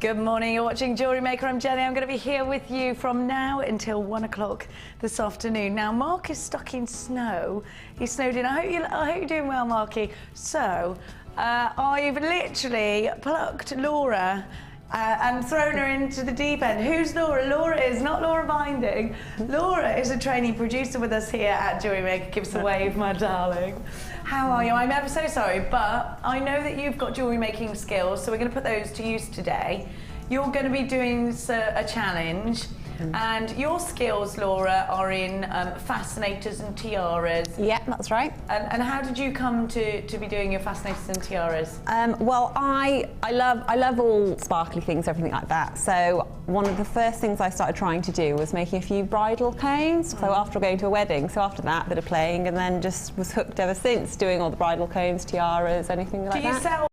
Good morning, you're watching Jewellery Maker. I'm Jenny. I'm going to be here with you from now until 1 o'clock this afternoon. Now, Mark is stuck in snow. He's snowed in. I hope you're doing well, Marky. So, I've literally plucked Laura and thrown her into the deep end. Who's Laura? Laura is not Laura Binding. Laura is a trainee producer with us here at Jewellery Maker. Give us a wave, my darling. How are you? I'm ever so sorry, but I know that you've got jewellery making skills, so we're going to put those to use today. You're going to be doing a challenge, and your skills, Laura, are in fascinators and tiaras. Yeah, that's right. And how did you come to be doing your fascinators and tiaras? Well, I love all sparkly things, everything like that. So one of the first things I started trying to do was making a few bridal cones. So after going to a wedding, so after that, a bit of playing, and then just was hooked ever since, doing all the bridal cones, tiaras, anything like that. Do you sell?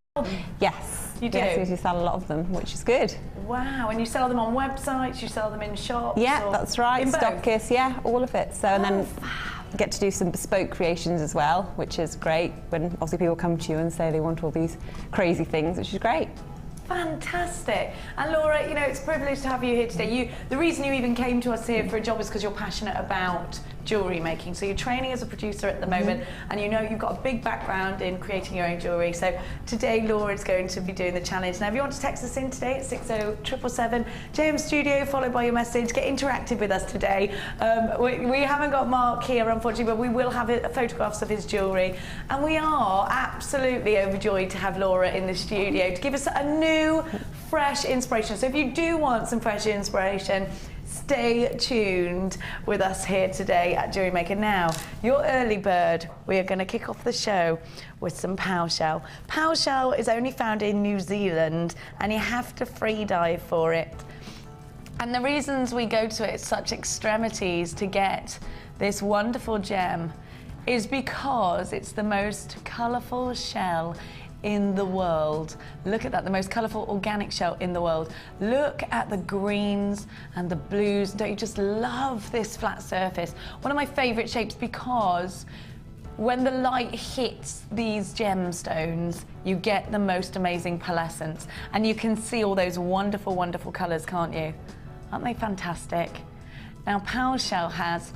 Yes. You do? Yes, we do sell a lot of them, which is good. Wow, and you sell them on websites, you sell them in shops? Yeah, that's right. Stockists, yeah, all of it. So, and then get to do some bespoke creations as well, which is great when obviously people come to you and say they want all these crazy things, which is great. Fantastic. And Laura, you know, it's a privilege to have you here today. The reason you even came to us here for a job is because you're passionate about jewellery making. So you're training as a producer at the moment, and you know you've got a big background in creating your own jewellery. So today Laura is going to be doing the challenge. Now if you want to text us in today at 60777 JM Studio, followed by your message, get interactive with us today. We haven't got Mark here unfortunately, but we will have photographs of his jewellery, and we are absolutely overjoyed to have Laura in the studio to give us a new fresh inspiration. So if you do want some fresh inspiration, stay tuned with us here today at Jewellery Maker. Now, your early bird, we are going to kick off the show with some Paua shell. Paua shell is only found in New Zealand, and you have to free dive for it. And the reasons we go to it such extremities to get this wonderful gem is because it's the most colourful shell in the world. Look at that, the most colourful organic shell in the world. Look at the greens and the blues. Don't you just love this flat surface? One of my favourite shapes because when the light hits these gemstones, you get the most amazing pearlescence. And you can see all those wonderful, wonderful colours, can't you? Aren't they fantastic? Now, Paua shell has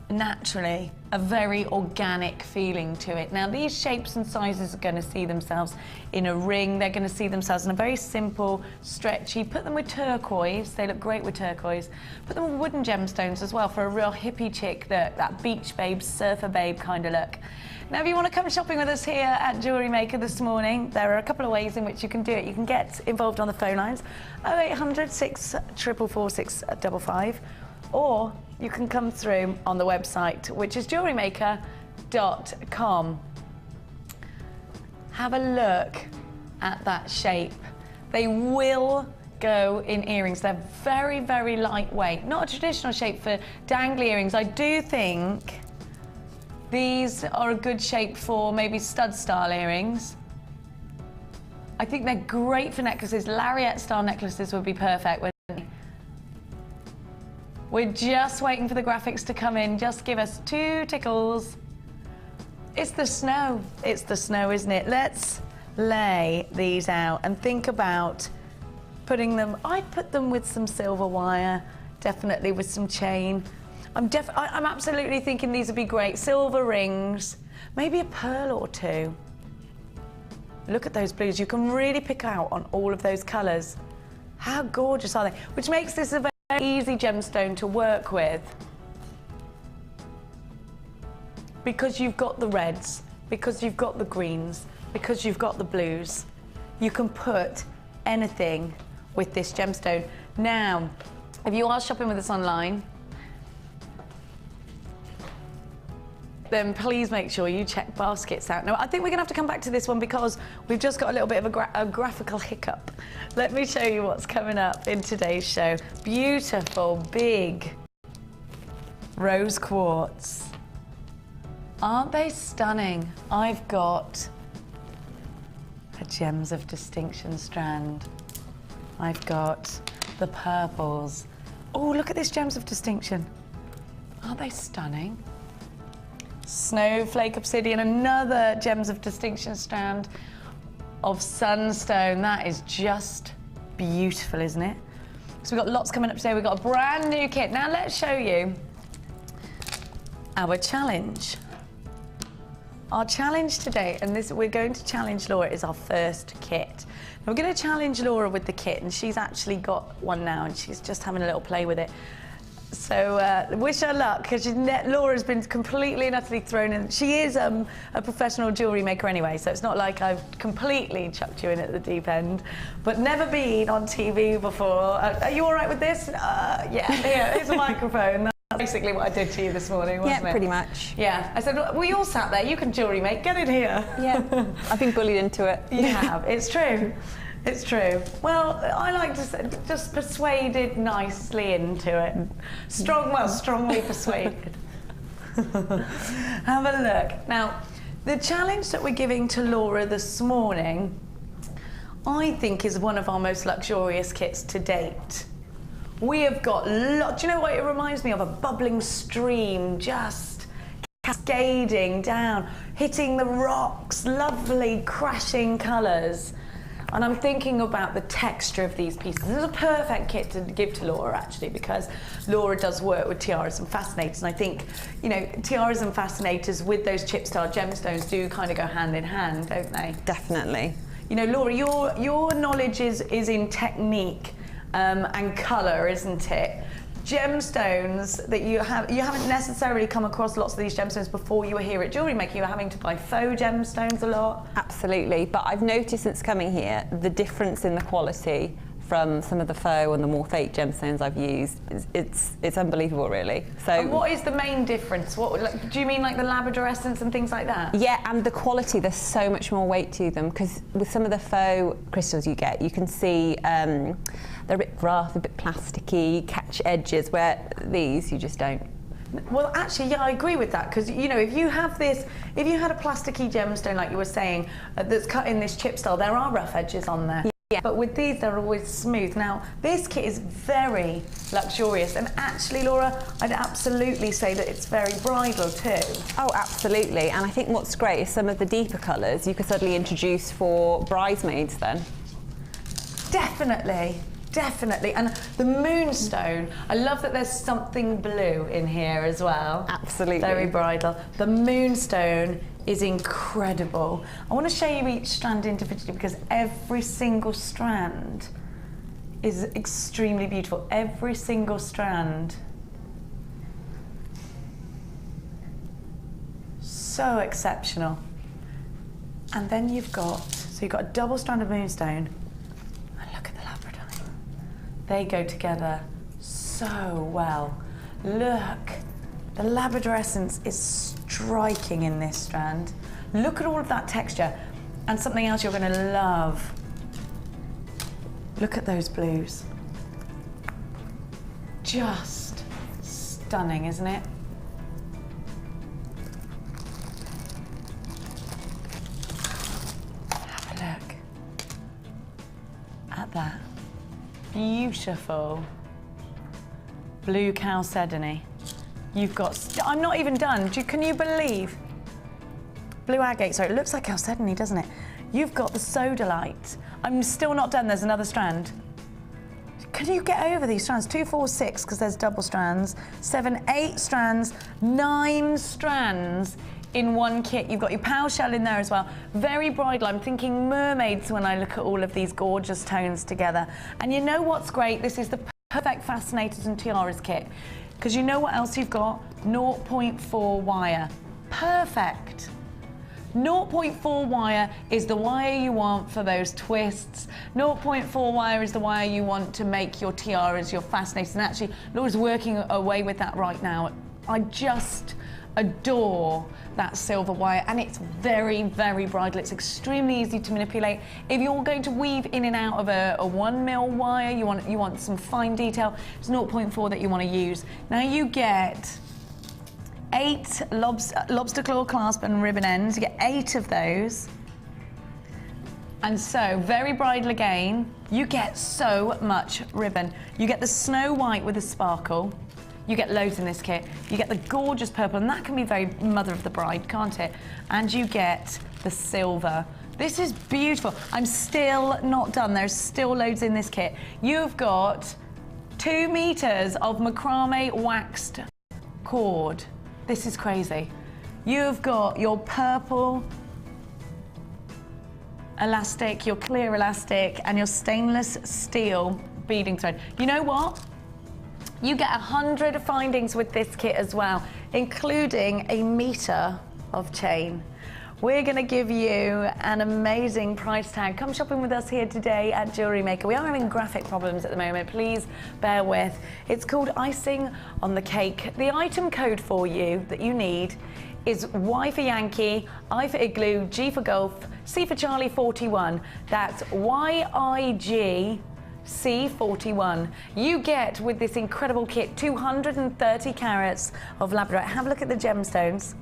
naturally a very organic feeling to it. Now these shapes and sizes are going to see themselves in a ring, they're going to see themselves in a very simple, stretchy. Put them with turquoise, they look great with turquoise. Put them with wooden gemstones as well for a real hippie chick, that beach babe, surfer babe kind of look. Now if you want to come shopping with us here at Jewellery Maker this morning, there are a couple of ways in which you can do it. You can get involved on the phone lines, 0800 644 655, or you can come through on the website, which is jewellerymaker.com. Have a look at that shape. They will go in earrings. They're very, very lightweight. Not a traditional shape for dangly earrings. I do think these are a good shape for maybe stud style earrings. I think they're great for necklaces. Lariat style necklaces would be perfect. We're just waiting for the graphics to come in. Just give us 2 tickles. It's the snow. It's the snow, isn't it? Let's lay these out and think about putting them. I'd put them with some silver wire, definitely with some chain. I'm absolutely thinking these would be great. Silver rings, maybe a pearl or 2. Look at those blues. You can really pick out on all of those colours. How gorgeous are they? Which makes this a very easy gemstone to work with because you've got the reds, because you've got the greens, because you've got the blues. You can put anything with this gemstone. Now, if you are shopping with us online, then please make sure you check baskets out. Now, I think we're going to have to come back to this one because we've just got a little bit of a graphical hiccup. Let me show you what's coming up in today's show. Beautiful, big rose quartz. Aren't they stunning? I've got a Gems of Distinction strand. I've got the purples. Oh, look at this Gems of Distinction. Aren't they stunning? Snowflake Obsidian, another Gems of Distinction strand of Sunstone. That is just beautiful, isn't it? So we've got lots coming up today. We've got a brand new kit. Now let's show you our challenge. Our challenge today, and this we're going to challenge Laura, is our first kit. Now we're going to challenge Laura with the kit, and she's actually got one now, and she's just having a little play with it. So wish her luck, because Laura's been completely and utterly thrown in. She is a professional jewellery maker anyway, so it's not like I've completely chucked you in at the deep end. But never been on TV before. Are you all right with this? Yeah, here, here's a microphone. That's basically what I did to you this morning, wasn't it? Yeah, pretty much. Yeah, I said, we all sat there, you can jewellery make, get in here. Yeah, I've been bullied into it. You have, it's true. It's true. Well, I like to say, just persuaded nicely into it. Strongly persuaded. Have a look. Now, the challenge that we're giving to Laura this morning, I think is one of our most luxurious kits to date. We have got do you know what it reminds me of? A bubbling stream just cascading down, hitting the rocks, lovely crashing colours. And I'm thinking about the texture of these pieces. This is a perfect kit to give to Laura, actually, because Laura does work with tiaras and fascinators. And I think, you know, tiaras and fascinators with those chip star gemstones do kind of go hand in hand, don't they? Definitely. You know, Laura, your knowledge is in technique and colour, isn't it? Gemstones that you haven't necessarily come across lots of these gemstones before you were here at Jewellery Maker. You were having to buy faux gemstones a lot. Absolutely, but I've noticed since coming here the difference in the quality from some of the faux and the more fake gemstones I've used. It's unbelievable, really. So, and what is the main difference? Do you mean like the labradorescence and things like that? Yeah, and the quality, there's so much more weight to them, because with some of the faux crystals you get, you can see they're a bit rough, a bit plasticky, catch edges, where these you just don't. Well, actually, yeah, I agree with that, because, you know, if you had a plasticky gemstone, like you were saying, that's cut in this chip style, there are rough edges on there. Yeah. But with these, they're always smooth. Now, this kit is very luxurious, and actually, Laura, I'd absolutely say that it's very bridal too. Oh, absolutely. And I think what's great is some of the deeper colours you could suddenly introduce for bridesmaids then. Definitely. Definitely, and the moonstone, I love that there's something blue in here as well. Absolutely. Very bridal. The moonstone is incredible. I want to show you each strand individually, because every single strand is extremely beautiful. Every single strand. So exceptional. And then you've got a double strand of moonstone. They go together so well. Look, the labradorescence is striking in this strand. Look at all of that texture. And something else you're going to love. Look at those blues. Just stunning, isn't it? Have a look at that. Beautiful blue chalcedony. You've got, I'm not even done. Can you believe? Blue agate, sorry, it looks like chalcedony, doesn't it? You've got the sodalite. I'm still not done, there's another strand. Can you get over these strands? 2, 4, 6, because there's double strands. 7, 8 strands, 9 strands in one kit. You've got your Paua shell in there as well. Very bridal. I'm thinking mermaids when I look at all of these gorgeous tones together. And you know what's great? This is the perfect fascinators and tiaras kit, because you know what else you've got? 0.4 wire. Perfect. 0.4 wire is the wire you want for those twists. 0.4 wire is the wire you want to make your tiaras, your fascinators. And actually, Laura's working away with that right now. I just adore that silver wire, and it's very, very bridal. It's extremely easy to manipulate. If you're going to weave in and out of a 1mm wire, you want some fine detail, it's 0.4 that you want to use. Now you get 8 lobster claw clasp and ribbon ends. You get 8 of those. And so, very bridal again. You get so much ribbon. You get the snow white with a sparkle. You get loads in this kit. You get the gorgeous purple, and that can be very mother of the bride, can't it? And you get the silver. This is beautiful. I'm still not done. There's still loads in this kit. You've got 2 meters of macrame waxed cord. This is crazy. You've got your purple elastic, your clear elastic, and your stainless steel beading thread. You know what? You get 100 findings with this kit as well, including a meter of chain. We're going to give you an amazing price tag. Come shopping with us here today at Jewellery Maker. We are having graphic problems at the moment. Please bear with. It's called Icing on the Cake. The item code for you that you need is Y for Yankee, I for Igloo, G for Golf, C for Charlie 41. That's YIG C41. You get with this incredible kit 230 carats of labradorite. Have a look at the gemstones.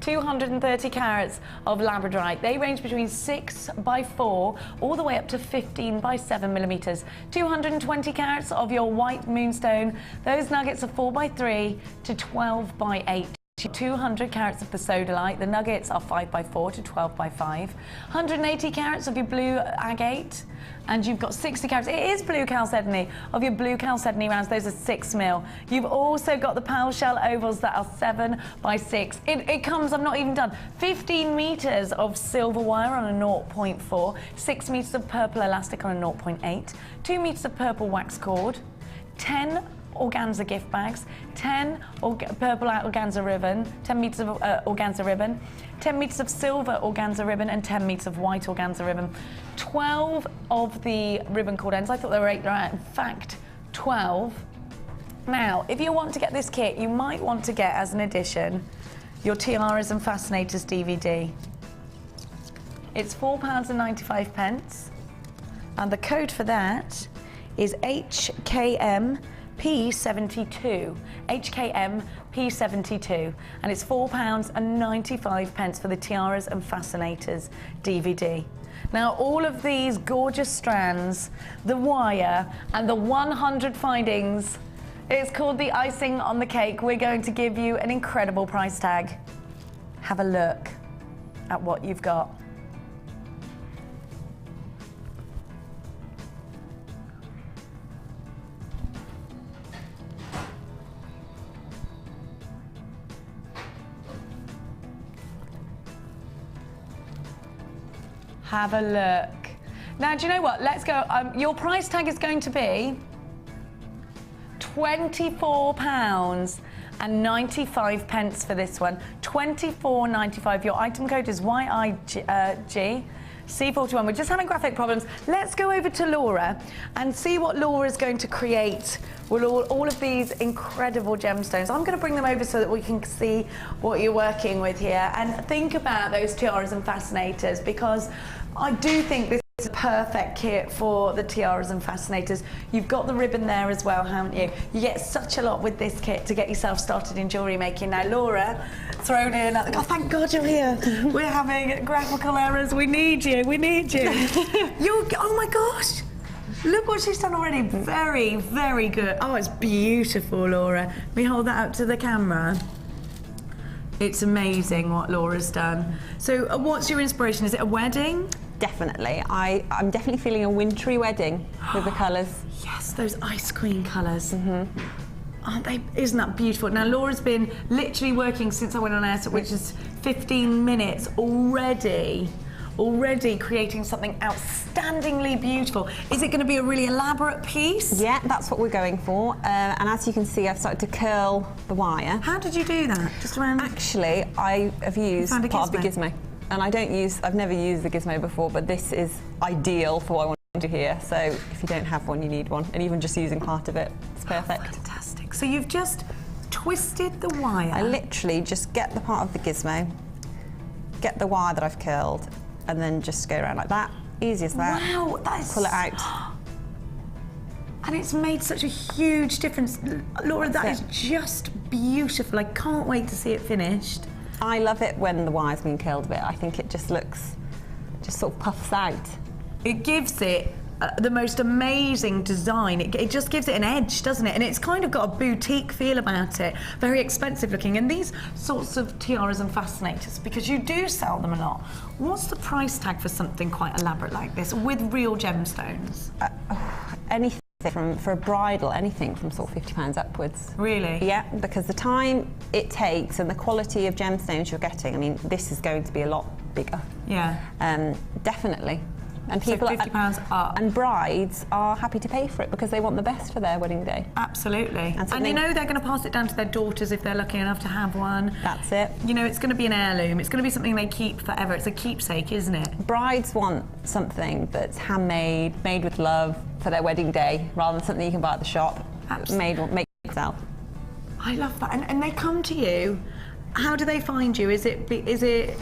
230 carats of labradorite. They range between 6 by 4 all the way up to 15 by 7 millimeters. 220 carats of your white moonstone. Those nuggets are 4 by 3 to 12 by 8. 200 carats of the sodalite. The nuggets are 5 by 4 to 12 by 5. 180 carats of your blue agate. And you've got 60 carats, it is blue chalcedony, of your blue chalcedony rounds. Those are 6 mil. You've also got the pearl shell ovals that are 7 by 6. It comes, I'm not even done, 15 meters of silver wire on a 0.4, 6 meters of purple elastic on a 0.8, 2 meters of purple wax cord, 10 organza gift bags, 10 purple organza ribbon, 10 meters of organza ribbon, 10 meters of silver organza ribbon, and 10 meters of white organza ribbon. 12 of the ribbon cord ends. I thought there were 8, there are in fact 12. Now, if you want to get this kit, you might want to get as an addition your Tiaras and Fascinators DVD. It's £4.95, and the code for that is HKM P72, HKM P72, and it's £4.95 for the Tiaras and Fascinators DVD. Now, all of these gorgeous strands, the wire, and the 100 findings, it's called the icing on the cake. We're going to give you an incredible price tag. Have a look at what you've got. Have a look. Now, do you know what? Let's go. Your price tag is going to be £24.95 for this one. £24.95. Your item code is YIG C41. We're just having graphic problems. Let's go over to Laura and see what Laura is going to create with all of these incredible gemstones. I'm going to bring them over so that we can see what you're working with here and think about those tiaras and fascinators, because I do think this is a perfect kit for the tiaras and fascinators. You've got the ribbon there as well, haven't you? You get such a lot with this kit to get yourself started in jewellery making. Now, Laura, thrown in at the... Oh, thank God you're here. We're having graphical errors. We need you. We need you. Oh, my gosh. Look what she's done already. Very, very good. Oh, it's beautiful, Laura. Let me hold that up to the camera. It's amazing what Laura's done. So what's your inspiration? Is it a wedding? Definitely. I'm definitely feeling a wintry wedding with the colours. Yes, those ice cream colours. Aren't they? Isn't that beautiful? Now, Laura's been literally working since I went on air, which is 15 minutes already creating something outstandingly beautiful. Is it going to be a really elaborate piece? Yeah, that's what we're going for. And as you can see, I've started to curl the wire. How did you do that? Just around? Actually, I have used part of the gizmo. And I've never used the gizmo before, but this is ideal for what I want to do here. So if you don't have one, you need one. And even just using part of it, it's perfect. Oh, fantastic. So you've just twisted the wire. I literally just get the part of the gizmo, get the wire that I've curled, and then just go around like that. Easy as that. Wow, that is... Pull it out. And it's made such a huge difference. Laura, that is just beautiful. I can't wait to see it finished. I love it when the wire's been curled a bit. I think it just looks, just sort of puffs out. It gives it the most amazing design. It just gives it an edge, doesn't it? And it's kind of got a boutique feel about it. Very expensive looking. And these sorts of tiaras and fascinators, because you do sell them a lot, what's the price tag for something quite elaborate like this with real gemstones? Anything for a bridal, anything from sort of £50 upwards. Really? Yeah, because the time it takes and the quality of gemstones you're getting, I mean, this is going to be a lot bigger. Yeah. Definitely. And people so £50 up. And brides are happy to pay for it because they want the best for their wedding day. Absolutely. And you know they're going to pass it down to their daughters if they're lucky enough to have one. That's it. You know, it's going to be an heirloom. It's going to be something they keep forever. It's a keepsake, isn't it? Brides want something that's handmade, made with love for their wedding day, rather than something you can buy at the shop. Absolutely. Make yourself. I love that. And they come to you. How do they find you? Is it?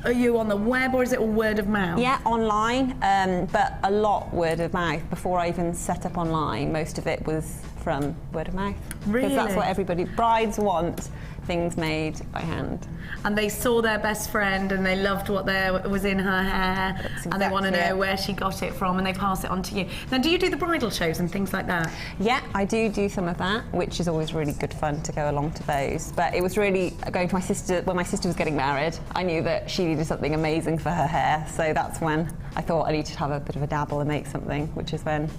Are you on the web or is it all word of mouth? Yeah, online, but a lot word of mouth. Before I even set up online, most of it was from word of mouth. Really? Because that's what brides want, things made by hand. And they saw their best friend and they loved what was in her hair. That's exactly and they want to know where she got it from and they pass it on to you. Now, do you do the bridal shows and things like that? Yeah, I do some of that, which is always really good fun to go along to those. But it was really going to my sister, when my sister was getting married, I knew that she needed something amazing for her hair. So that's when I thought I needed to have a bit of a dabble and make something, which is when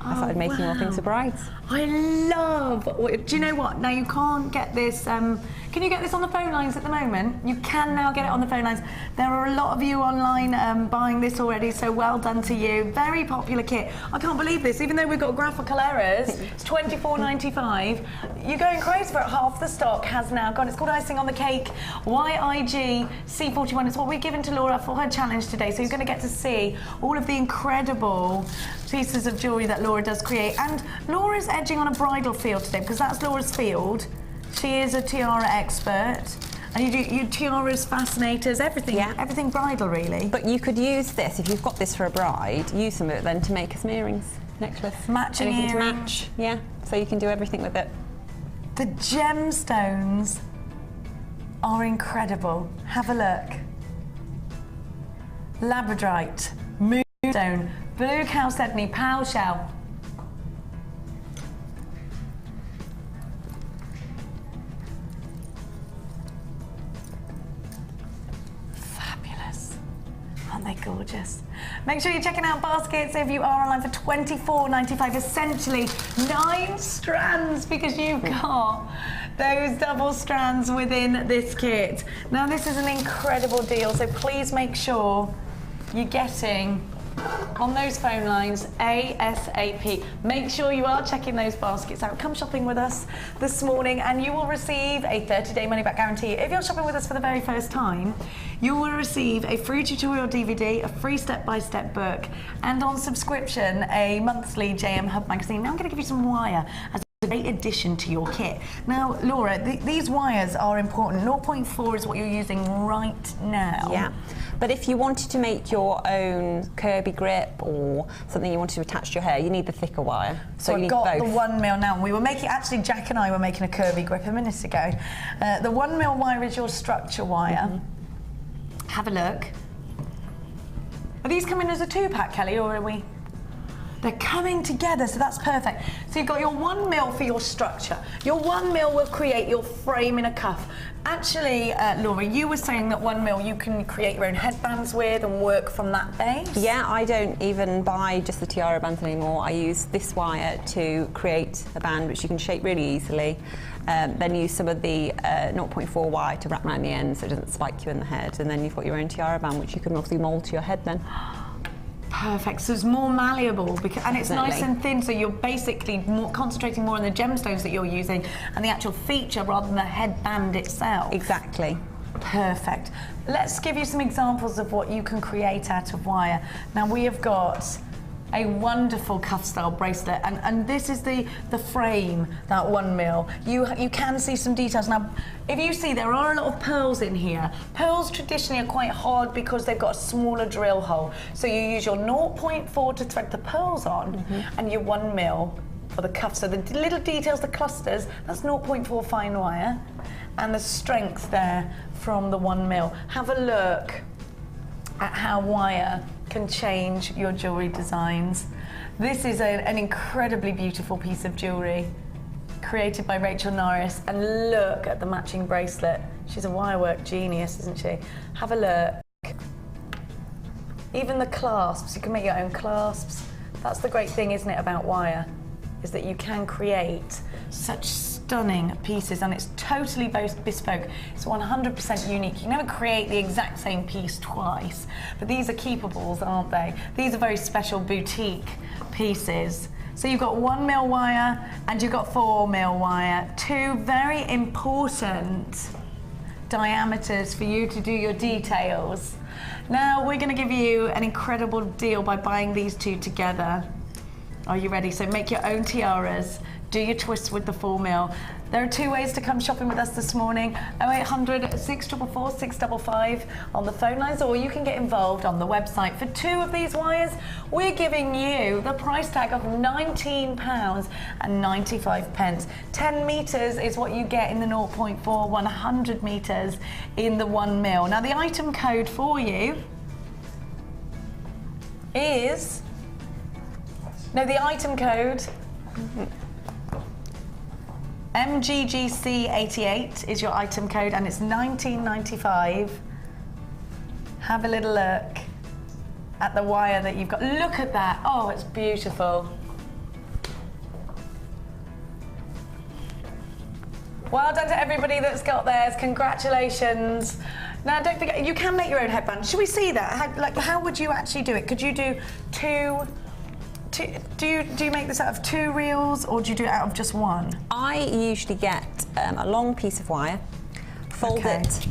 I started making more things for brides. I love. Do you know what? Now you can't get this. Can you get this on the phone lines at the moment? You can now get it on the phone lines. There are a lot of you online buying this already, so well done to you. Very popular kit. I can't believe this. Even though we've got graphical errors, it's $24.95. You're going crazy for it. Half the stock has now gone. It's called Icing on the Cake. YIG C41. It's what we've given to Laura for her challenge today. So you're going to get to see all of the incredible pieces of jewellery that Laura does create. And Laura's edging on a bridal field today because that's Laura's field. She is a tiara expert. And you do tiaras, fascinators, everything, everything bridal really. But you could use this, if you've got this for a bride, use some of it then to make some earrings, necklace. Matching anything earrings. to match. Yeah, so you can do everything with it. The gemstones are incredible. Have a look. Labradorite, moonstone, blue chalcedony, Paua shell. Fabulous. Aren't they gorgeous? Make sure you're checking out baskets if you are online for $24.95. Essentially 9 strands because you've got those double strands within this kit. Now this is an incredible deal, so please make sure you're getting on those phone lines ASAP. Make sure you are checking those baskets out. Come shopping with us this morning and you will receive a 30-day money-back guarantee. If you're shopping with us for the very first time, you will receive a free tutorial DVD, a free step-by-step book, and on subscription, a monthly JM Hub magazine. Now I'm going to give you some wire as a great addition to your kit. Now, Laura, these wires are important. 0.4 is what you're using right now. Yeah. But if you wanted to make your own curvy grip or something you wanted to attach to your hair, you need the thicker wire. So I've got the 1mm now. We were making, actually Jack and I were making a curvy grip a minute ago. The 1mm wire is your structure wire. Have a look. Are these coming as a 2-pack, Kelly, or are we? They're coming together, so that's perfect. So you've got your 1mm for your structure. Your 1mm will create your frame in a cuff. Actually, Laura, you were saying that 1mm you can create your own headbands with and work from that base? Yeah, I don't even buy just the tiara bands anymore. I use this wire to create a band which you can shape really easily. Then use some of the 0.4 wire to wrap around the end so it doesn't spike you in the head. And then you've got your own tiara band which you can also mould to your head then. Perfect. So it's more malleable and it's nice and thin. So you're basically concentrating more on the gemstones that you're using and the actual feature rather than the headband itself. Exactly. Perfect. Let's give you some examples of what you can create out of wire. Now we have got a wonderful cuff style bracelet and this is the frame, that 1mm. You can see some details. Now if you see, there are a lot of pearls in here. Pearls traditionally are quite hard because they've got a smaller drill hole, so you use your 0.4 to thread the pearls on and your 1mm for the cuff. So the little details, the clusters, that's 0.4 fine wire, and the strength there from the 1mm. Have a look at how wire can change your jewellery designs. This is an incredibly beautiful piece of jewellery created by Rachel Norris, and look at the matching bracelet. She's a wirework genius, isn't she? Have a look. Even the clasps, you can make your own clasps. That's the great thing, isn't it, about wire, is that you can create such stunning pieces, and it's totally bespoke. It's 100% unique. You can never create the exact same piece twice, but these are keepables, aren't they? These are very special boutique pieces. So you've got 1mm wire and you've got 4mm wire, two very important diameters for you to do your details. Now we're going to give you an incredible deal by buying these two together. Are you ready? So make your own tiaras, do your twists with the 4mm. There are two ways to come shopping with us this morning: 0800 644 655 on the phone lines, or you can get involved on the website. For two of these wires, we're giving you the price tag of £19.95. 10 metres is what you get in the 0.4, 100 metres in the 1mm. Now the item code for you is, the item code, MGGC88 is your item code, and it's $19.95. Have a little look at the wire that you've got. Look at that. Oh, it's beautiful. Well done to everybody that's got theirs. Congratulations. Now, don't forget, you can make your own headband. Should we see that? How would you actually do it? Could you do do you make this out of 2 reels, or do you do it out of just 1? I usually get a long piece of wire, fold it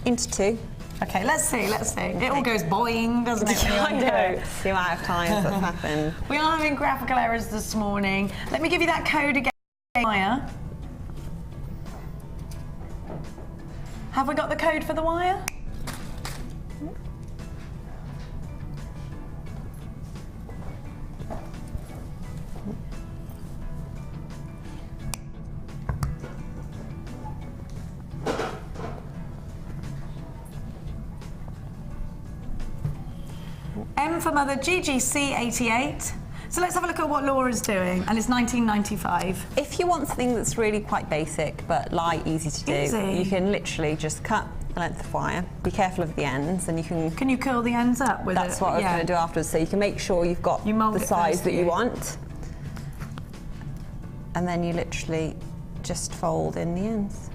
into 2. Okay, let's see. Okay. It all goes boing, doesn't it? I know. The amount of times that's happened. We are having graphical errors this morning. Let me give you that code again. Wire. Have we got the code for the wire? M for mother, GGC88. So let's have a look at what Laura's doing, and it's $19.95. If you want something that's really quite basic but light, easy to do, you can literally just cut the length of wire. Be careful of the ends, and you can... Can you curl the ends up with it? That's what I was going to do afterwards, so you can make sure you've got the size that you want. And then you literally just fold in the ends.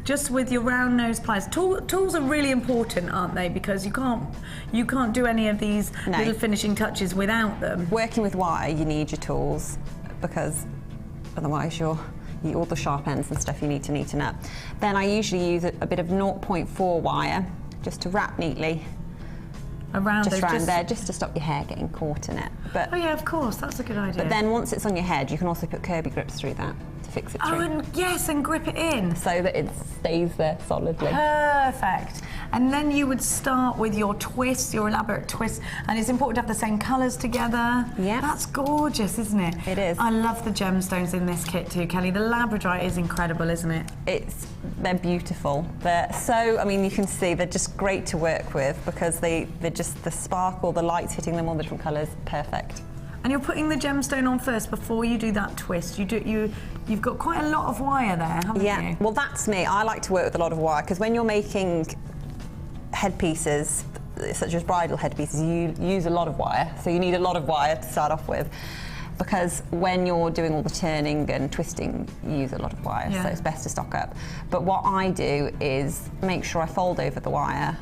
Just with your round nose pliers. Tools are really important, aren't they? Because you can't do any of these little finishing touches without them. Working with wire, you need your tools, because otherwise all the sharp ends and stuff you need to neaten up. Then I usually use a bit of 0.4 wire just to wrap neatly around there, just to stop your hair getting caught in it. But, oh yeah, of course, that's a good idea. But then once it's on your head, you can also put Kirby grips through that to fix it through. Oh, and yes, and grip it in. So that it stays there solidly. Perfect. And then you would start with your twists, your elaborate twists, and it's important to have the same colours together. Yeah. That's gorgeous, isn't it? It is. I love the gemstones in this kit too, Kelly. The labradorite is incredible, isn't it? They're beautiful. I mean, you can see they're just great to work with, because they're just the sparkle, the light's hitting them, all the different colours, perfect. And you're putting the gemstone on first before you do that twist. You've got quite a lot of wire there, haven't you? Yeah, well that's me. I like to work with a lot of wire, because when you're making headpieces, such as bridal headpieces, you use a lot of wire. So you need a lot of wire to start off with, because when you're doing all the turning and twisting, you use a lot of wire, so it's best to stock up. But what I do is make sure I fold over the wire,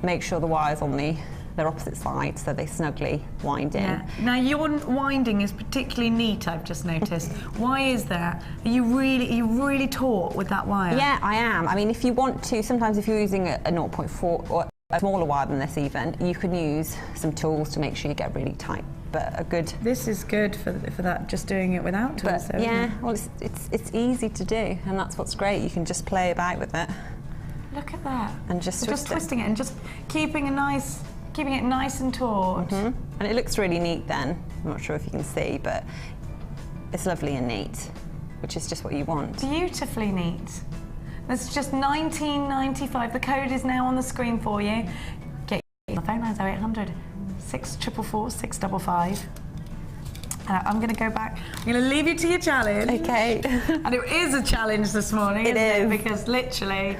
make sure the wire's on their opposite side, so they snugly wind in. Yeah. Now your winding is particularly neat, I've just noticed. Why is that? Are you really taut with that wire? Yeah, I am. I mean, if you want to, sometimes if you're using a 0.4 or a smaller wire than this even, you can use some tools to make sure you get really tight. But a good... This is good for that, just doing it without tools. But, yeah, well, it's easy to do, and that's what's great. You can just play about with it. Look at that. And just twisting it and just keeping it nice and taut. And it looks really neat then. I'm not sure if you can see, but it's lovely and neat, which is just what you want. Beautifully neat. That's just $19.95. The code is now on the screen for you. Get your phone lines, 0800 644 655. I'm going to go back. I'm going to leave you to your challenge. Okay. And it is a challenge this morning, isn't it? Because literally,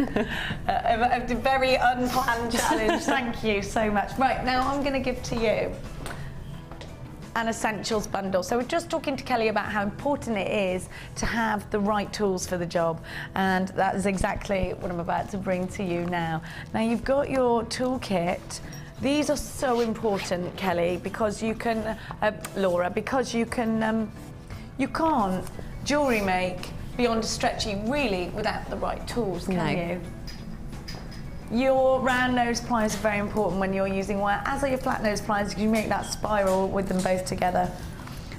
a very unplanned challenge. Thank you so much. Right, now I'm going to give to you an essentials bundle. So we're just talking to Kelly about how important it is to have the right tools for the job. And that is exactly what I'm about to bring to you now. Now you've got your toolkit. These are so important, Kelly, because you can, Laura, because you can, you can't jewellery make beyond a stretchy really without the right tools, can you? Your round nose pliers are very important when you're using wire, as are your flat nose pliers, because you make that spiral with them both together.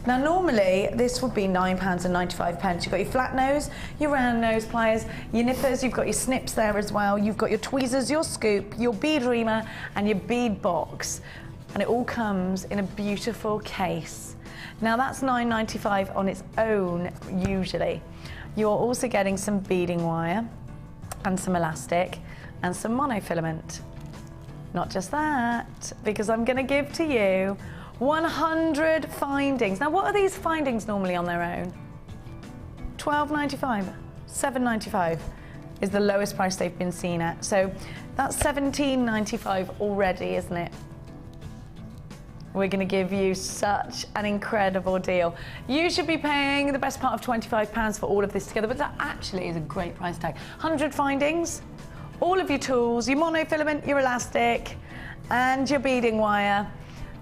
Now normally this would be £9.95. You've got your flat nose, your round nose pliers, your nippers, you've got your snips there as well, you've got your tweezers, your scoop, your bead reamer and your bead box. And it all comes in a beautiful case. Now that's £9.95 on its own usually. You're also getting some beading wire and some elastic and some monofilament. Not just that, because I'm going to give to you 100 findings. Now what are these findings normally on their own? £12.95, £7.95 is the lowest price they've been seen at. So that's £17.95 already, isn't it? We're going to give you such an incredible deal. You should be paying the best part of £25 for all of this together, but that actually is a great price tag. 100 findings, all of your tools, your monofilament, your elastic, and your beading wire.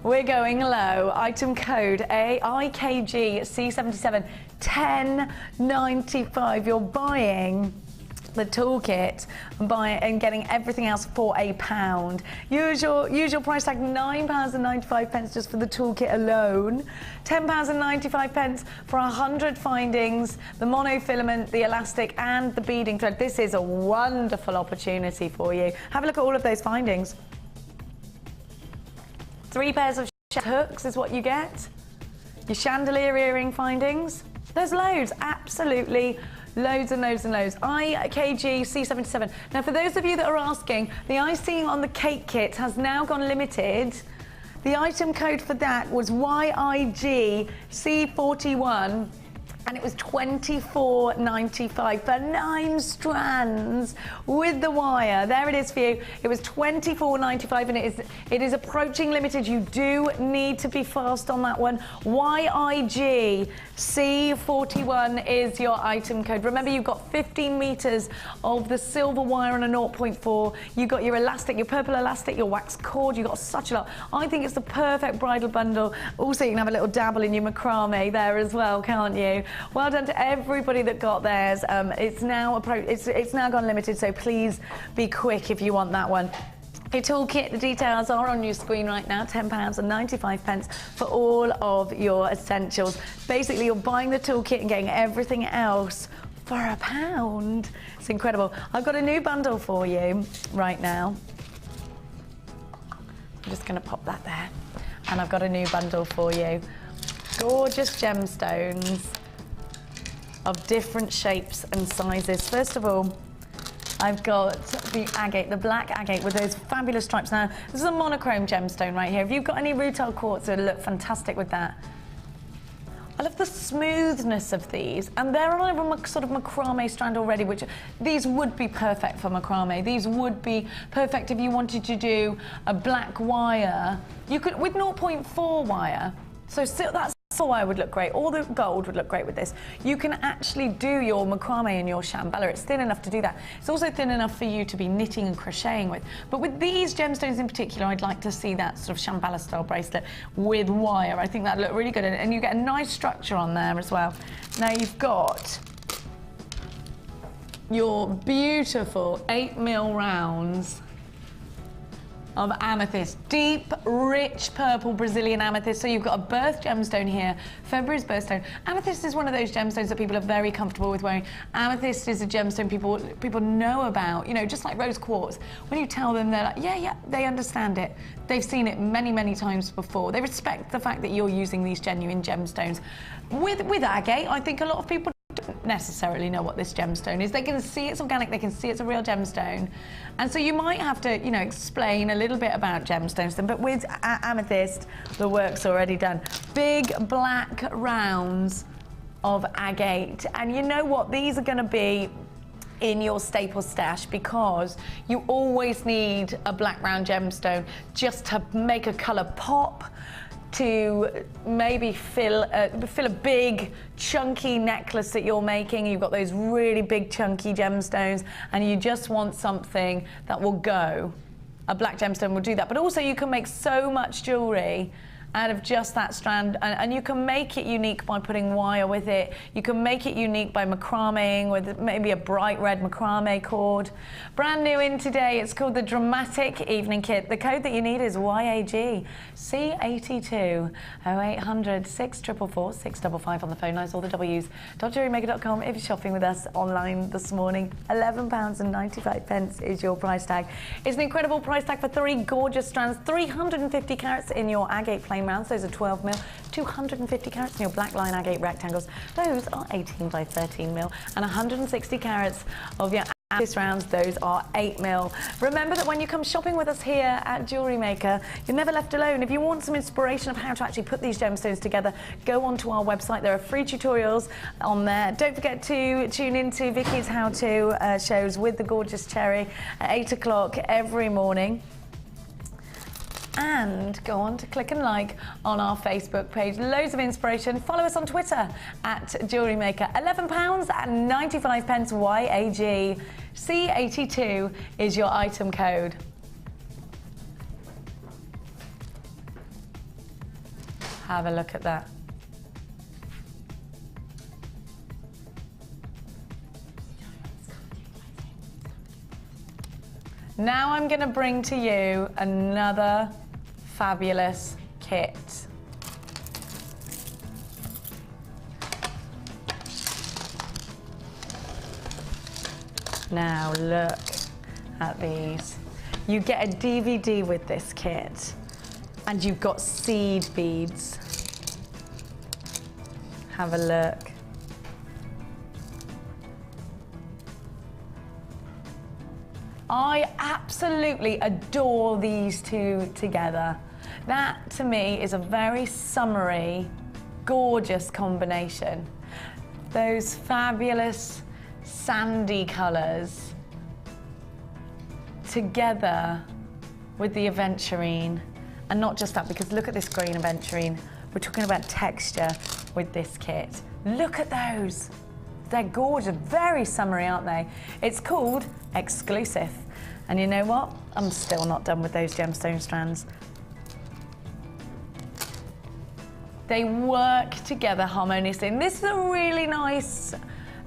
We're going low. Item code IKG-C77, $10.95. You're buying the toolkit and getting everything else for £1. Usual price tag £9.95 just for the toolkit alone. £10.95 for 100 findings, the monofilament, the elastic and the beading thread. This is a wonderful opportunity for you. Have a look at all of those findings. 3 pairs of hooks is what you get. Your chandelier earring findings. There's loads, absolutely loads and loads and loads. IKG-C77. Now for those of you that are asking, the icing on the cake kit has now gone limited. The item code for that was YIG-C41. And it was $24.95 for 9 strands with the wire. There it is for you. It was $24.95 and it is approaching limited. You do need to be fast on that one. YIG-C41 is your item code. Remember, you've got 15 meters of the silver wire on a 0.4. You've got your elastic, your purple elastic, your wax cord. You've got such a lot. I think it's the perfect bridal bundle. Also, you can have a little dabble in your macrame there as well, can't you? Well done to everybody that got theirs. It's now gone limited, so please be quick if you want that one. Your toolkit, the details are on your screen right now, £10.95 for all of your essentials. Basically, you're buying the toolkit and getting everything else for £1. It's incredible. I've got a new bundle for you right now. I'm just going to pop that there. And I've got a new bundle for you. Gorgeous gemstones of different shapes and sizes. First of all, I've got the agate, the black agate with those fabulous stripes. Now, this is a monochrome gemstone right here. If you've got any rutile quartz, it'll look fantastic with that. I love the smoothness of these, and they're on a sort of macrame strand already, which these would be perfect for macrame. These would be perfect if you wanted to do a black wire. You could, with 0.4 wire, so that's wire would look great, or the gold would look great with this. You can actually do your macrame and your shamballa. It's thin enough to do that. It's also thin enough for you to be knitting and crocheting with. But with these gemstones in particular, I'd like to see that sort of shamballa style bracelet with wire. I think that'd look really good, and you get a nice structure on there as well. Now you've got your beautiful 8mm rounds of amethyst, deep, rich purple Brazilian amethyst. So you've got a birth gemstone here, February's birthstone. Amethyst is one of those gemstones that people are very comfortable with wearing. Amethyst is a gemstone people know about, you know, just like rose quartz. When you tell them, they're like, yeah, they understand it. They've seen it many, many times before. They respect the fact that you're using these genuine gemstones. With agate, I think a lot of people don't necessarily know what this gemstone is. They can see it's organic, they can see it's a real gemstone. And so you might have to, you know, explain a little bit about gemstones to them, but with Amethyst, the work's already done. Big black rounds of agate. And you know what? These are gonna be in your staple stash because you always need a black round gemstone just to make a color pop, to maybe fill a big chunky necklace that you're making. You've got those really big chunky gemstones and you just want something that will go. A black gemstone will do that, but also you can make so much jewelry out of just that strand, and you can make it unique by putting wire with it. You can make it unique by macrameing with maybe a bright red macrame cord. Brand new in today, it's called the Dramatic Evening Kit. The code that you need is YAG C82 0800 644 655 on the phone lines, all the W's. .jewellerymaker.com if you're shopping with us online this morning. £11.95 is your price tag. It's an incredible price tag for 3 gorgeous strands, 350 carats in your agate plain rounds, those are 12 mil, 250 carats in your black line agate rectangles, those are 18 by 13 mil, and 160 carats of your Amethyst rounds, those are 8 mil. Remember that when you come shopping with us here at Jewellery Maker, you're never left alone. If you want some inspiration of how to actually put these gemstones together, go onto our website. There are free tutorials on there. Don't forget to tune into Vicky's how-to shows with the gorgeous Cherry at 8 o'clock every morning. And go on to click and like on our Facebook page. Loads of inspiration. Follow us on Twitter at Jewellery Maker. £11.95 YAG. C82 is your item code. Have a look at that. Now I'm going to bring to you another fabulous kit. Now look at these. You get a DVD with this kit and you've got seed beads. Have a look. I absolutely adore these two together. That, to me, is a very summery, gorgeous combination. Those fabulous sandy colours together with the adventurine. And not just that, because look at this green adventurine. We're talking about texture with this kit. Look at those. They're gorgeous, very summery, aren't they? It's called Exclusive. And you know what? I'm still not done with those gemstone strands. They work together harmoniously. And this is a really nice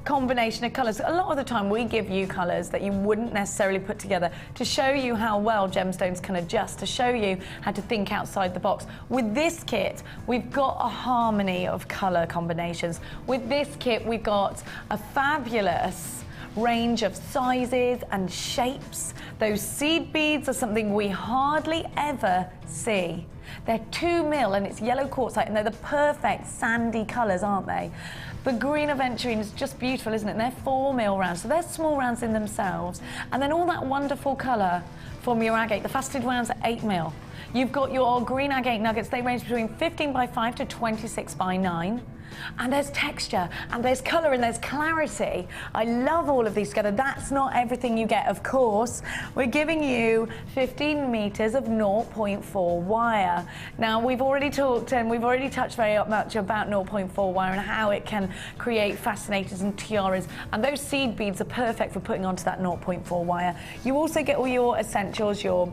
combination of colours. A lot of the time we give you colours that you wouldn't necessarily put together to show you how well gemstones can adjust, to show you how to think outside the box. With this kit, we've got a harmony of colour combinations. With this kit, we've got a fabulous range of sizes and shapes. Those seed beads are something we hardly ever see. They're 2 mil and it's yellow quartzite and they're the perfect sandy colours, aren't they? The green aventurine is just beautiful, isn't it? And they're 4 mil rounds, so they're small rounds in themselves. And then all that wonderful colour from your agate, the faceted rounds are 8 mil. You've got your green agate nuggets, they range between 15 by 5 to 26 by 9. And there's texture, and there's colour, and there's clarity. I love all of these together. That's not everything you get, of course. We're giving you 15 metres of 0.4 wire. Now, we've already talked and we've already touched very much about 0.4 wire and how it can create fascinators and tiaras, and those seed beads are perfect for putting onto that 0.4 wire. You also get all your essentials, your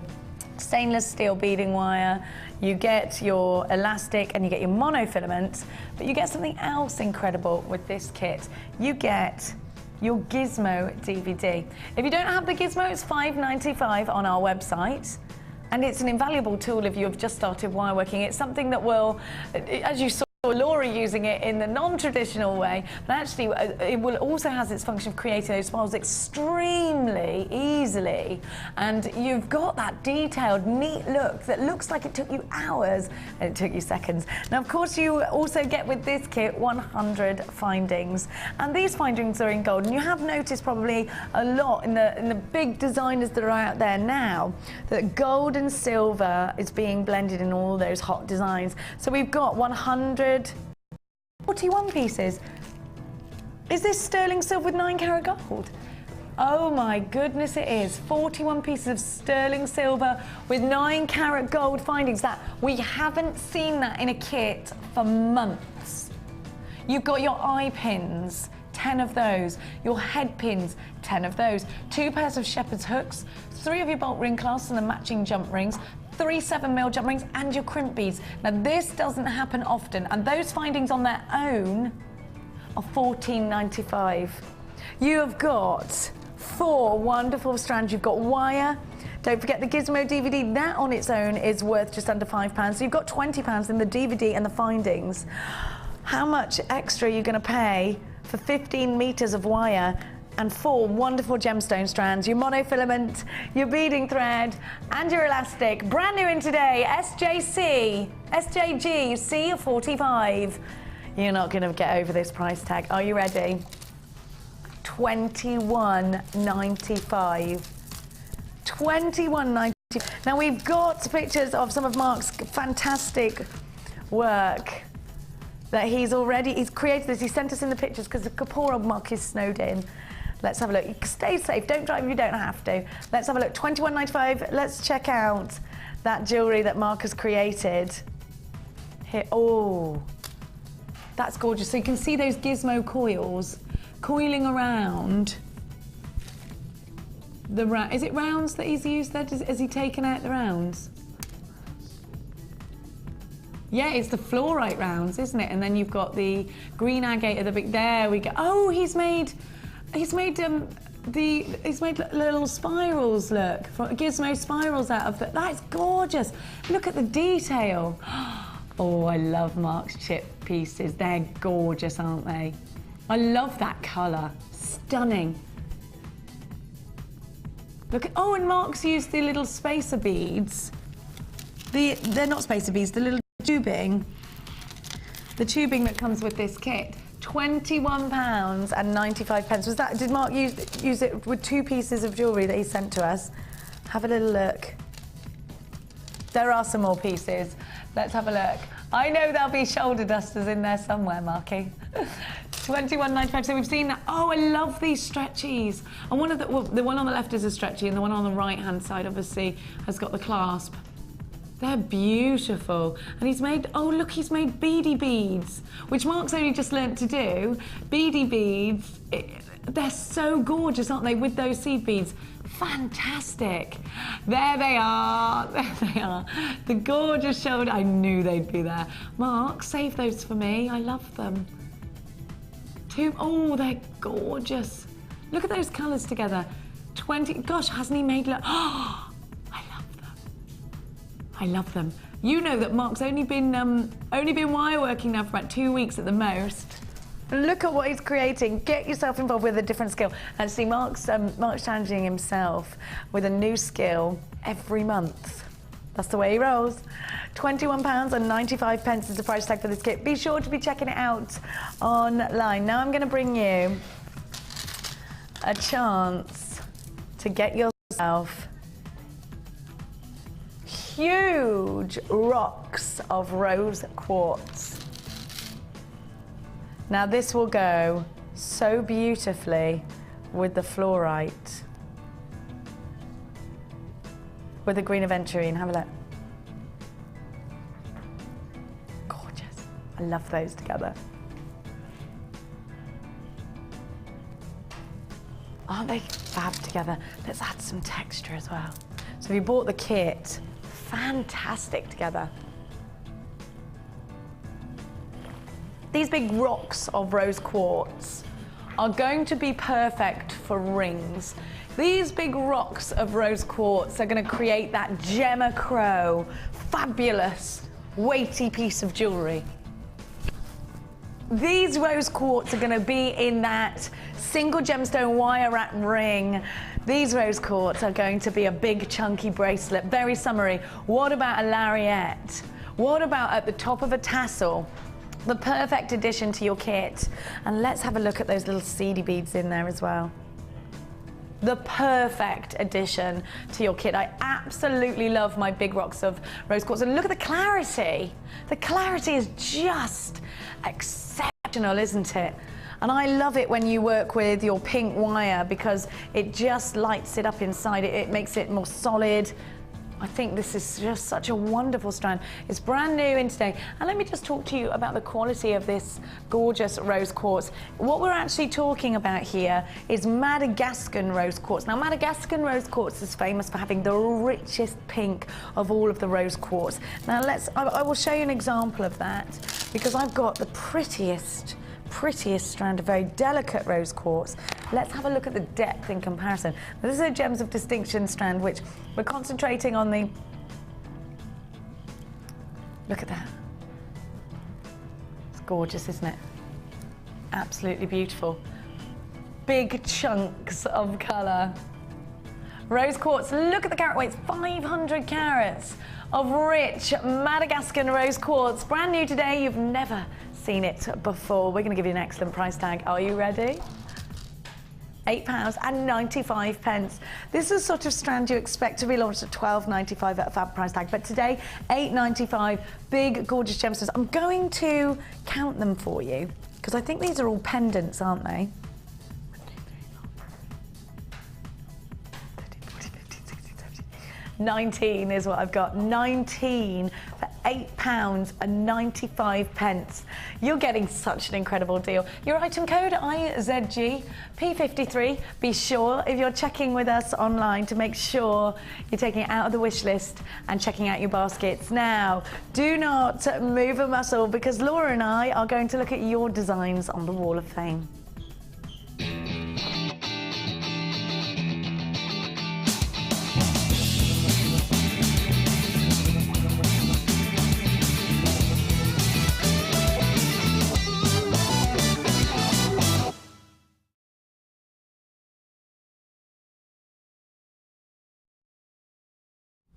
stainless steel beading wire, you get your elastic and you get your monofilament, but you get something else incredible with this kit. You get your Gizmo DVD. If you don't have the Gizmo, it's $5.95 on our website, and it's an invaluable tool if you have just started wire working. It's something that will, as you saw Laura using it in the non-traditional way, but actually it will also has its function of creating those spirals extremely easily, and you've got that detailed, neat look that looks like it took you hours and it took you seconds. Now, of course, you also get with this kit 100 findings, and these findings are in gold, and you have noticed probably a lot in the big designers that are out there now that gold and silver is being blended in all those hot designs. So we've got 141 pieces. Is this sterling silver with 9 karat gold? Oh my goodness, it is. 41 pieces of sterling silver with 9 karat gold findings. That we haven't seen that in a kit for months. You've got your eye pins, 10 of those. Your head pins, 10 of those. 2 pairs of shepherd's hooks, 3 of your bolt ring clasps and the matching jump rings, 3 7mm jump rings, and your crimp beads. Now this doesn't happen often, and those findings on their own are $14.95. You have got 4 wonderful strands. You've got wire. Don't forget the Gizmo DVD. That on its own is worth just under £5. So you've got £20 in the DVD and the findings. How much extra are you going to pay for 15 meters of wire and 4 wonderful gemstone strands, your monofilament, your beading thread, and your elastic? Brand new in today, SJG C45. You're not going to get over this price tag. Are you ready? $21.95. $21.95. Now we've got pictures of some of Mark's fantastic work that he's created this. He sent us in the pictures because the poor old Mark is snowed in. Let's have a look. Stay safe. Don't drive if you don't have to. Let's have a look. $21.95. Let's check out that jewellery that Mark has created. Here. Oh, that's gorgeous. So you can see those gizmo coils coiling around the round. Is it rounds that he's used there? Has he taken out the rounds? Yeah, it's the fluorite rounds, isn't it? And then you've got the green agate at the big. There we go. Oh, he's made little spirals. Look, gizmo spirals out of that. That's gorgeous. Look at the detail. Oh, I love Mark's chip pieces. They're gorgeous, aren't they? I love that colour. Stunning. Look at, oh, and Mark's used the little spacer beads. They're not spacer beads, the little tubing. The tubing that comes with this kit. £21.95. Did Mark use it with 2 pieces of jewellery that he sent to us? Have a little look. There are some more pieces. Let's have a look. I know there'll be shoulder dusters in there somewhere, Marky. $21.95. So we've seen that. Oh, I love these stretchies. And one of the one on the left is a stretchy, and the one on the right-hand side, obviously, has got the clasp. They're beautiful. And he's made, oh look, he's made beady beads, which Mark's only just learnt to do. Beady beads, they're so gorgeous, aren't they, with those seed beads? Fantastic. There they are, there they are. The gorgeous shoulder, I knew they'd be there. Mark, save those for me, I love them. Oh, they're gorgeous. Look at those colours together. Gosh, hasn't he made, oh, I love them. You know that Mark's only been wire working now for about 2 weeks at the most. Look at what he's creating. Get yourself involved with a different skill. And see, Mark's challenging himself with a new skill every month. That's the way he rolls. £21.95 is the price tag for this kit. Be sure to be checking it out online. Now I'm going to bring you a chance to get yourself huge rocks of rose quartz. Now this will go so beautifully with the fluorite, with the green adventurine. Have a look. Gorgeous. I love those together. Aren't they fab together? Let's add some texture as well. So if you bought the kit, fantastic together. These big rocks of rose quartz are going to be perfect for rings. These big rocks of rose quartz are going to create that gemma crow, fabulous, weighty piece of jewellery. These rose quartz are going to be in that single gemstone wire wrap ring. These rose quartz are going to be a big chunky bracelet, very summery. What about a lariat? What about at the top of a tassel? The perfect addition to your kit. And let's have a look at those little seedy beads in there as well. The perfect addition to your kit. I absolutely love my big rocks of rose quartz. And look at the clarity. The clarity is just exceptional, isn't it? And I love it when you work with your pink wire because it just lights it up inside. It makes it more solid. I think this is just such a wonderful strand. It's brand new in today. And let me just talk to you about the quality of this gorgeous rose quartz. What we're actually talking about here is Madagascan rose quartz. Now, Madagascan rose quartz is famous for having the richest pink of all of the rose quartz. Now, I will show you an example of that because I've got the prettiest strand of very delicate rose quartz. Let's have a look at the depth in comparison. This is a Gems of Distinction strand, which we're concentrating on the... Look at that. It's gorgeous, isn't it? Absolutely beautiful. Big chunks of colour. Rose quartz, look at the carat weight, it's 500 carats of rich Madagascan rose quartz. Brand new today, you've never seen it before. We're going to give you an excellent price tag. Are you ready? £8.95. This is the sort of strand you expect to be launched at £12.95 at a fab price tag, but today £8.95. Big, gorgeous gemstones. I'm going to count them for you because I think these are all pendants, aren't they? 19 is what I've got. 19 for £8.95. You're getting such an incredible deal. Your item code IZG P53. Be sure if you're checking with us online to make sure you're taking it out of the wish list and checking out your baskets. Now, do not move a muscle because Laura and I are going to look at your designs on the Wall of Fame.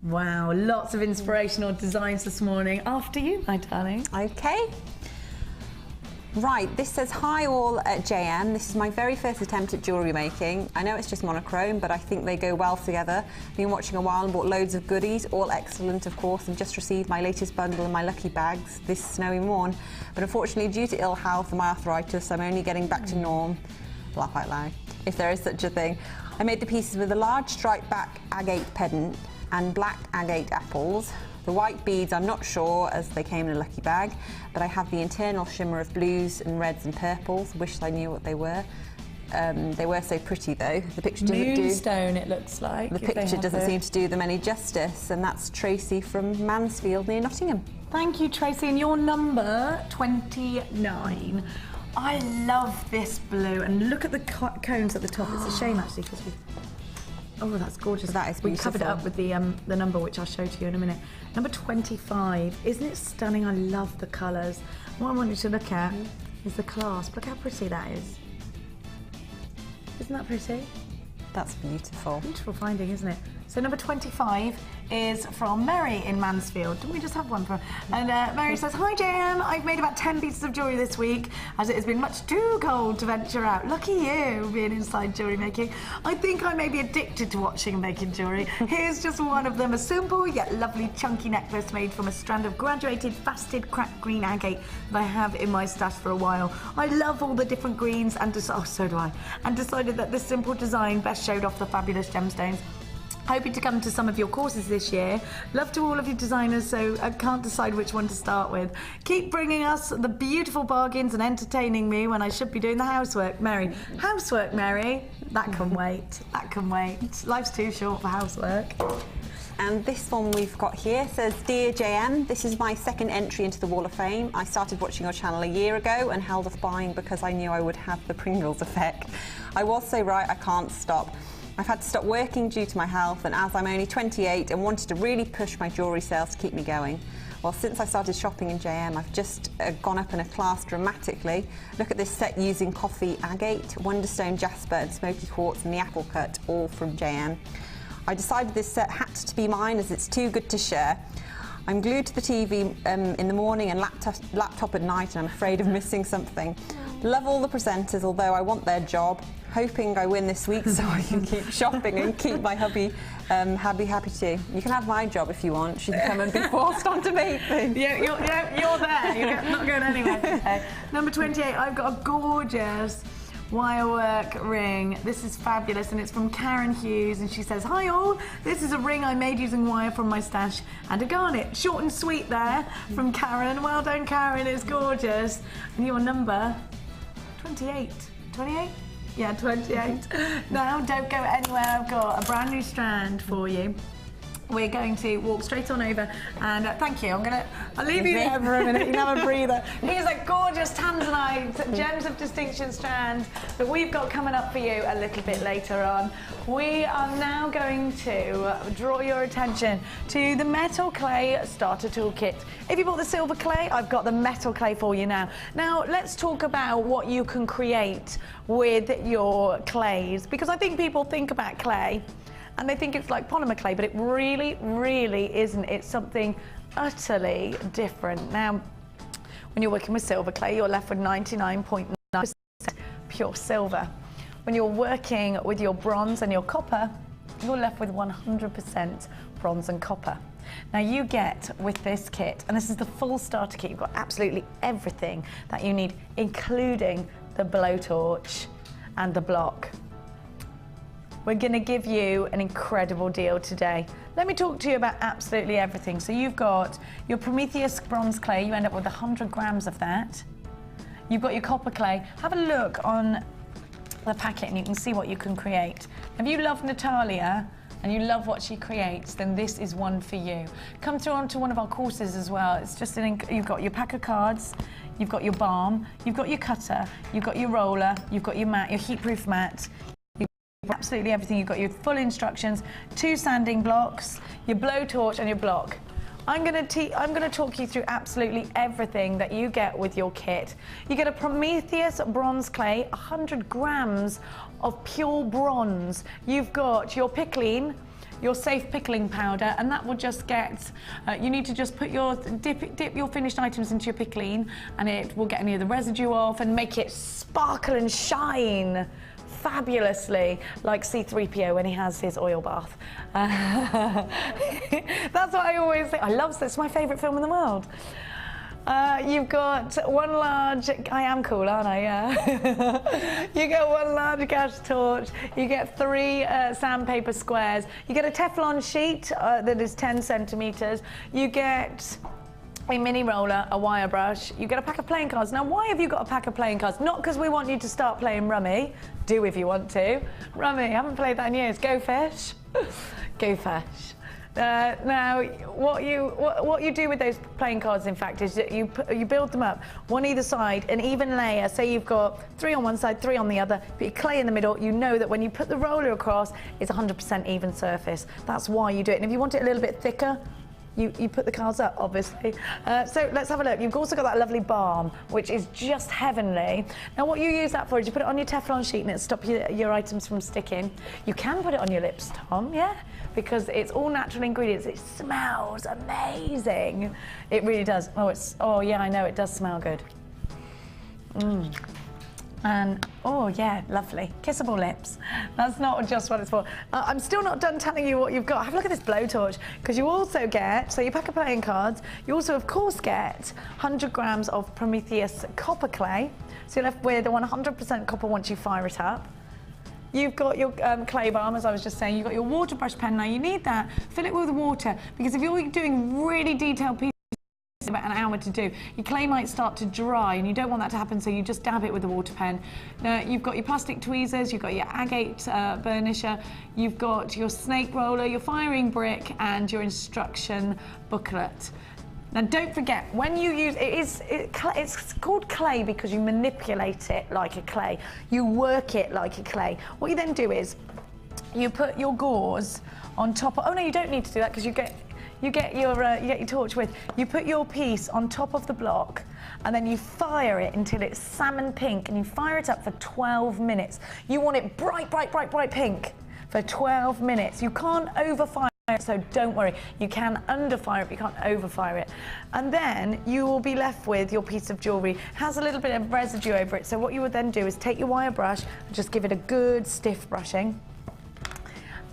Wow, lots of inspirational designs this morning. After you, my darling. Okay. Right, this says, hi all at JM. This is my very first attempt at jewellery making. I know it's just monochrome, but I think they go well together. Been watching a while and bought loads of goodies, all excellent of course, and just received my latest bundle in my lucky bags this snowy morn. But unfortunately, due to ill health and my arthritis, I'm only getting back to norm, laugh out loud, if there is such a thing. I made the pieces with a large stripe back agate pendant and black agate apples. The white beads I'm not sure as they came in a lucky bag, but I have the internal shimmer of blues and reds and purples. Wish I knew what they were. They were so pretty though. The picture doesn't moonstone, it looks like. The picture doesn't seem to do them any justice, and that's Tracy from Mansfield near Nottingham. Thank you, Tracy, and your number 29. I love this blue, and look at the cones at the top. It's a shame actually because we... Oh, that's gorgeous. That is beautiful. We covered it up with the number, which I'll show to you in a minute. Number 25. Isn't it stunning? I love the colours. What I want you to look at is the clasp. Look how pretty that is. Isn't that pretty? That's beautiful. Beautiful finding, isn't it? So number 25 is from Mary in Mansfield. Didn't we just have one from? And Mary says, hi JM, I've made about 10 pieces of jewellery this week as it has been much too cold to venture out. Lucky you being inside jewellery making. I think I may be addicted to watching and making jewellery. Here's just one of them, a simple yet lovely chunky necklace made from a strand of graduated faceted cracked green agate that I have in my stash for a while. I love all the different greens and oh, so do I. And decided that this simple design best showed off the fabulous gemstones. Hoping to come to some of your courses this year. Love to all of you designers, so I can't decide which one to start with. Keep bringing us the beautiful bargains and entertaining me when I should be doing the housework, Mary. Housework, Mary? That can wait. That can wait. Life's too short for housework. And this one we've got here says, Dear JM, this is my second entry into the Wall of Fame. I started watching your channel a year ago and held off buying because I knew I would have the Pringles effect. I was so right, I can't stop. I've had to stop working due to my health, and as I'm only 28 and wanted to really push my jewellery sales to keep me going. Well, since I started shopping in JM, I've just gone up in a class dramatically. Look at this set using coffee agate, Wonderstone jasper and smoky quartz and the apple cut, all from JM. I decided this set had to be mine as it's too good to share. I'm glued to the TV in the morning and laptop at night, and I'm afraid of missing something. Love all the presenters, although I want their job. Hoping I win this week so I can keep shopping and keep my hubby happy too. You can have my job if you want. She can come and be forced onto making. Yeah, you're there. You're not going anywhere. Number 28, I've got a gorgeous wirework ring. This is fabulous, and it's from Karen Hughes, and she says, "Hi all, this is a ring I made using wire from my stash and a garnet." Short and sweet there from Karen. Well done, Karen, it's gorgeous. And your number 28. 28? Yeah, 28. Now, don't go anywhere. I've got a brand new strand for you. We're going to walk straight on over, and thank you. I'll leave you there for a minute. You can have a breather. Here's a gorgeous Tanzanite Gems of Distinction strand that we've got coming up for you a little bit later on. We are now going to draw your attention to the metal clay starter toolkit. If you bought the silver clay, I've got the metal clay for you now. Now, let's talk about what you can create with your clays, because I think people think about clay and they think it's like polymer clay, but it really, really isn't. It's something utterly different. Now, when you're working with silver clay, you're left with 99.9% pure silver. When you're working with your bronze and your copper, you're left with 100% bronze and copper. Now you get with this kit, and this is the full starter kit, you've got absolutely everything that you need, including the blowtorch and the block. We're going to give you an incredible deal today. Let me talk to you about absolutely everything. So you've got your Prometheus bronze clay, you end up with 100 grams of that. You've got your copper clay. Have a look on the packet and you can see what you can create. If you love Natalia and you love what she creates, then this is one for you. Come through onto one of our courses as well. It's just you've got your pack of cards, you've got your balm, you've got your cutter, you've got your roller, you've got your mat, your heat-proof mat. Absolutely everything. You've got your full instructions, 2 sanding blocks, your blowtorch and your block. I'm going to talk you through absolutely everything that you get with your kit. You get a Prometheus bronze clay, 100 grams of pure bronze. You've got your pickling, your safe pickling powder, and that will just get, you need to just put dip your finished items into your pickling, and it will get any of the residue off and make it sparkle and shine fabulously, like C-3PO when he has his oil bath. That's what I always think. I love this. It's my favourite film in the world. You've got one large, I am cool, aren't I? Yeah. You get one large gas torch, you get 3 sandpaper squares, you get a Teflon sheet that is 10 centimetres, you get a mini roller, a wire brush, you get a pack of playing cards. Now, why have you got a pack of playing cards? Not because we want you to start playing rummy. Do if you want to. Rummy, I haven't played that in years. Go fish. Go fish. Now, what you do with those playing cards, in fact, is that you build them up, one either side, an even layer. Say you've got 3 on one side, 3 on the other, put your clay in the middle. You know that when you put the roller across, it's 100% even surface. That's why you do it. And if you want it a little bit thicker, you put the cards up, obviously. So let's have a look. You've also got that lovely balm, which is just heavenly. Now, what you use that for is you put it on your Teflon sheet and it'll stop your items from sticking. You can put it on your lips, Tom, yeah? Because it's all natural ingredients. It smells amazing. It really does. Oh yeah, I know, it does smell good. And, oh yeah, lovely. Kissable lips. That's not just what it's for. I'm still not done telling you what you've got. Have a look at this blowtorch, because you also get, so you pack of playing cards, you also of course get 100 grams of Prometheus copper clay. So you're left with 100% copper once you fire it up. You've got your clay balm, as I was just saying. You've got your water brush pen. Now you need that. Fill it with water, because if you're doing really detailed pieces, about an hour to do, your clay might start to dry and you don't want that to happen, so you just dab it with a water pen. Now you've got your plastic tweezers, you've got your agate burnisher, you've got your snake roller, your firing brick and your instruction booklet. Now don't forget, when you use, it's called clay because you manipulate it like a clay, you work it like a clay. What you then do is you put your gauze on top of, oh no, you don't need to do that because you get your torch with, you put your piece on top of the block, and then you fire it until it's salmon pink, and you fire it up for 12 minutes. You want it bright, bright, bright, bright pink for 12 minutes. You can't overfire it, so don't worry. You can underfire it, but you can't overfire it. And then you will be left with your piece of jewellery. It has a little bit of residue over it, so what you would then do is take your wire brush and just give it a good stiff brushing.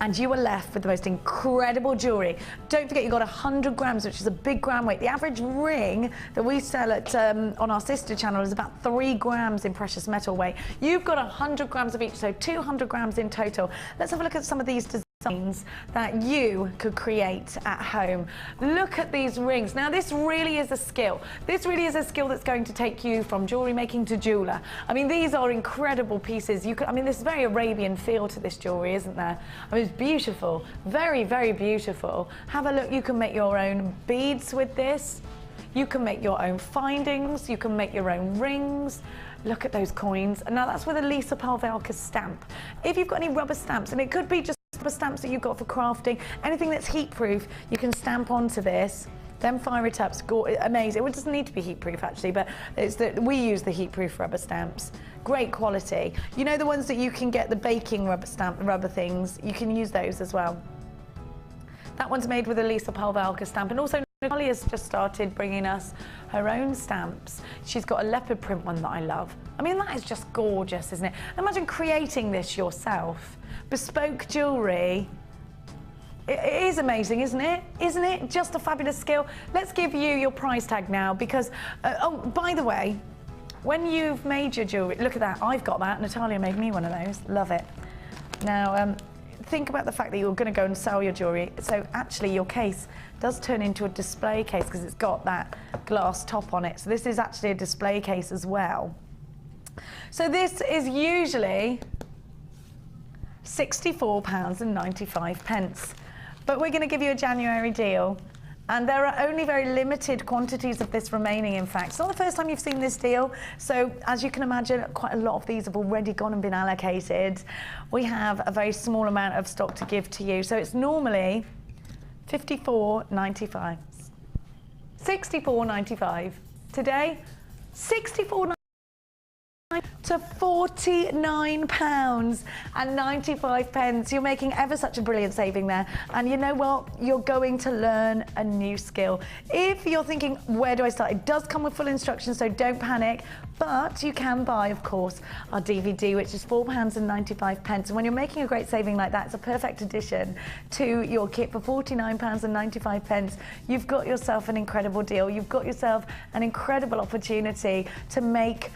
And you are left with the most incredible jewellery. Don't forget, you've got 100 grams, which is a big gram weight. The average ring that we sell at on our sister channel is about 3 grams in precious metal weight. You've got 100 grams of each, so 200 grams in total. Let's have a look at some of these designs that you could create at home. Look at these rings. Now, this really is a skill. This really is a skill that's going to take you from jewellery making to jeweller. I mean, these are incredible pieces. I mean, there's a very Arabian feel to this jewellery, isn't there? I mean, it's beautiful. Very, very beautiful. Have a look. You can make your own beads with this. You can make your own findings. You can make your own rings. Look at those coins. And now that's with a Lisa Palvalka stamp. If you've got any rubber stamps, and it could be just rubber stamps that you've got for crafting, anything that's heat proof, you can stamp onto this, then fire it up. It's amazing. It doesn't need to be heat proof actually, but we use the heat proof rubber stamps. Great quality. You know the ones that you can get, the baking rubber things, you can use those as well. That one's made with a Lisa Palvalka stamp, and also Natalia's just started bringing us her own stamps. She's got a leopard print one that I love. I mean, that is just gorgeous, isn't it? Imagine creating this yourself. Bespoke jewellery. It is amazing, isn't it? Isn't it? Just a fabulous skill. Let's give you your price tag now because, oh, by the way, when you've made your jewellery, look at that, I've got that. Natalia made me one of those. Love it. Now, think about the fact that you're going to go and sell your jewellery. So actually your case does turn into a display case because it's got that glass top on it. So this is actually a display case as well. So this is usually £64.95. But we're going to give you a January deal. And there are only very limited quantities of this remaining, in fact. It's not the first time you've seen this deal. So as you can imagine, quite a lot of these have already gone and been allocated. We have a very small amount of stock to give to you. So it's normally $54.95. $64.95. Today, $64.95 to £49.95. You're making ever such a brilliant saving there. And you know what? You're going to learn a new skill. If you're thinking, where do I start? It does come with full instructions, so don't panic. But you can buy, of course, our DVD, which is £4.95. And when you're making a great saving like that, it's a perfect addition to your kit for £49.95. You've got yourself an incredible deal. You've got yourself an incredible opportunity to make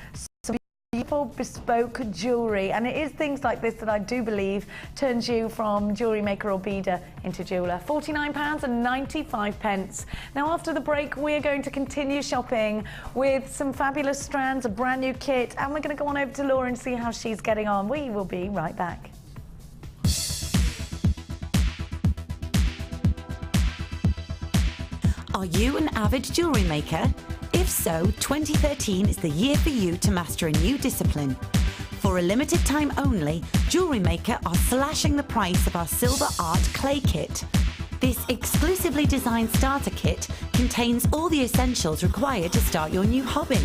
beautiful bespoke jewellery, and it is things like this that I do believe turns you from jewellery maker or beader into jeweller. £49.95. Now after the break we're going to continue shopping with some fabulous strands, a brand new kit, and we're going to go on over to Laura and see how she's getting on. We will be right back. Are you an avid jewellery maker? If so, 2013 is the year for you to master a new discipline. For a limited time only, Jewellery Maker are slashing the price of our Silver Art Clay Kit. This exclusively designed starter kit contains all the essentials required to start your new hobby.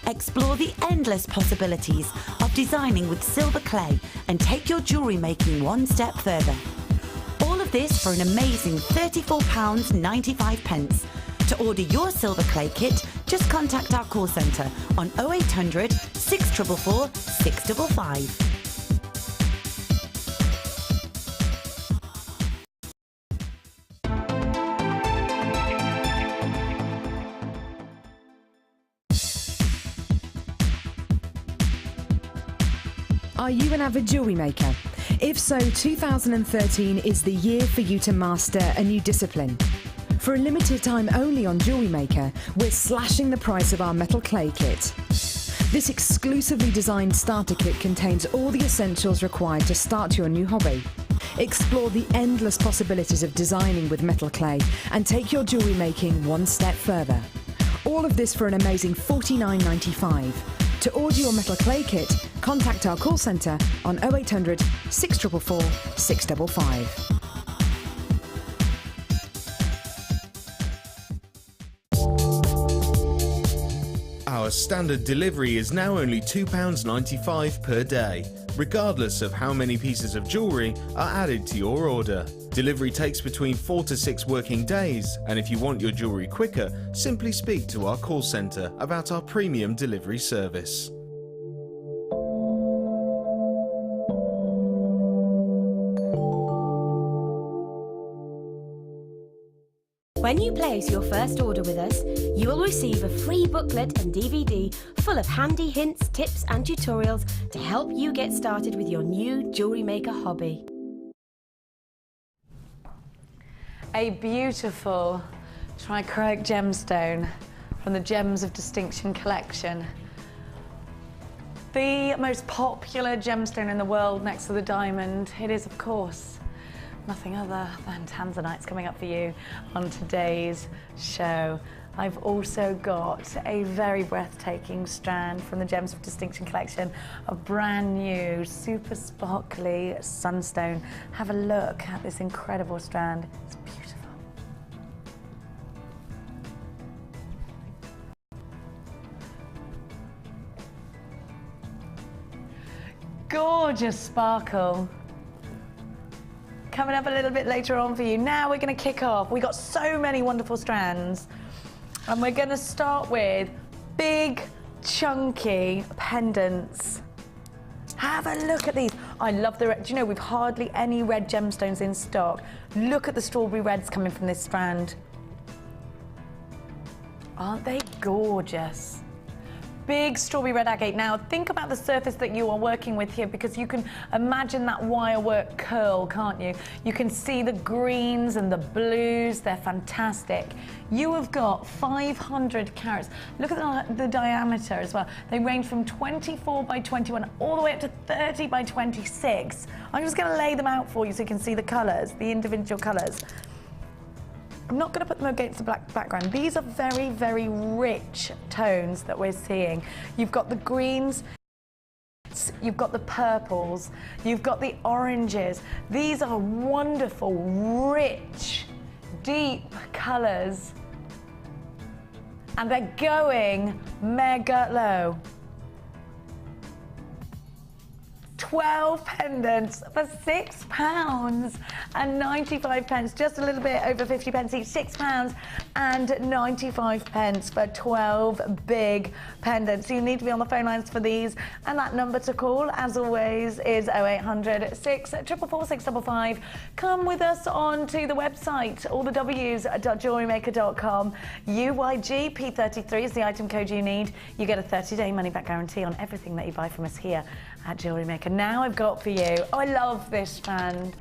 Explore the endless possibilities of designing with silver clay and take your jewellery making one step further. All of this for an amazing £34.95. To order your silver clay kit, just contact our call centre on 0800 644 655. Are you an avid jewellery maker? If so, 2013 is the year for you to master a new discipline. For a limited time only on Jewellery Maker, we're slashing the price of our metal clay kit. This exclusively designed starter kit contains all the essentials required to start your new hobby. Explore the endless possibilities of designing with metal clay and take your jewellery making one step further. All of this for an amazing £49.95. To order your metal clay kit, contact our call centre on 0800 644 655. Our standard delivery is now only £2.95 per day, regardless of how many pieces of jewellery are added to your order. Delivery takes between 4 to 6 working days, and if you want your jewellery quicker, simply speak to our call centre about our premium delivery service. When you place your first order with us, you will receive a free booklet and DVD full of handy hints, tips and tutorials to help you get started with your new jewellery maker hobby. A beautiful trichroic gemstone from the Gems of Distinction collection. The most popular gemstone in the world next to the diamond. It is, of course, nothing other than Tanzanite's coming up for you on today's show. I've also got a very breathtaking strand from the Gems of Distinction collection, a brand new, super sparkly Sunstone. Have a look at this incredible strand. It's beautiful. Gorgeous sparkle. Coming up a little bit later on for you. Now we're going to kick off. We got so many wonderful strands, and we're going to start with big, chunky pendants. Have a look at these. I love the red. Do you know we've hardly any red gemstones in stock? Look at the strawberry reds coming from this strand. Aren't they gorgeous? Big strawberry red agate. Now think about the surface that you are working with here, because you can imagine that wire work curl, can't you? You can see the greens and the blues. They're fantastic. You have got 500 carats. Look at the diameter as well. They range from 24 by 21 all the way up to 30 by 26. I'm just going to lay them out for you so you can see the colours, the individual colours. I'm not going to put them against the black background. These are very, very rich tones that we're seeing. You've got the greens, you've got the purples, you've got the oranges. These are wonderful, rich, deep colours. And they're going mega low. 12 pendants for £6.95, just a little bit over 50 pence each. £6.95 for 12 big pendants. You need to be on the phone lines for these, and that number to call, as always, is 0800 644 655. Come with us onto the website, all the W's.jewellerymaker.com. UYG P33 is the item code you need. You get a 30-day money-back guarantee on everything that you buy from us here at Jewellery Maker. Now I've got for you, oh, I love this strand.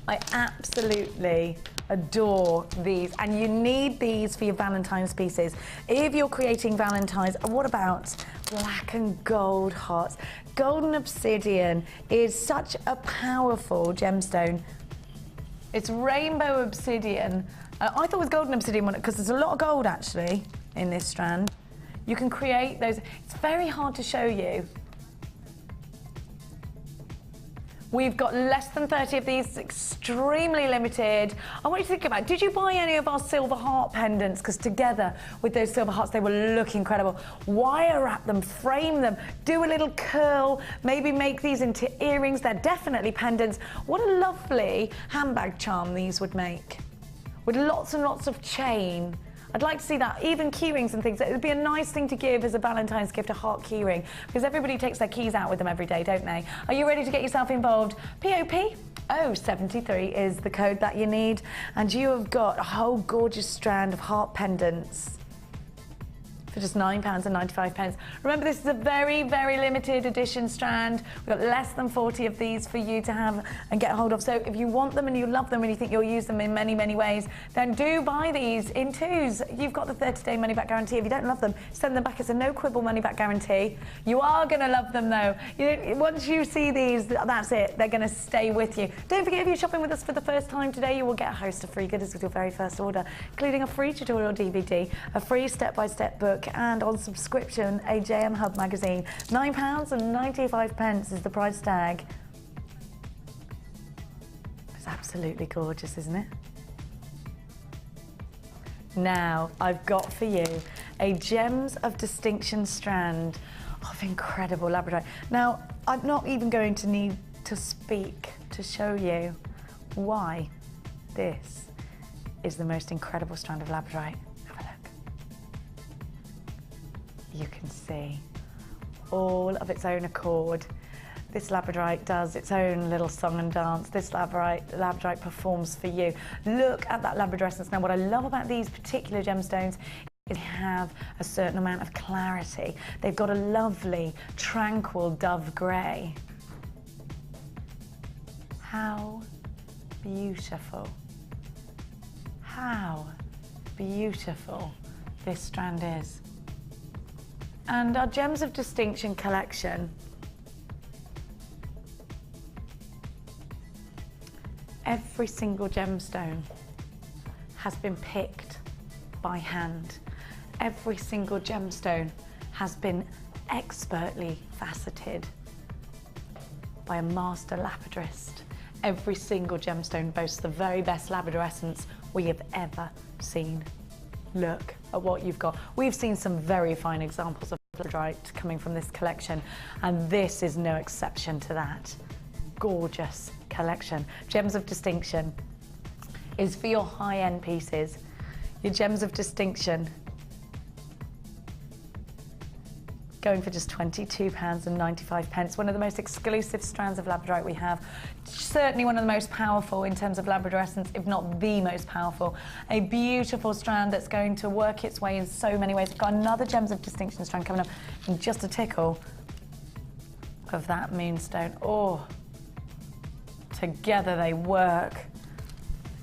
I absolutely adore these, and you need these for your Valentine's pieces. If you're creating Valentine's, what about black and gold hearts? Golden obsidian is such a powerful gemstone. It's rainbow obsidian. I thought it was golden obsidian because there's a lot of gold actually in this strand. You can create those. It's very hard to show you. We've got less than 30 of these, extremely limited. I want you to think about, did you buy any of our silver heart pendants? Because together with those silver hearts, they will look incredible. Wire wrap them, frame them, do a little curl, maybe make these into earrings. They're definitely pendants. What a lovely handbag charm these would make, with lots and lots of chain. I'd like to see that, even key rings and things. It would be a nice thing to give as a Valentine's gift, a heart key ring, because everybody takes their keys out with them every day, don't they? Are you ready to get yourself involved? POP 073 is the code that you need, and you have got a whole gorgeous strand of heart pendants for just £9.95. Remember, this is a very, very limited edition strand. We've got less than 40 of these for you to have and get hold of. So if you want them and you love them and you think you'll use them in many, many ways, then do buy these in twos. You've got the 30-day money-back guarantee. If you don't love them, send them back. It's a no-quibble money-back guarantee. You are going to love them, though. Once you see these, that's it. They're going to stay with you. Don't forget, if you're shopping with us for the first time today, you will get a host of free goodies with your very first order, including a free tutorial DVD, a free step-by-step book, and on subscription, a JM Hub magazine. £9.95 is the price tag. It's absolutely gorgeous, isn't it? Now, I've got for you a Gems of Distinction strand of incredible labradorite. Now, I'm not even going to need to speak to show you why this is the most incredible strand of labradorite. Have a look. You can see all of its own accord. This labradorite does its own little song and dance. This labradorite performs for you. Look at that labradorescence. Now, what I love about these particular gemstones is they have a certain amount of clarity. They've got a lovely, tranquil dove grey. How beautiful. How beautiful this strand is. And our Gems of Distinction collection, every single gemstone has been picked by hand. Every single gemstone has been expertly faceted by a master lapidurist. Every single gemstone boasts the very best labradorescence we have ever seen. Look at what you've got. We've seen some very fine examples of labradorite coming from this collection, and this is no exception to that. Gorgeous collection. Gems of Distinction is for your high-end pieces. Your Gems of Distinction going for just £22.95. One of the most exclusive strands of labradorite we have. Certainly one of the most powerful in terms of labradorescence, if not the most powerful. A beautiful strand that's going to work its way in so many ways. We've got another Gems of Distinction strand coming up in just a tickle of that moonstone. Oh, together they work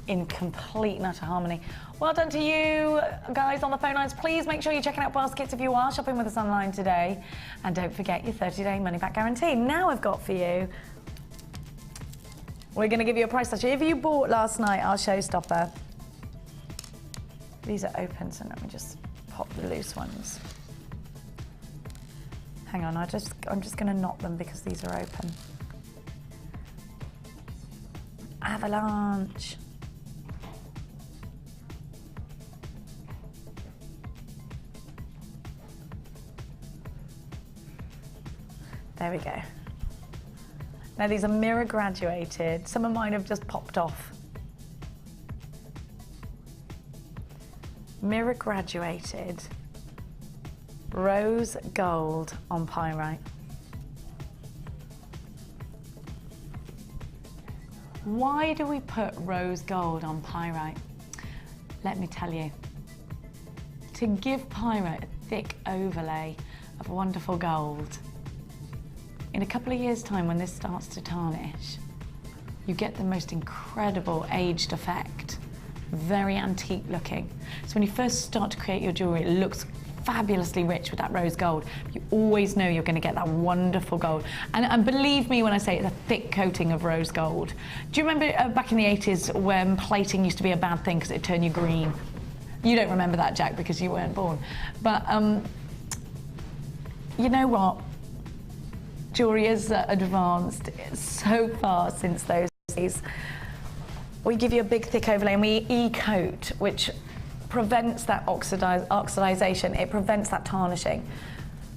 in complete and utter harmony. Well done to you guys on the phone lines. Please make sure you're checking out baskets if you are shopping with us online today. And don't forget your 30-day money-back guarantee. Now I've got for you, we're going to give you a price slash. If you bought last night our showstopper, these are open, so let me just pop the loose ones. Hang on, I'm just going to knot them because these are open. Avalanche. There we go. Now these are mirror graduated. Some of mine have just popped off. Mirror graduated rose gold on pyrite. Why do we put rose gold on pyrite? Let me tell you. To give pyrite a thick overlay of wonderful gold. In a couple of years' time, when this starts to tarnish, you get the most incredible aged effect, very antique looking. So when you first start to create your jewellery, it looks fabulously rich with that rose gold. You always know you're going to get that wonderful gold. And believe me when I say it's a thick coating of rose gold. Do you remember back in the 80s when plating used to be a bad thing because it'd turn you green? You don't remember that, Jack, because you weren't born. But you know what? Jewellery has advanced so far since those days. We give you a big thick overlay and we e-coat, which prevents that oxidization, it prevents that tarnishing.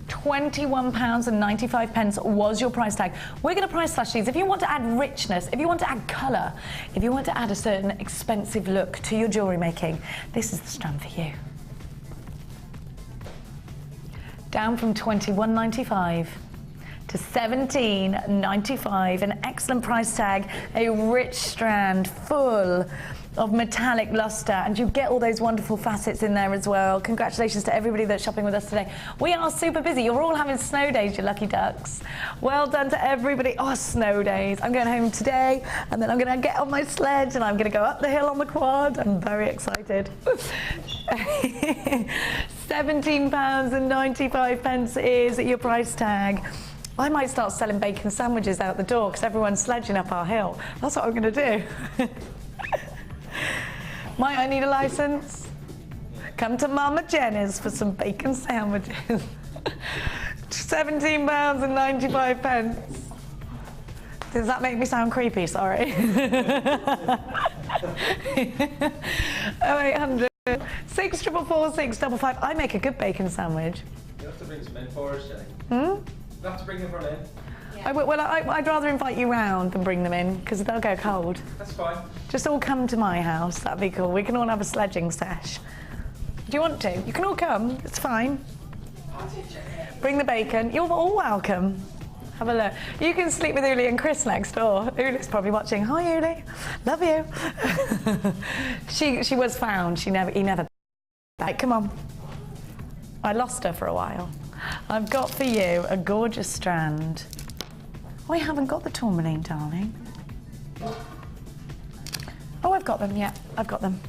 £21.95 was your price tag. We're going to price slash these. If you want to add richness, if you want to add colour, if you want to add a certain expensive look to your jewellery making, this is the strand for you. Down from £21.95 to £17.95, an excellent price tag, a rich strand full of metallic luster, and you get all those wonderful facets in there as well. Congratulations to everybody that's shopping with us today. We are super busy. You're all having snow days, you lucky ducks. Well done to everybody. Oh, snow days. I'm going home today, and then I'm going to get on my sledge, and I'm going to go up the hill on the quad. I'm very excited. £17.95 is your price tag. I might start selling bacon sandwiches out the door because everyone's sledging up our hill. That's what I'm going to do. Might I need a license? Come to Mama Jenny's for some bacon sandwiches. £17.95. Does that make me sound creepy? Sorry. 0800 6444655. I make a good bacon sandwich. You have to bring some in for us, Jenny. You have to bring everyone in. I'd rather invite you round than bring them in because they'll go cold. That's fine. Just all come to my house. That'd be cool. We can all have a sledging sesh. Do you want to? You can all come. It's fine. Bring the bacon. You're all welcome. Have a look. You can sleep with Uli and Chris next door. Uli's probably watching. Hi, Uli. Love you. She was found. He never. Right, come on. I lost her for a while. I've got for you a gorgeous strand. I haven't got the tourmaline, darling. Oh, I've got them, yeah, I've got them.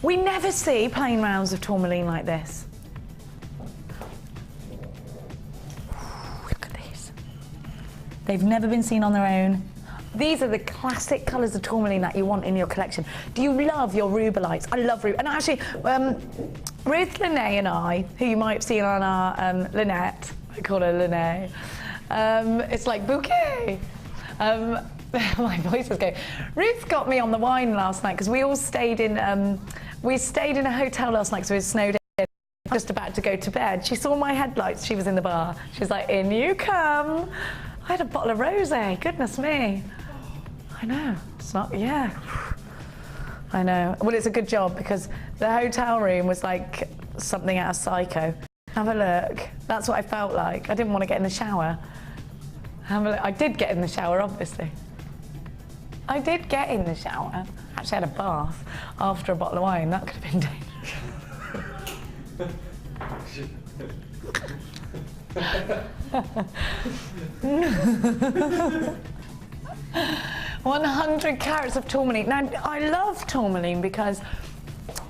We never see plain rounds of tourmaline like this. Look at these. They've never been seen on their own. These are the classic colours of tourmaline that you want in your collection. Do you love your rubelites? I love rubelite. And actually, Ruth, Lene and I, who you might have seen on our Lynette, I call her Lene, it's like bouquet. My voice is going. Ruth got me on the wine last night because we all stayed in a hotel last night, so we snowed in. Just about to go to bed. She saw my headlights. She was in the bar. She's like, "In you come." I had a bottle of rosé. Goodness me. I know. It's not. Yeah. I know. Well, it's a good job because the hotel room was like something out of Psycho. Have a look. That's what I felt like. I didn't want to get in the shower. Have a look. I did get in the shower, obviously. I did get in the shower. Actually had a bath after a bottle of wine. That could have been dangerous. 100 carats of tourmaline. Now, I love tourmaline because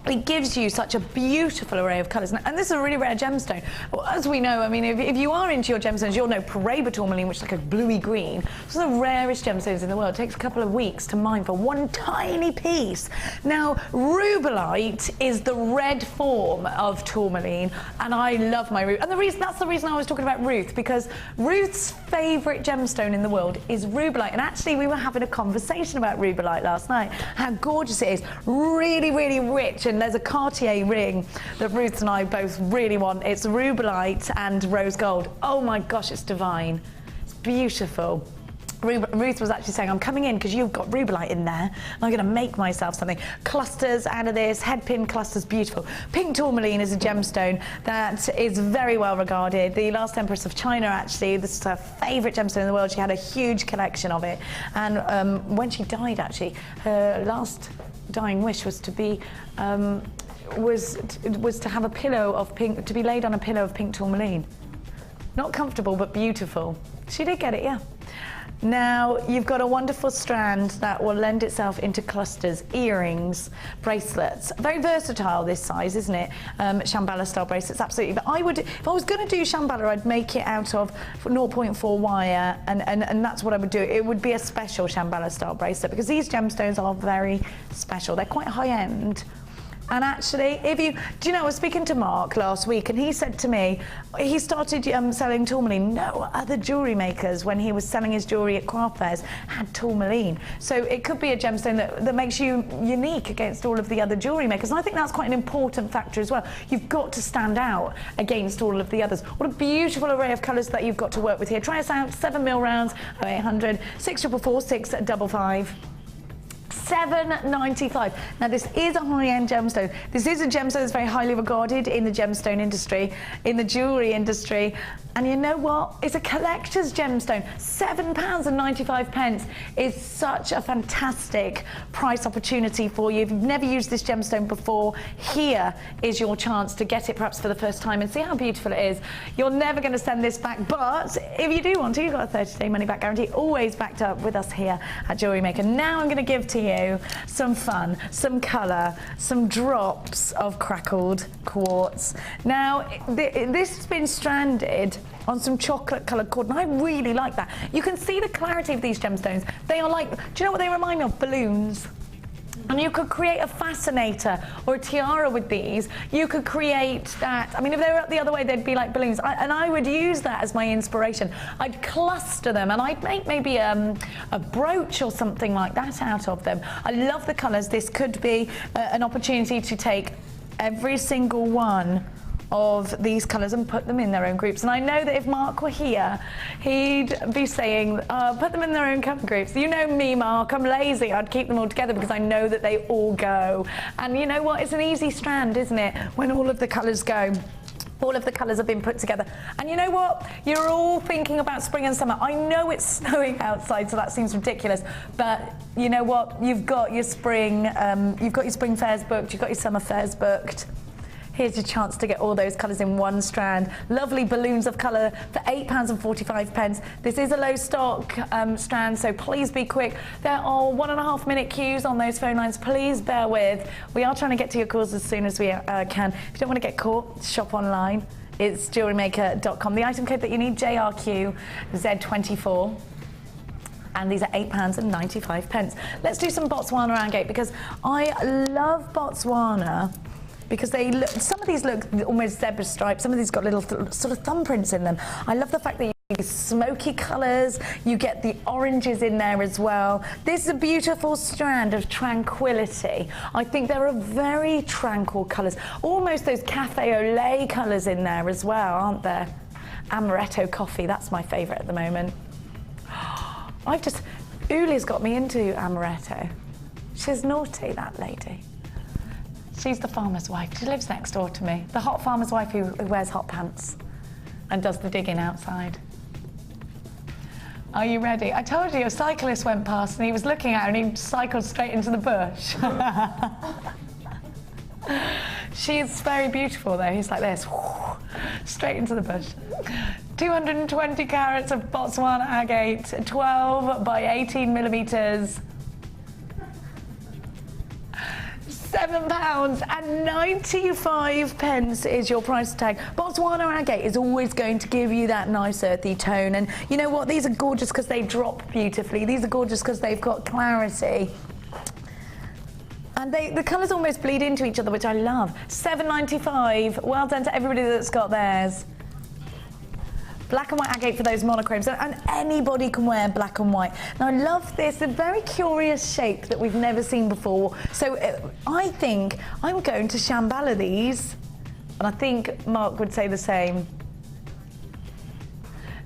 it gives you such a beautiful array of colours. And this is a really rare gemstone. Well, as we know, I mean, if you are into your gemstones, you'll know Paraiba tourmaline, which is like a bluey green. It's one of the rarest gemstones in the world. It takes a couple of weeks to mine for one tiny piece. Now, rubelite is the red form of tourmaline, and I love my Ruth. And that's the reason I was talking about Ruth, because Ruth's favourite gemstone in the world is rubelite. And actually, we were having a conversation about rubelite last night, how gorgeous it is. Really, really rich. And there's a Cartier ring that Ruth and I both really want. It's rubelite and rose gold. Oh my gosh, it's divine. It's beautiful. Ruth was actually saying, I'm coming in because you've got rubelite in there. I'm going to make myself something. Clusters out of this, headpin clusters, beautiful. Pink tourmaline is a gemstone that is very well regarded. The last Empress of China, actually, this is her favourite gemstone in the world. She had a huge collection of it. And when she died, actually, her last dying wish was to be was to have a pillow of pink, to be laid on a pillow of pink tourmaline. Not comfortable, but beautiful. She did get it, yeah. Now, you've got a wonderful strand that will lend itself into clusters, earrings, bracelets. Very versatile, this size, isn't it? Shambhala style bracelets, absolutely. But I would, if I was going to do Shambhala, I'd make it out of 0.4 wire, and that's what I would do. It would be a special Shambhala style bracelet, because these gemstones are very special. They're quite high end. And actually, do you know, I was speaking to Mark last week, and he said to me, he started selling tourmaline. No other jewellery makers, when he was selling his jewellery at craft fairs, had tourmaline. So it could be a gemstone that makes you unique against all of the other jewellery makers. And I think that's quite an important factor as well. You've got to stand out against all of the others. What a beautiful array of colours that you've got to work with here. Try us out, 7mm rounds, 0800 644 655. $7.95. Now, this is a high-end gemstone. This is a gemstone that's very highly regarded in the gemstone industry, in the jewellery industry. And you know what? It's a collector's gemstone. £7.95 is such a fantastic price opportunity for you. If you've never used this gemstone before, here is your chance to get it perhaps for the first time and see how beautiful it is. You're never going to send this back, but if you do want to, you've got a 30-day money-back guarantee, always backed up with us here at Jewellery Maker. Now I'm going to give to you some fun, some colour, some drops of crackled quartz. Now, this has been stranded on some chocolate coloured cord, and I really like that. You can see the clarity of these gemstones. They are like, do you know what they remind me of? Balloons. And you could create a fascinator or a tiara with these. You could create that. I mean, if they were up the other way, they'd be like balloons. And I would use that as my inspiration. I'd cluster them and I'd make maybe a brooch or something like that out of them. I love the colours. This could be an opportunity to take every single one of these colours and put them in their own groups. And I know that if Mark were here, he'd be saying, put them in their own colour groups. You know me, Mark, I'm lazy. I'd keep them all together because I know that they all go. And you know what? It's an easy strand, isn't it? When all of the colours go. All of the colours have been put together. And you know what? You're all thinking about spring and summer. I know it's snowing outside, so that seems ridiculous. But you know what? You've got your spring fairs booked, you've got your summer fairs booked. Here's your chance to get all those colours in one strand. Lovely balloons of colour for £8.45. This is a low stock strand, so please be quick. There are 1.5 minute queues on those phone lines. Please bear with. We are trying to get to your calls as soon as we can. If you don't want to get caught, shop online. It's jewellerymaker.com. The item code that you need, JRQ Z24. And these are £8.95. Let's do some Botswana agate because I love Botswana. Because they look, some of these look almost zebra stripes, some of these got little sort of thumbprints in them. I love the fact that you get smoky colours, you get the oranges in there as well. This is a beautiful strand of tranquility. I think there are very tranquil colours, almost those cafe au lait colours in there as well, aren't there? Amaretto coffee, that's my favourite at the moment. Uli's got me into amaretto. She's naughty, that lady. She's the farmer's wife. She lives next door to me. The hot farmer's wife who wears hot pants and does the digging outside. Are you ready? I told you a cyclist went past and he was looking at her and he cycled straight into the bush. She's very beautiful though. He's like this, straight into the bush. 220 carats of Botswana agate, 12 by 18 millimetres. £7.95 is your price tag. Botswana agate is always going to give you that nice earthy tone, and you know what? These are gorgeous because they drop beautifully. These are gorgeous because they've got clarity. And the colours almost bleed into each other, which I love. £7.95. Well done to everybody that's got theirs. Black and white agate for those monochromes, and anybody can wear black and white. Now I love this, a very curious shape that we've never seen before. So I think I'm going to shambala these, and I think Mark would say the same.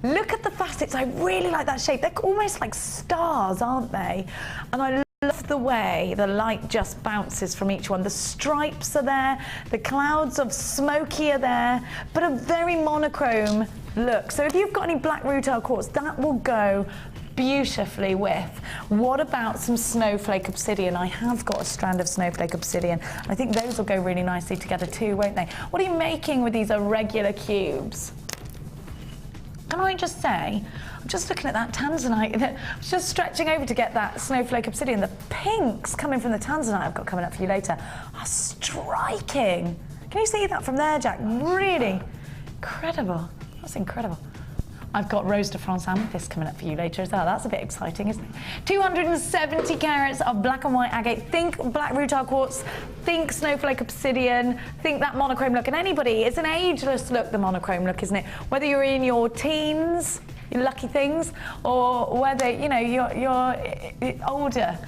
Look at the facets, I really like that shape. They're almost like stars, aren't they? And I love the way the light just bounces from each one. The stripes are there, the clouds of smoky are there, but a very monochrome look. So if you've got any black rutile quartz, that will go beautifully with. What about some snowflake obsidian? I have got a strand of snowflake obsidian. I think those will go really nicely together too, won't they? What are you making with these irregular cubes? Can I just say, I'm just looking at that Tanzanite, I was just stretching over to get that snowflake obsidian. The pinks coming from the Tanzanite I've got coming up for you later are striking. Can you see that from there, Jack? Really incredible. That's incredible. I've got Rose de France Amethyst coming up for you later as well. That's a bit exciting, isn't it? 270 carats of black and white agate. Think black rutile quartz, think snowflake obsidian, think that monochrome look. And anybody, it's an ageless look, the monochrome look, isn't it? Whether you're in your teens, your lucky things, or whether, you know, you're older.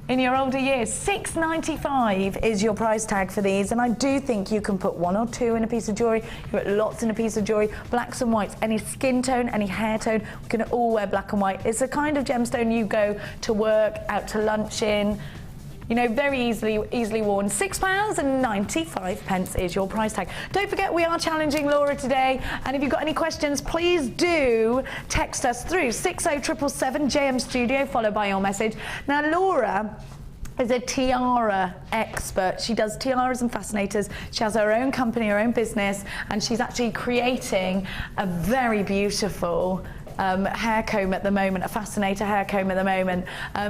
In your older years, $6.95 is your price tag for these, and I do think you can put 1 or 2 in a piece of jewellery. You put lots in a piece of jewellery, blacks and whites, any skin tone, any hair tone. We can all wear black and white. It's a kind of gemstone you go to work, out to lunch in. You know, very easily worn. £6.95 is your price tag. Don't forget, we are challenging Laura today, and if you've got any questions, please do text us through 60777 JM Studio, followed by your message. Now, Laura is a tiara expert. She does tiaras and fascinators. She has her own company, her own business, and she's actually creating a very beautiful hair comb at the moment, a fascinator hair comb at the moment.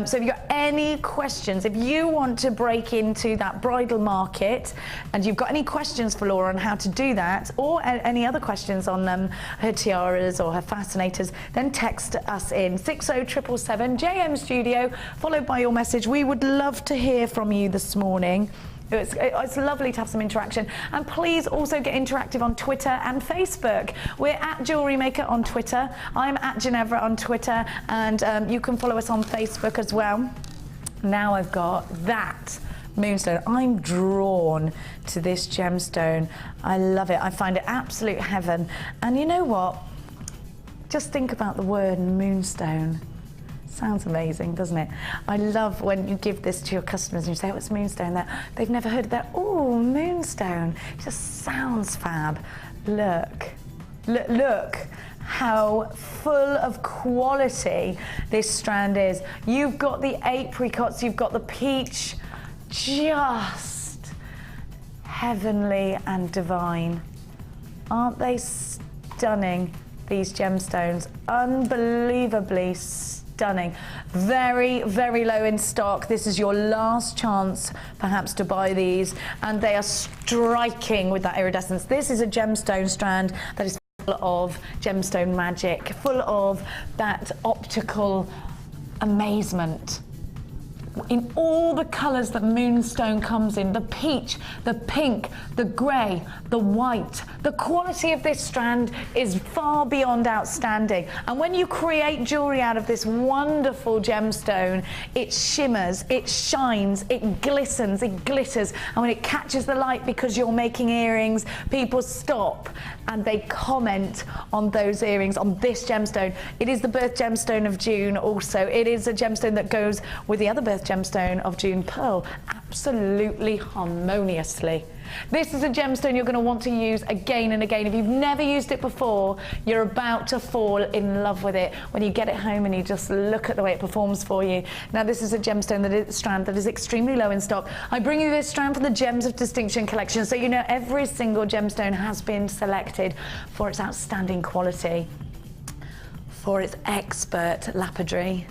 So if you've got any questions, if you want to break into that bridal market and you've got any questions for Laura on how to do that, or any other questions on her tiaras or her fascinators, then text us in 60777 JM Studio, followed by your message. We would love to hear from you this morning. It's lovely to have some interaction, and please also get interactive on Twitter and Facebook. We're at Jewellery Maker on Twitter. I'm at Ginevra on Twitter, and you can follow us on Facebook as well. Now I've got that moonstone. I'm drawn to this gemstone. I love it. I find it absolute heaven. And you know what? Just think about the word moonstone. Sounds amazing, doesn't it? I love when you give this to your customers and you say, "Oh, it's moonstone." They've never heard of that. Oh, moonstone. It just sounds fab. Look how full of quality this strand is. You've got the apricots, you've got the peach. Just heavenly and divine. Aren't they stunning, these gemstones? Unbelievably stunning. Very, very low in stock. This is your last chance perhaps to buy these, and they are striking with that iridescence. This is a gemstone strand that is full of gemstone magic, full of that optical amazement. In all the colours that moonstone comes in, the peach, the pink, the grey, the white. The quality of this strand is far beyond outstanding. And when you create jewellery out of this wonderful gemstone, it shimmers, it shines, it glistens, it glitters. And when it catches the light because you're making earrings, people stop and they comment on those earrings, on this gemstone. It is the birth gemstone of June also. It is a gemstone that goes with the other birth gemstone of June, pearl, absolutely harmoniously. This is a gemstone you're going to want to use again and again. If you've never used it before, you're about to fall in love with it when you get it home and you just look at the way it performs for you. Now, this is a gemstone strand that is extremely low in stock. I bring you this strand from the Gems of Distinction collection, so you know every single gemstone has been selected for its outstanding quality, for its expert lapidary.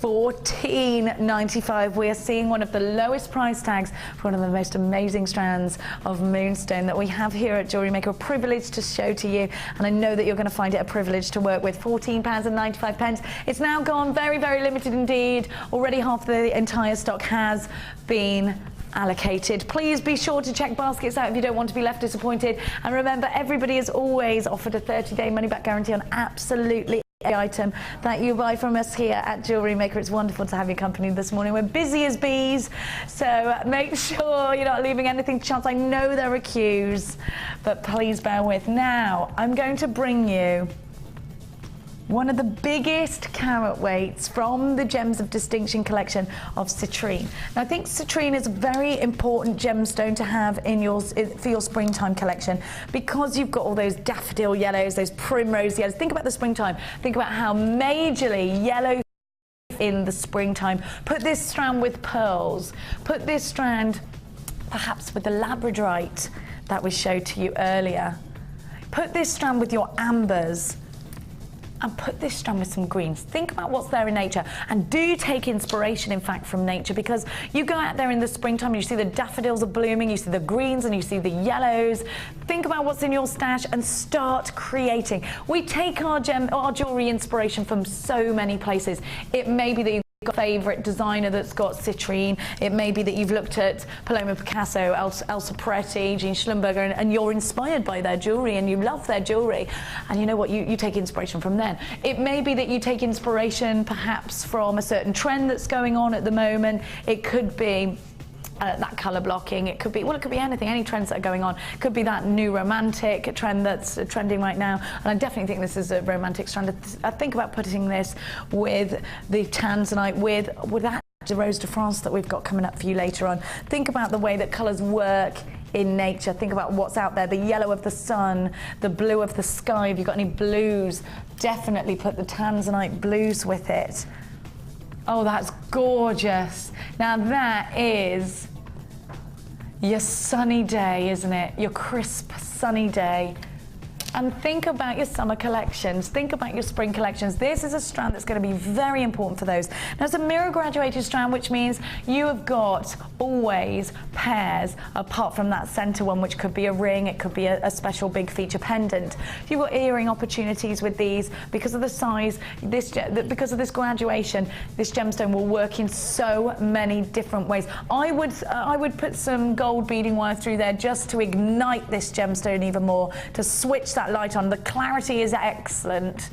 $14.95. We are seeing one of the lowest price tags for one of the most amazing strands of moonstone that we have here at Jewellery Maker. A privilege to show to you, and I know that you're going to find it a privilege to work with. £14.95. It's now gone, very, very limited indeed. Already half the entire stock has been allocated. Please be sure to check baskets out if you don't want to be left disappointed. And remember, everybody is always offered a 30-day money-back guarantee on absolutely every item that you buy from us here at Jewellery Maker. It's wonderful to have your company this morning. We're busy as bees, so make sure you're not leaving anything to chance. I know there are queues, but please bear with. Now, I'm going to bring you one of the biggest carat weights from the Gems of Distinction collection of Citrine. Now, I think Citrine is a very important gemstone to have in for your springtime collection, because you've got all those daffodil yellows, those primrose yellows. Think about the springtime. Think about how majorly yellow in the springtime. Put this strand with pearls. Put this strand perhaps with the labradorite that we showed to you earlier. Put this strand with your ambers, and put this strand with some greens. Think about what's there in nature, and do take inspiration, in fact, from nature, because you go out there in the springtime and you see the daffodils are blooming, you see the greens and you see the yellows. Think about what's in your stash and start creating. We take our jewellery inspiration from so many places. It may be that you've got a favourite designer that's got Citrine. It may be that you've looked at Paloma Picasso, Elsa Peretti, Jean Schlumberger, and you're inspired by their jewellery and you love their jewellery. And you know what? You take inspiration from them. It may be that you take inspiration perhaps from a certain trend that's going on at the moment. It could be that colour blocking. It could be, well, it could be anything, any trends that are going on. It could be that new romantic trend that's trending right now. And I definitely think this is a romantic strand. I think about putting this with the Tanzanite, with that Rose de France that we've got coming up for you later on. Think about the way that colours work in nature. Think about what's out there, the yellow of the sun, the blue of the sky. If you've got any blues, definitely put the Tanzanite blues with it. Oh, that's gorgeous. Now that is your sunny day, isn't it? Your crisp, sunny day. And think about your summer collections, think about your spring collections. This is a strand that's going to be very important for those. Now, it's a mirror graduated strand, which means you have got always pairs apart from that center one, which could be a ring, it could be a special big feature pendant. You've got earring opportunities with these because of the size, because of this graduation. This gemstone will work in so many different ways. I would put some gold beading wire through there just to ignite this gemstone even more, to switch that light on. The clarity is excellent.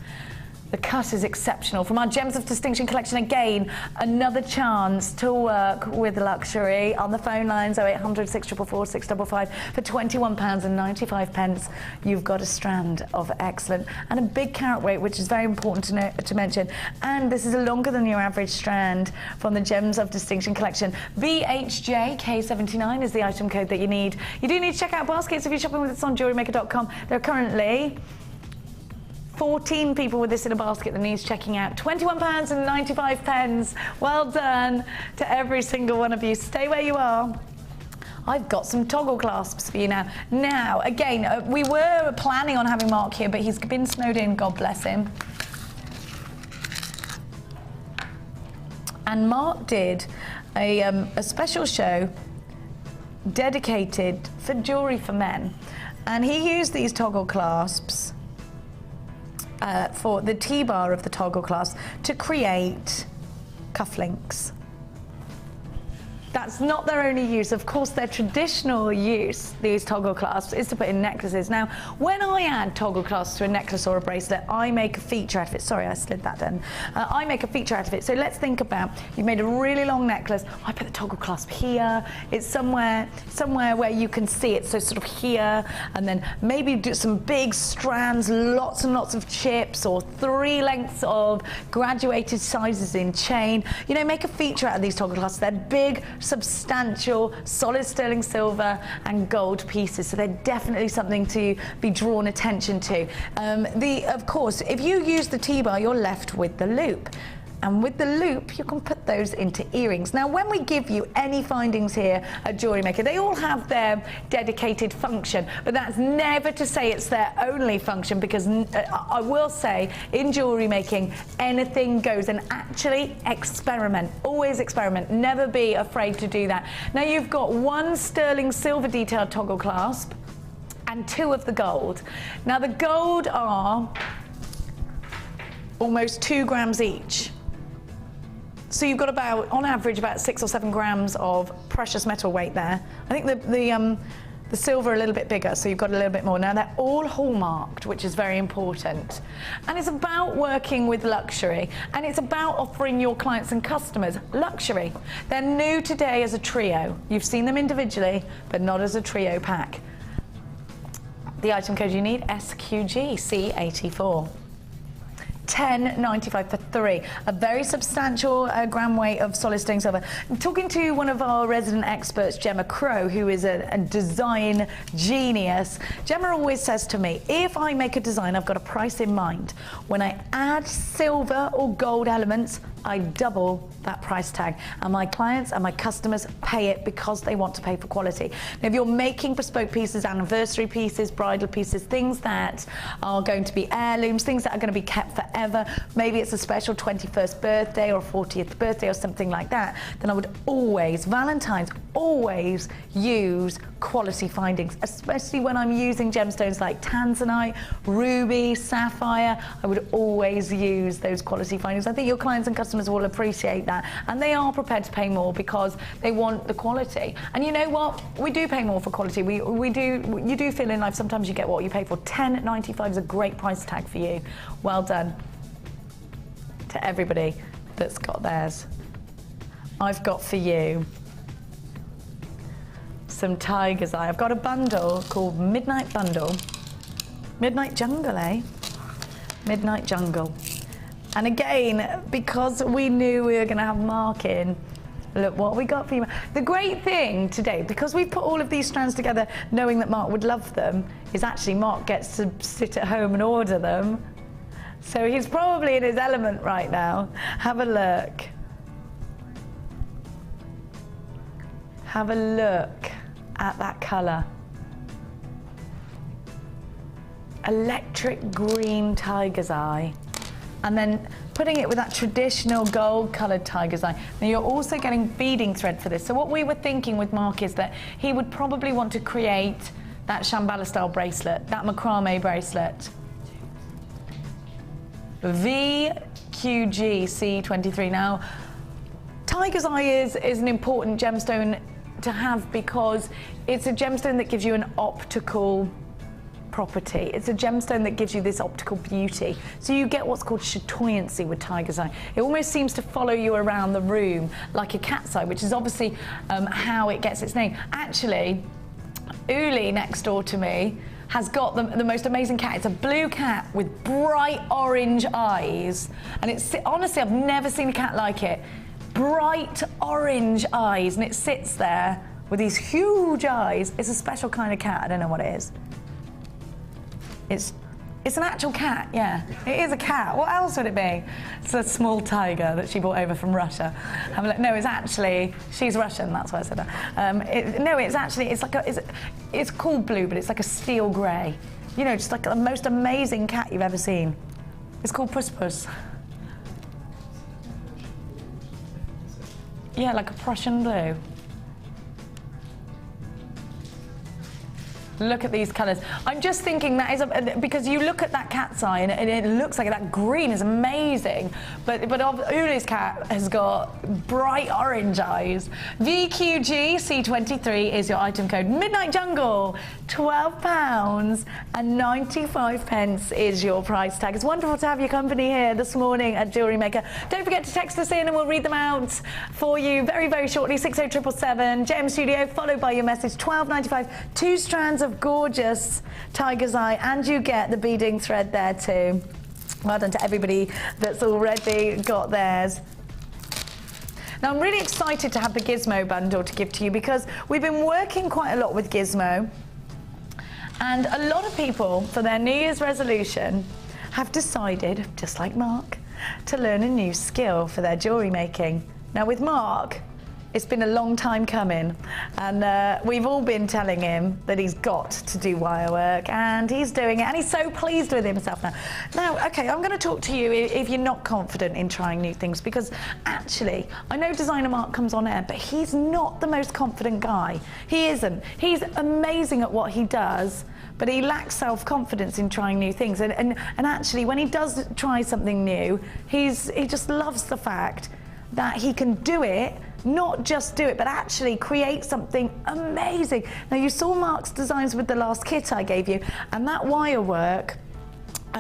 The cut is exceptional. From our Gems of Distinction collection, again, another chance to work with luxury. On the phone lines, 0800 644 655 for £21.95. You've got a strand of excellent and a big carat weight, which is very important to mention. And this is a longer than your average strand from the Gems of Distinction collection. BHJK79 is the item code that you need. You do need to check out baskets if you're shopping with us on jewellerymaker.com. There are currently 14 people with this in a basket that needs checking out. £21.95. Well done to every single one of you. Stay where you are. I've got some toggle clasps for you now. Now, again, we were planning on having Mark here, but he's been snowed in, God bless him. And Mark did a special show dedicated for jewellery for men. And he used these toggle clasps for the T-bar of the toggle clasp to create cufflinks. That's not their only use. Of course, their traditional use, these toggle clasps, is to put in necklaces. Now, when I add toggle clasps to a necklace or a bracelet, I make a feature out of it. Sorry, I slid that in. I make a feature out of it. So let's think about, you've made a really long necklace. I put the toggle clasp here. It's somewhere where you can see it. So sort of here, and then maybe do some big strands, lots and lots of chips, or 3 lengths of graduated sizes in chain. You know, make a feature out of these toggle clasps. They're big, substantial, solid sterling silver and gold pieces, so they're definitely something to be drawn attention to. Of course, if you use the T-bar, you're left with the loop. And with the loop, you can put those into earrings. Now, when we give you any findings here at Jewellery Maker, they all have their dedicated function, but that's never to say it's their only function, because I will say, in jewellery making, anything goes. And actually, experiment. Always experiment. Never be afraid to do that. Now, you've got 1 sterling silver detailed toggle clasp and 2 of the gold. Now, the gold are almost 2 grams each. So you've got about, on average, about 6 or 7 grams of precious metal weight there. I think the silver a little bit bigger, so you've got a little bit more. Now, they're all hallmarked, which is very important. And it's about working with luxury, and it's about offering your clients and customers luxury. They're new today as a trio. You've seen them individually, but not as a trio pack. The item code you need, SQGC84. $10.95 for 3. A very substantial gram weight of solid sterling silver. I'm talking to one of our resident experts, Gemma Crow, who is a design genius. Gemma always says to me, if I make a design, I've got a price in mind. When I add silver or gold elements, I double that price tag. And my clients and my customers pay it because they want to pay for quality. Now, if you're making bespoke pieces, anniversary pieces, bridal pieces, things that are going to be heirlooms, things that are going to be kept forever, maybe it's a special 21st birthday or 40th birthday or something like that, then I would always, Valentine's, always use quality findings, especially when I'm using gemstones like Tanzanite, ruby, sapphire. I would always use those quality findings. I think your clients and customers will appreciate that, and they are prepared to pay more because they want the quality. And you know what? We do pay more for quality. You do feel in life sometimes you get what you pay for. $10.95 is a great price tag for you. Well done to everybody that's got theirs. I've got for you some tiger's eye. I've got a bundle called Midnight Bundle. Midnight Jungle, eh? Midnight Jungle. And again, because we knew we were going to have Mark in, look what we got for you. The great thing today, because we've put all of these strands together knowing that Mark would love them, is actually Mark gets to sit at home and order them. So he's probably in his element right now. Have a look. Have a look at that colour. electric green tiger's eye, and then putting it with that traditional gold coloured tiger's eye. Now you're also getting beading thread for this. So what we were thinking with Mark is that he would probably want to create that Shambhala style bracelet, that macrame bracelet. VQGC23. Now, tiger's eye is an important gemstone to have because it's a gemstone that gives you an optical property. It's a gemstone that gives you this optical beauty. So you get what's called chatoyancy with tiger's eye. It almost seems to follow you around the room like a cat's eye, which is obviously how it gets its name. Actually, Uli next door to me has got the most amazing cat. It's a blue cat with bright orange eyes. And it's, honestly, I've never seen a cat like it. Bright orange eyes, and it sits there with these huge eyes. It's a special kind of cat. I don't know what it is. It's an actual cat, yeah. It is a cat. What else would it be? It's a small tiger that she brought over from Russia. No, it's actually, she's Russian, that's why I said that. No, it's actually, it's called blue, but it's like a steel grey. You know, just like the most amazing cat you've ever seen. It's called Puss Puss. Yeah, like a Prussian blue. Look at these colours. I'm just thinking that is because you look at that cat's eye and it looks like that green is amazing, but Uli's cat has got bright orange eyes. VQGC23 is your item code. Midnight Jungle, £12.95 is your price tag. It's wonderful to have your company here this morning at Jewellery Maker. Don't forget to text us in and we'll read them out for you very, very shortly. 60777 JM Studio, followed by your message. £12.95, 2 strands of gorgeous tiger's eye, and you get the beading thread there too. Well done to everybody that's already got theirs. Now I'm really excited to have the Gizmo bundle to give to you because we've been working quite a lot with Gizmo, and a lot of people for their New Year's resolution have decided, just like Mark, to learn a new skill for their jewellery making. Now with Mark, it's been a long time coming, and we've all been telling him that he's got to do wire work, and he's doing it, and he's so pleased with himself now. Now, okay, I'm going to talk to you if you're not confident in trying new things, because actually, I know Designer Mark comes on air, but he's not the most confident guy. He isn't. He's amazing at what he does, but he lacks self-confidence in trying new things. And actually, when he does try something new, he just loves the fact that he can do it, not just do it, but actually create something amazing. Now, you saw Mark's designs with the last kit I gave you, and that wire work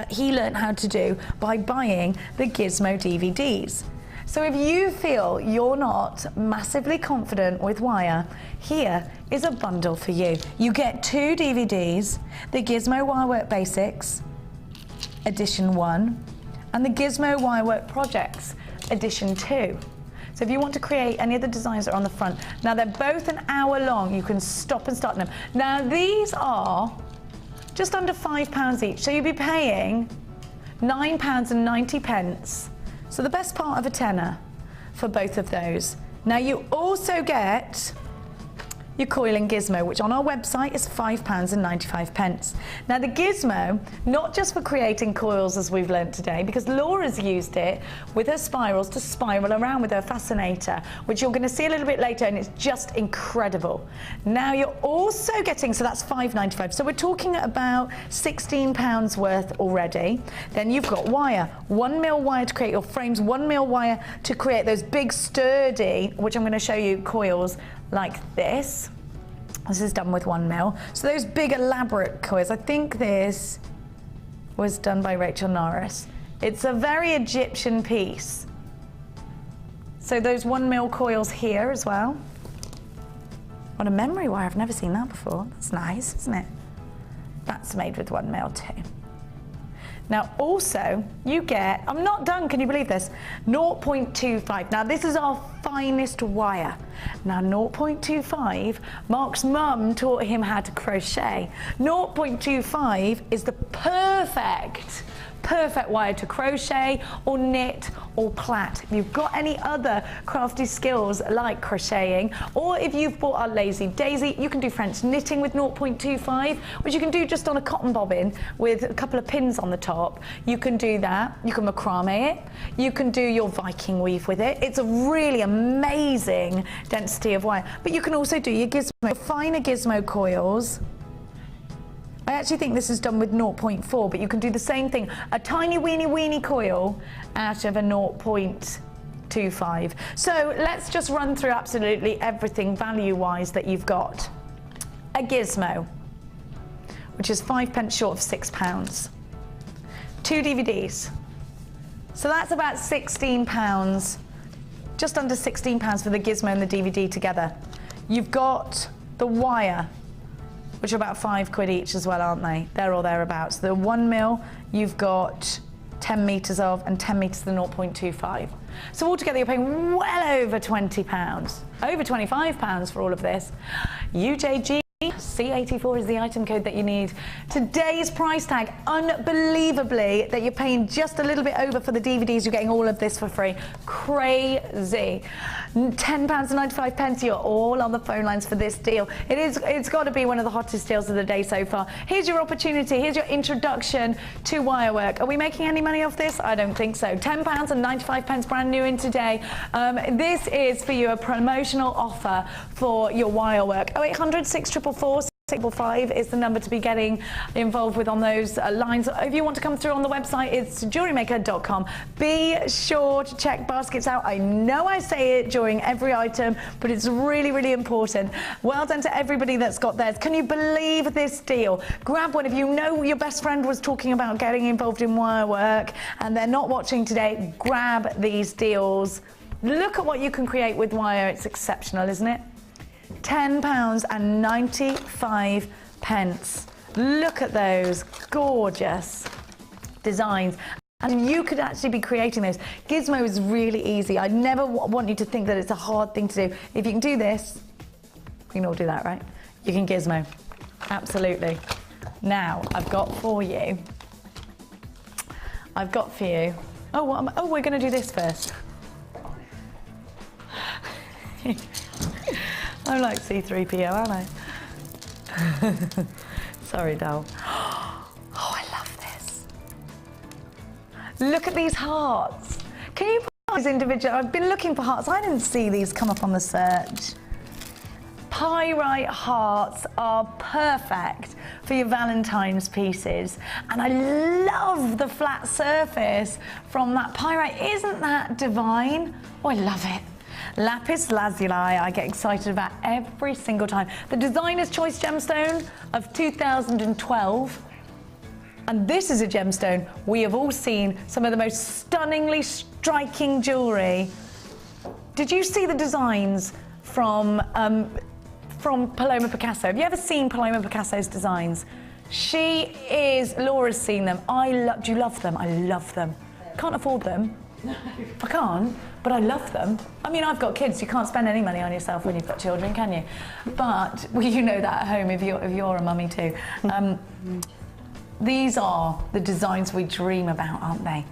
he learned how to do by buying the Gizmo DVDs. So if you feel you're not massively confident with wire, here is a bundle for you. You get 2 DVDs, the Gizmo Wirework Basics, Edition 1, and the Gizmo Wirework Projects, Edition 2. So if you want to create any of the designs that are on the front, now they're both an hour long, you can stop and start them. Now these are just under £5 each, so you'll be paying £9.90. So the best part of a tenner for both of those. Now you also get your coiling gizmo, which on our website is £5.95. Now the gizmo, not just for creating coils as we've learnt today, because Laura's used it with her spirals to spiral around with her fascinator, which you're going to see a little bit later, and it's just incredible. Now you're also getting, so that's £5.95, so we're talking about £16 worth already. Then you've got wire, 1mm wire to create your frames, 1mm wire to create those big sturdy, which I'm going to show you, coils like this. This is done with 1mm. So those big elaborate coils, I think this was done by Rachel Norris. It's a very Egyptian piece. So those 1mm coils here as well. What a memory wire, I've never seen that before. That's nice, isn't it? That's made with 1mm too. Now also, you get, I'm not done, can you believe this? 0.25. Now this is our finest wire. Now 0.25, Mark's mum taught him how to crochet. 0.25 is the perfect perfect wire to crochet or knit or plait. If you've got any other crafty skills like crocheting, or if you've bought our Lazy Daisy, you can do French knitting with 0.25, which you can do just on a cotton bobbin with a couple of pins on the top. You can do that. You can macrame it. You can do your Viking weave with it. It's a really amazing density of wire. But you can also do your gizmo, finer gizmo coils. I actually think this is done with 0.4, but you can do the same thing. A tiny weeny coil out of a 0.25. So let's just run through absolutely everything value-wise that you've got. A gizmo, which is 5p short of £6. 2 DVDs. So that's about £16, just under £16 for the gizmo and the DVD together. You've got the wire, which are about £5 each as well, aren't they? There or thereabouts. The 1 mil, you've got 10 metres of, and 10 metres of the 0.25. So altogether you're paying well over £20, over £25 for all of this. UJG C84 is the item code that you need. Today's price tag, unbelievably, that you're paying just a little bit over for the DVDs. You're getting all of this for free. Crazy. £10.95. You're all on the phone lines for this deal. It's got to be one of the hottest deals of the day so far. Here's your opportunity. Here's your introduction to wire work. Are we making any money off this? I don't think so. £10.95 brand new in today. This is for you a promotional offer for your wire work. 0800 644 655 is the number to be getting involved with on those lines. If you want to come through on the website, it's jewellerymaker.com. Be sure to check baskets out. I know I say it during every item, but it's really, really important. Well done to everybody that's got theirs. Can you believe this deal? Grab one. If you know your best friend was talking about getting involved in wire work and they're not watching today, grab these deals. Look at what you can create with wire. It's exceptional, isn't it? £10.95. Look at those gorgeous designs. And you could actually be creating those. Gizmo is really easy. I never want you to think that it's a hard thing to do. If you can do this, you can all do that, right? You can gizmo. Absolutely. Now, I've got for you. Oh, we're going to do this first. I'm like C3PO, aren't I? Sorry, doll. Oh, I love this. Look at these hearts. Can you put these individual? I've been looking for hearts. I didn't see these come up on the search. Pyrite hearts are perfect for your Valentine's pieces. And I love the flat surface from that pyrite. Isn't that divine? Oh, I love it. Lapis lazuli, I get excited about every single time. The Designer's Choice Gemstone of 2012. And this is a gemstone we have all seen some of the most stunningly striking jewellery. Did you see the designs from Paloma Picasso? Have you ever seen Paloma Picasso's designs? Laura's seen them. Do you love them? I love them. Can't afford them. I can't, but I love them. I mean, I've got kids. You can't spend any money on yourself when you've got children, can you? But well, you know that at home if you're a mummy too. These are the designs we dream about, aren't they?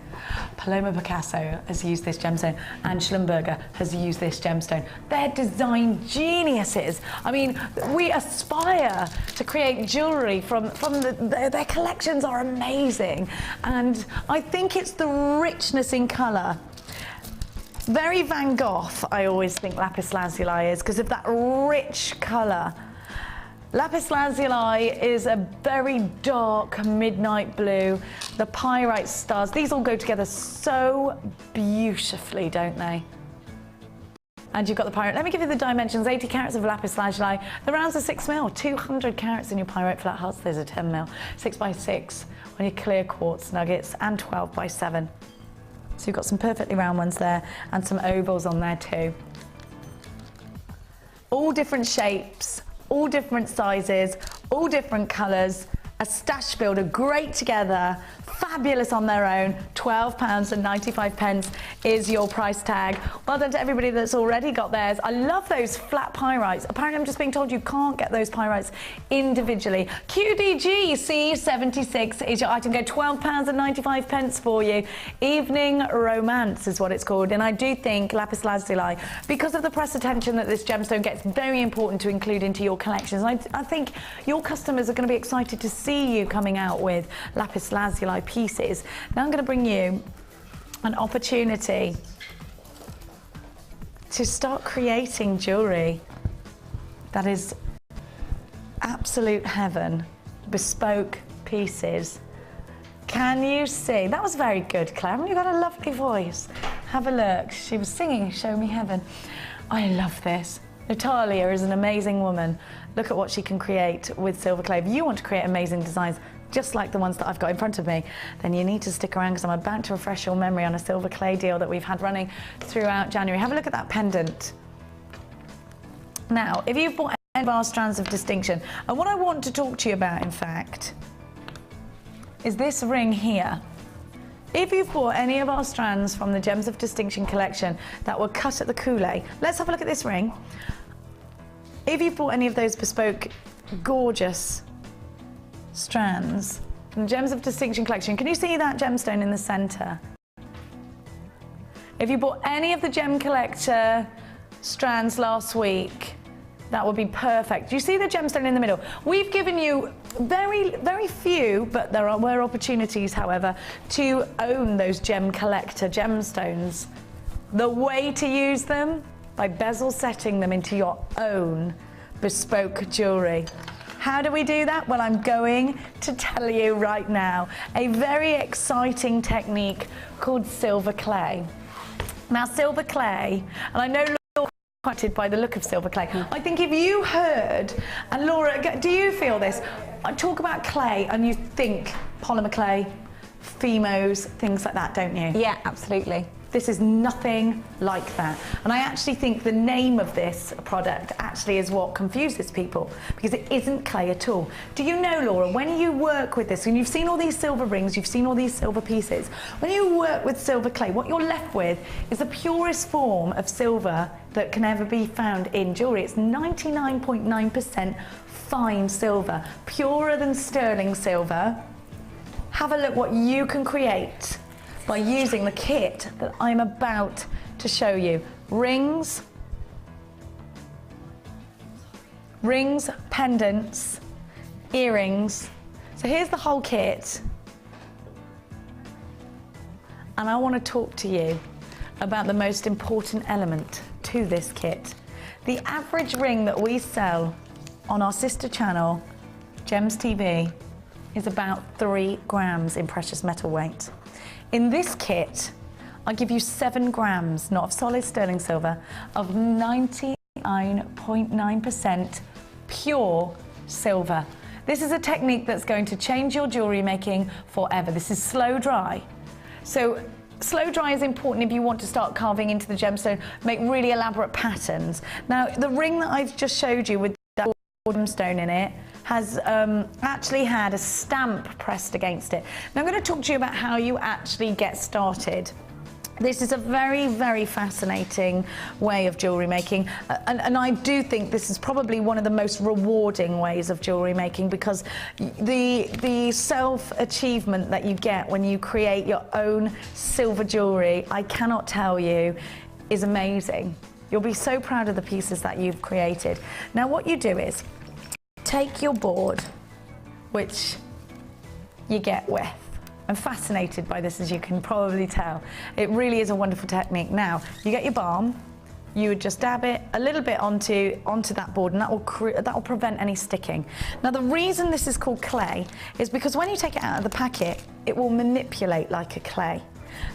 Paloma Picasso has used this gemstone. Anne Schlumberger has used this gemstone. They're design geniuses. I mean, we aspire to create jewellery from their collections are amazing. And I think it's the richness in colour. Very Van Gogh, I always think lapis lazuli is, because of that rich colour. Lapis lazuli is a very dark midnight blue. The pyrite stars, these all go together so beautifully, don't they? And you've got the pyrite. Let me give you the dimensions. 80 carats of lapis lazuli. The rounds are 6 mil. 200 carats in your pyrite flat hearts. There's a 10 mil. 6 by 6 on your clear quartz nuggets, and 12 by 7. So you've got some perfectly round ones there, and some ovals on there too. All different shapes, all different sizes, all different colours. A stash builder, great together, fabulous on their own. £12.95 is your price tag. Well done to everybody that's already got theirs. I love those flat pyrites. Apparently I'm just being told you can't get those pyrites individually. QDG C76 is your item. Go £12.95 for you. Evening Romance is what it's called, and I do think lapis lazuli, because of the press attention that this gemstone gets, very important to include into your collections. I think your customers are going to be excited to see you coming out with lapis lazuli pieces. Now I'm going to bring you an opportunity to start creating jewellery that is absolute heaven, bespoke pieces. Can you see? That was very good, Claire. You've got a lovely voice. Have a look. She was singing Show Me Heaven. I love this. Natalia is an amazing woman. Look at what she can create with silver clay. If you want to create amazing designs just like the ones that I've got in front of me, then you need to stick around, because I'm about to refresh your memory on a silver clay deal that we've had running throughout January. Have a look at that pendant. Now, if you've bought any of our strands of distinction, and what I want to talk to you about, in fact, is this ring here. If you've bought any of our strands from the Gems of Distinction collection that were cut at the coulee, let's have a look at this ring. If you've bought any of those bespoke, gorgeous strands from the Gems of Distinction collection, can you see that gemstone in the centre? If you bought any of the Gem Collector strands last week, that would be perfect. Do you see the gemstone in the middle? We've given you very few, but there were opportunities, however, to own those Gem Collector gemstones. The way to use them, by bezel setting them into your own bespoke jewellery. How do we do that? Well, I'm going to tell you right now. A very exciting technique called silver clay. Now, silver clay, and I know Laura excited by the look of silver clay. I think if you heard, and Laura, do you feel this? I talk about clay and you think polymer clay, Fimos, things like that, don't you? Yeah, absolutely. This is nothing like that. And I actually think the name of this product actually is what confuses people, because it isn't clay at all. Do you know, Laura, when you work with this, and you've seen all these silver rings, you've seen all these silver pieces, when you work with silver clay, what you're left with is the purest form of silver that can ever be found in jewellery. It's 99.9% fine silver, purer than sterling silver. Have a look what you can create by using the kit that I'm about to show you. Rings, pendants, earrings. So here's the whole kit. And I want to talk to you about the most important element to this kit. The average ring that we sell on our sister channel, Gems TV, is about 3 grams in precious metal weight. In this kit, I give you 7 grams, not of solid sterling silver, of 99.9% pure silver. This is a technique that's going to change your jewellery making forever. This is slow dry. So slow dry is important if you want to start carving into the gemstone, make really elaborate patterns. Now, the ring that I've just showed you with that gemstone in it has actually had a stamp pressed against it. Now I'm going to talk to you about how you actually get started. This is a very fascinating way of jewellery making, and I do think this is probably one of the most rewarding ways of jewellery making, because the self-achievement that you get when you create your own silver jewellery, I cannot tell you, is amazing. You'll be so proud of the pieces that you've created. Now what you do is take your board, which you get with. I'm fascinated by this, as you can probably tell. It really is a wonderful technique. Now, you get your balm, you would just dab it a little bit onto that board, and that will prevent any sticking. Now, the reason this is called clay is because when you take it out of the packet, it will manipulate like a clay.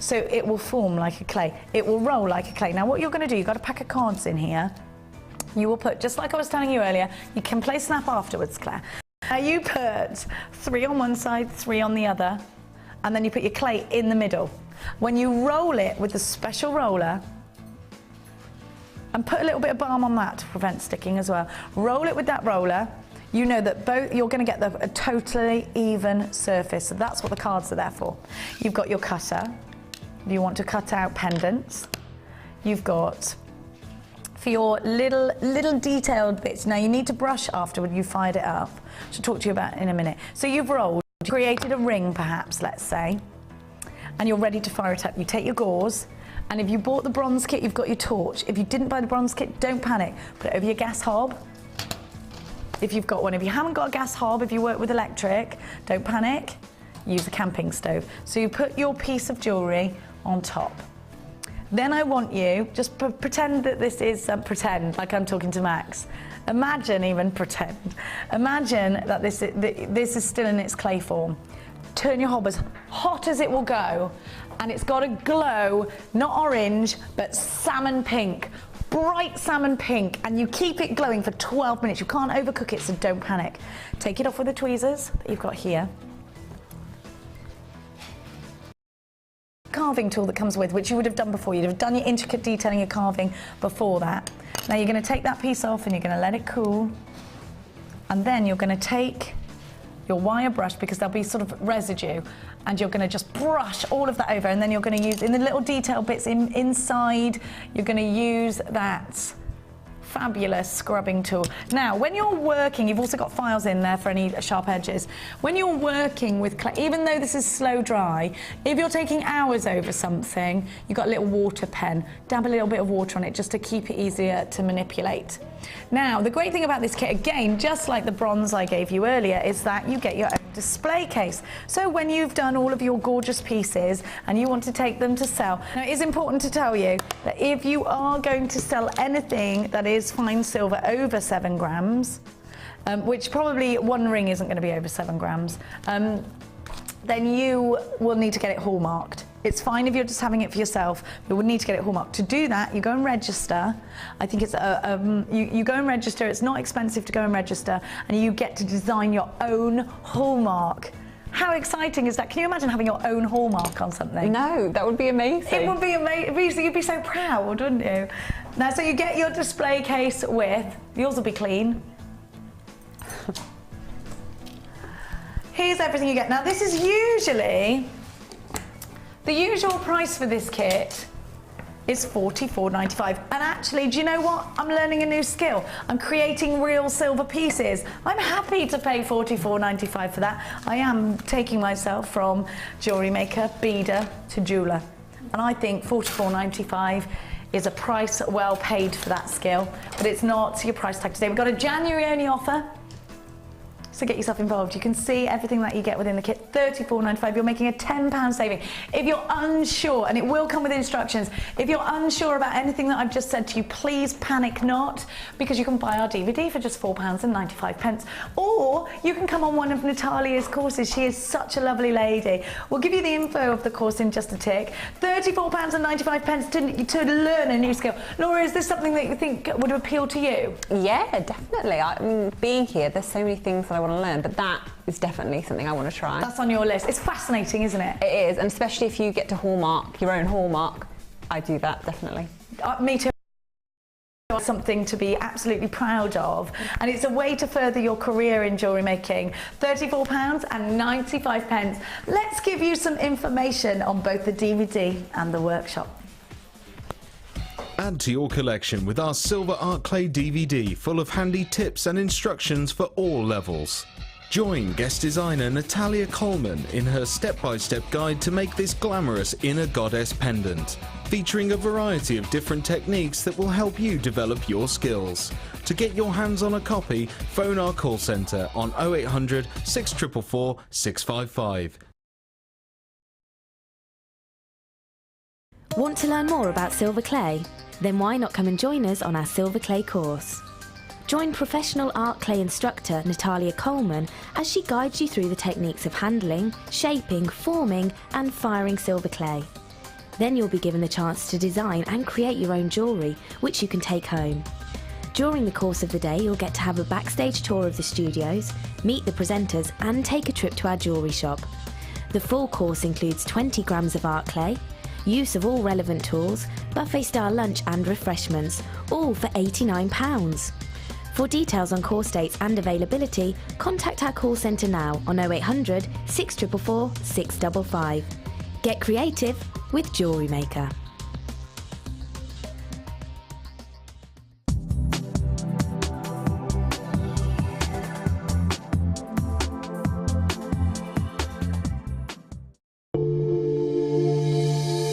So it will form like a clay. It will roll like a clay. Now, what you're going to do, you've got a pack of cards in here. You will put, just like I was telling you earlier, you can play snap afterwards, Claire. Now you put 3 on one side, 3 on the other, and then you put your clay in the middle. When you roll it with the special roller, and put a little bit of balm on that to prevent sticking as well, roll it with that roller, you know that both you're going to get a totally even surface. So that's what the cards are there for. You've got your cutter. You want to cut out pendants. You've got for your little detailed bits. Now you need to brush afterward. You fired it up. Which I'll talk to you about in a minute. So you've rolled, created a ring, perhaps, let's say, and you're ready to fire it up. You take your gauze. And if you bought the bronze kit, you've got your torch. If you didn't buy the bronze kit, don't panic. Put it over your gas hob. If you've got one. If you haven't got a gas hob, if you work with electric, don't panic. Use a camping stove. So you put your piece of jewellery on top. Then I want you, just pretend that this is, pretend, like I'm talking to Max. Imagine, even pretend. Imagine that this is still in its clay form. Turn your hob as hot as it will go, and it's got to glow, not orange, but salmon pink, bright salmon pink, and you keep it glowing for 12 minutes. You can't overcook it, so don't panic. Take it off with the tweezers that you've got here. Carving tool that comes with, which you would have done before. You'd have done your intricate detailing, your carving before that. Now you're going to take that piece off and you're going to let it cool, and then you're going to take your wire brush, because there'll be sort of residue, and you're going to just brush all of that over, and then you're going to use, in the little detail bits inside, you're going to use that fabulous scrubbing tool. Now, when you're working, you've also got files in there for any sharp edges. When you're working with clay, even though this is slow dry, if you're taking hours over something, you've got a little water pen. Dab a little bit of water on it just to keep it easier to manipulate. Now, the great thing about this kit, again, just like the bronze I gave you earlier, is that you get your own display case. So when you've done all of your gorgeous pieces and you want to take them to sell, now it is important to tell you that if you are going to sell anything that is fine silver over 7 grams, which probably one ring isn't going to be over 7 grams, then you will need to get it hallmarked. It's fine if you're just having it for yourself, but you would need to get it hallmarked. To do that, you go and register. I think it's you go and register. It's not expensive to go and register, and you get to design your own hallmark. How exciting is that? Can you imagine having your own hallmark on something? No, that would be amazing. It would be amazing. You'd be so proud, wouldn't you? Now, so you get your display case with, yours will be clean. Here's everything you get. Now, this is usually, the usual price for this kit is $44.95. And actually, do you know what? I'm learning a new skill. I'm creating real silver pieces. I'm happy to pay $44.95 for that. I am taking myself from jewellery maker, beader to jeweller. And I think $44.95 is a price well paid for that skill, but it's not your price tag today. We've got a January only offer. So get yourself involved. You can see everything that you get within the kit, $34.95. You're making a £10 saving. If you're unsure, and it will come with instructions, if you're unsure about anything that I've just said to you, please panic not, because you can buy our DVD for just £4.95. Or you can come on one of Natalia's courses. She is such a lovely lady. We'll give you the info of the course in just a tick. £34.95 to learn a new skill. Laura, is this something that you think would appeal to you? Yeah, definitely. I mean, being here, there's so many things that I want to learn, but that is definitely something I want to try. That's on your list. It's fascinating, isn't it? It is, and especially if you get to hallmark your own hallmark. I do that, definitely. Me too. Something to be absolutely proud of, and it's a way to further your career in jewellery making. £34.95. Let's give you some information on both the DVD and the workshop. Add to your collection with our Silver Art Clay DVD full of handy tips and instructions for all levels. Join guest designer Natalia Coleman in her step-by-step guide to make this glamorous inner goddess pendant, featuring a variety of different techniques that will help you develop your skills. To get your hands on a copy, phone our call centre on 0800 644 655. Want to learn more about silver clay? Then why not come and join us on our silver clay course? Join professional art clay instructor Natalia Coleman as she guides you through the techniques of handling, shaping, forming and firing silver clay. Then you'll be given the chance to design and create your own jewellery, which you can take home. During the course of the day, you'll get to have a backstage tour of the studios, meet the presenters and take a trip to our jewellery shop. The full course includes 20 grams of art clay, use of all relevant tools, buffet-style lunch and refreshments, all for £89. For details on course dates and availability, contact our call centre now on 0800 644 655. Get creative with Jewellery Maker.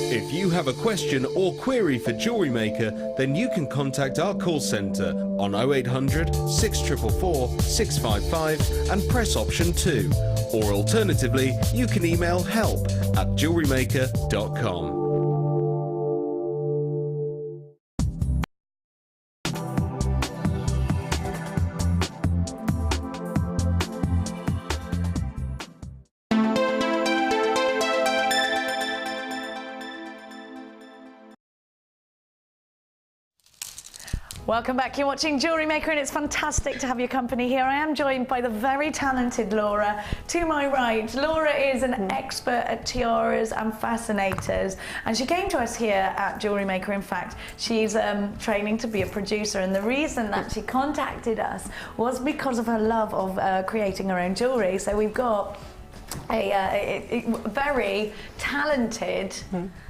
If you have a question or query for Jewellery Maker, then you can contact our call centre on 0800 644 655 and press option 2. Or alternatively, you can email help@jewellerymaker.com. Welcome back. You're watching Jewellery Maker and it's fantastic to have your company here. I am joined by the very talented Laura. To my right, Laura is an expert at tiaras and fascinators, and she came to us here at Jewellery Maker. In fact, she's training to be a producer, and the reason that she contacted us was because of her love of creating her own jewellery. So we've got a very talented,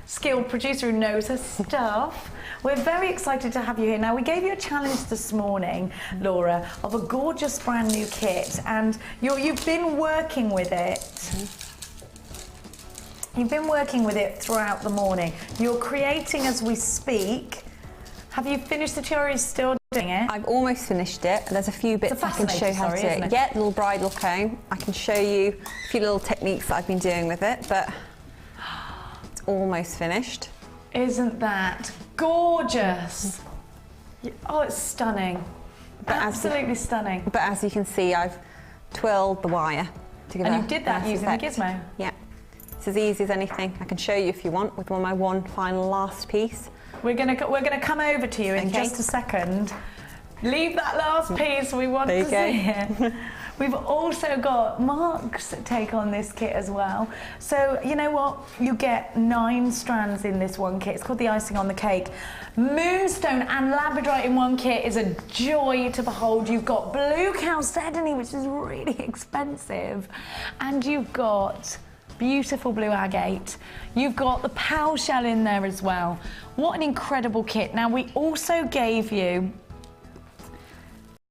skilled producer who knows her stuff. We're very excited to have you here. Now, we gave you a challenge this morning, Laura, of a gorgeous brand new kit, and you've been working with it. You've been working with it throughout the morning. You're creating as we speak. Have you finished the tiara? Are you still doing it? I've almost finished it. There's a few bits I can show you how to do it. Yeah, little bridal comb. I can show you a few little techniques that I've been doing with it, but it's almost finished. Isn't that gorgeous? Oh, it's stunning. Absolutely stunning. But as you can see, I've twirled the wire to give it. And you did that using the gizmo? Yeah. It's as easy as anything. I can show you if you want with my one final last piece. We're gonna come over to you in just a second. Leave that last piece. We want to see it. We've also got Mark's take on this kit as well. So, you know what? You get 9 strands in this one kit. It's called the icing on the cake. Moonstone and labradorite in one kit is a joy to behold. You've got blue chalcedony, which is really expensive. And you've got beautiful blue agate. You've got the Paua shell in there as well. What an incredible kit. Now, we also gave you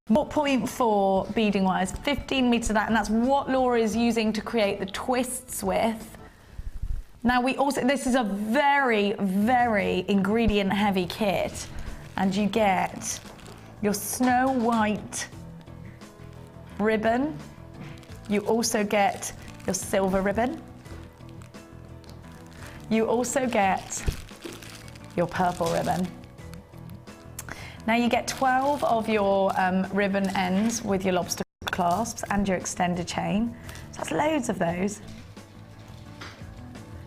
0.4 beading wires, 15 meters of that, and that's what Laura is using to create the twists with. Now this is a very, very ingredient heavy kit, and you get your snow white ribbon. You also get your silver ribbon. You also get your purple ribbon. Now you get 12 of your ribbon ends with your lobster clasps and your extended chain. So that's loads of those.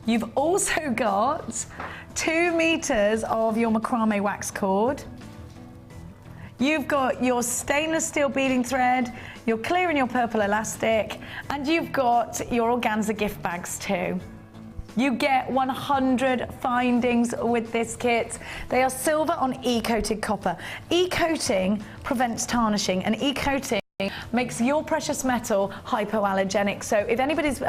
You've also got 2 meters of your macrame wax cord. You've got your stainless steel beading thread, your clear and your purple elastic, and you've got your organza gift bags too. You get 100 findings with this kit. They are silver on e-coated copper. E-coating prevents tarnishing, and e-coating makes your precious metal hypoallergenic. So if anybody's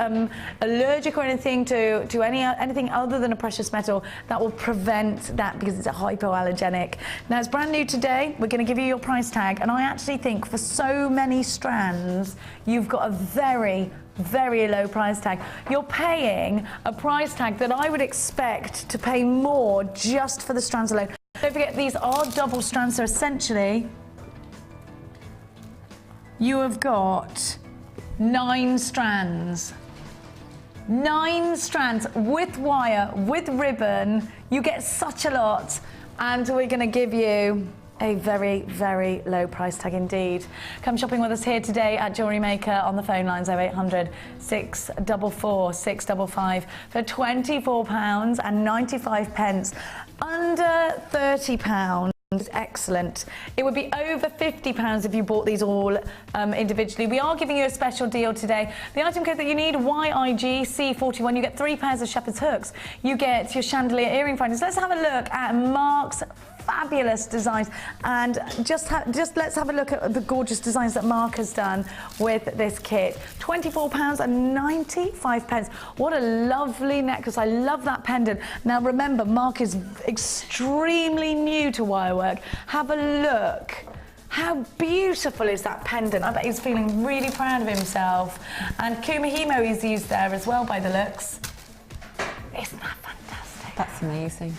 allergic or anything to anything other than a precious metal, that will prevent that because it's a hypoallergenic. Now, it's brand new today. We're going to give you your price tag, and I actually think for so many strands, you've got a very, very low price tag. You're paying a price tag that I would expect to pay more just for the strands alone. Don't forget, these are double strands, so essentially you have got 9 strands. 9 strands with wire, with ribbon. You get such a lot, and we're going to give you a very, very low price tag indeed. Come shopping with us here today at Jewellery Maker on the phone lines 0800 644 655 for £24.95. Under £30. Excellent. It would be over £50 if you bought these all individually. We are giving you a special deal today. The item code that you need, YIGC41. You get 3 pairs of shepherd's hooks. You get your chandelier earring finders. Let's have a look at Mark's fabulous designs. And just let's have a look at the gorgeous designs that Mark has done with this kit. £24.95. What a lovely necklace. I love that pendant. Now remember, Mark is extremely new to wirework. Have a look. How beautiful is that pendant? I bet he's feeling really proud of himself. And Kumihimo is used there as well by the looks. Isn't that fantastic? That's amazing.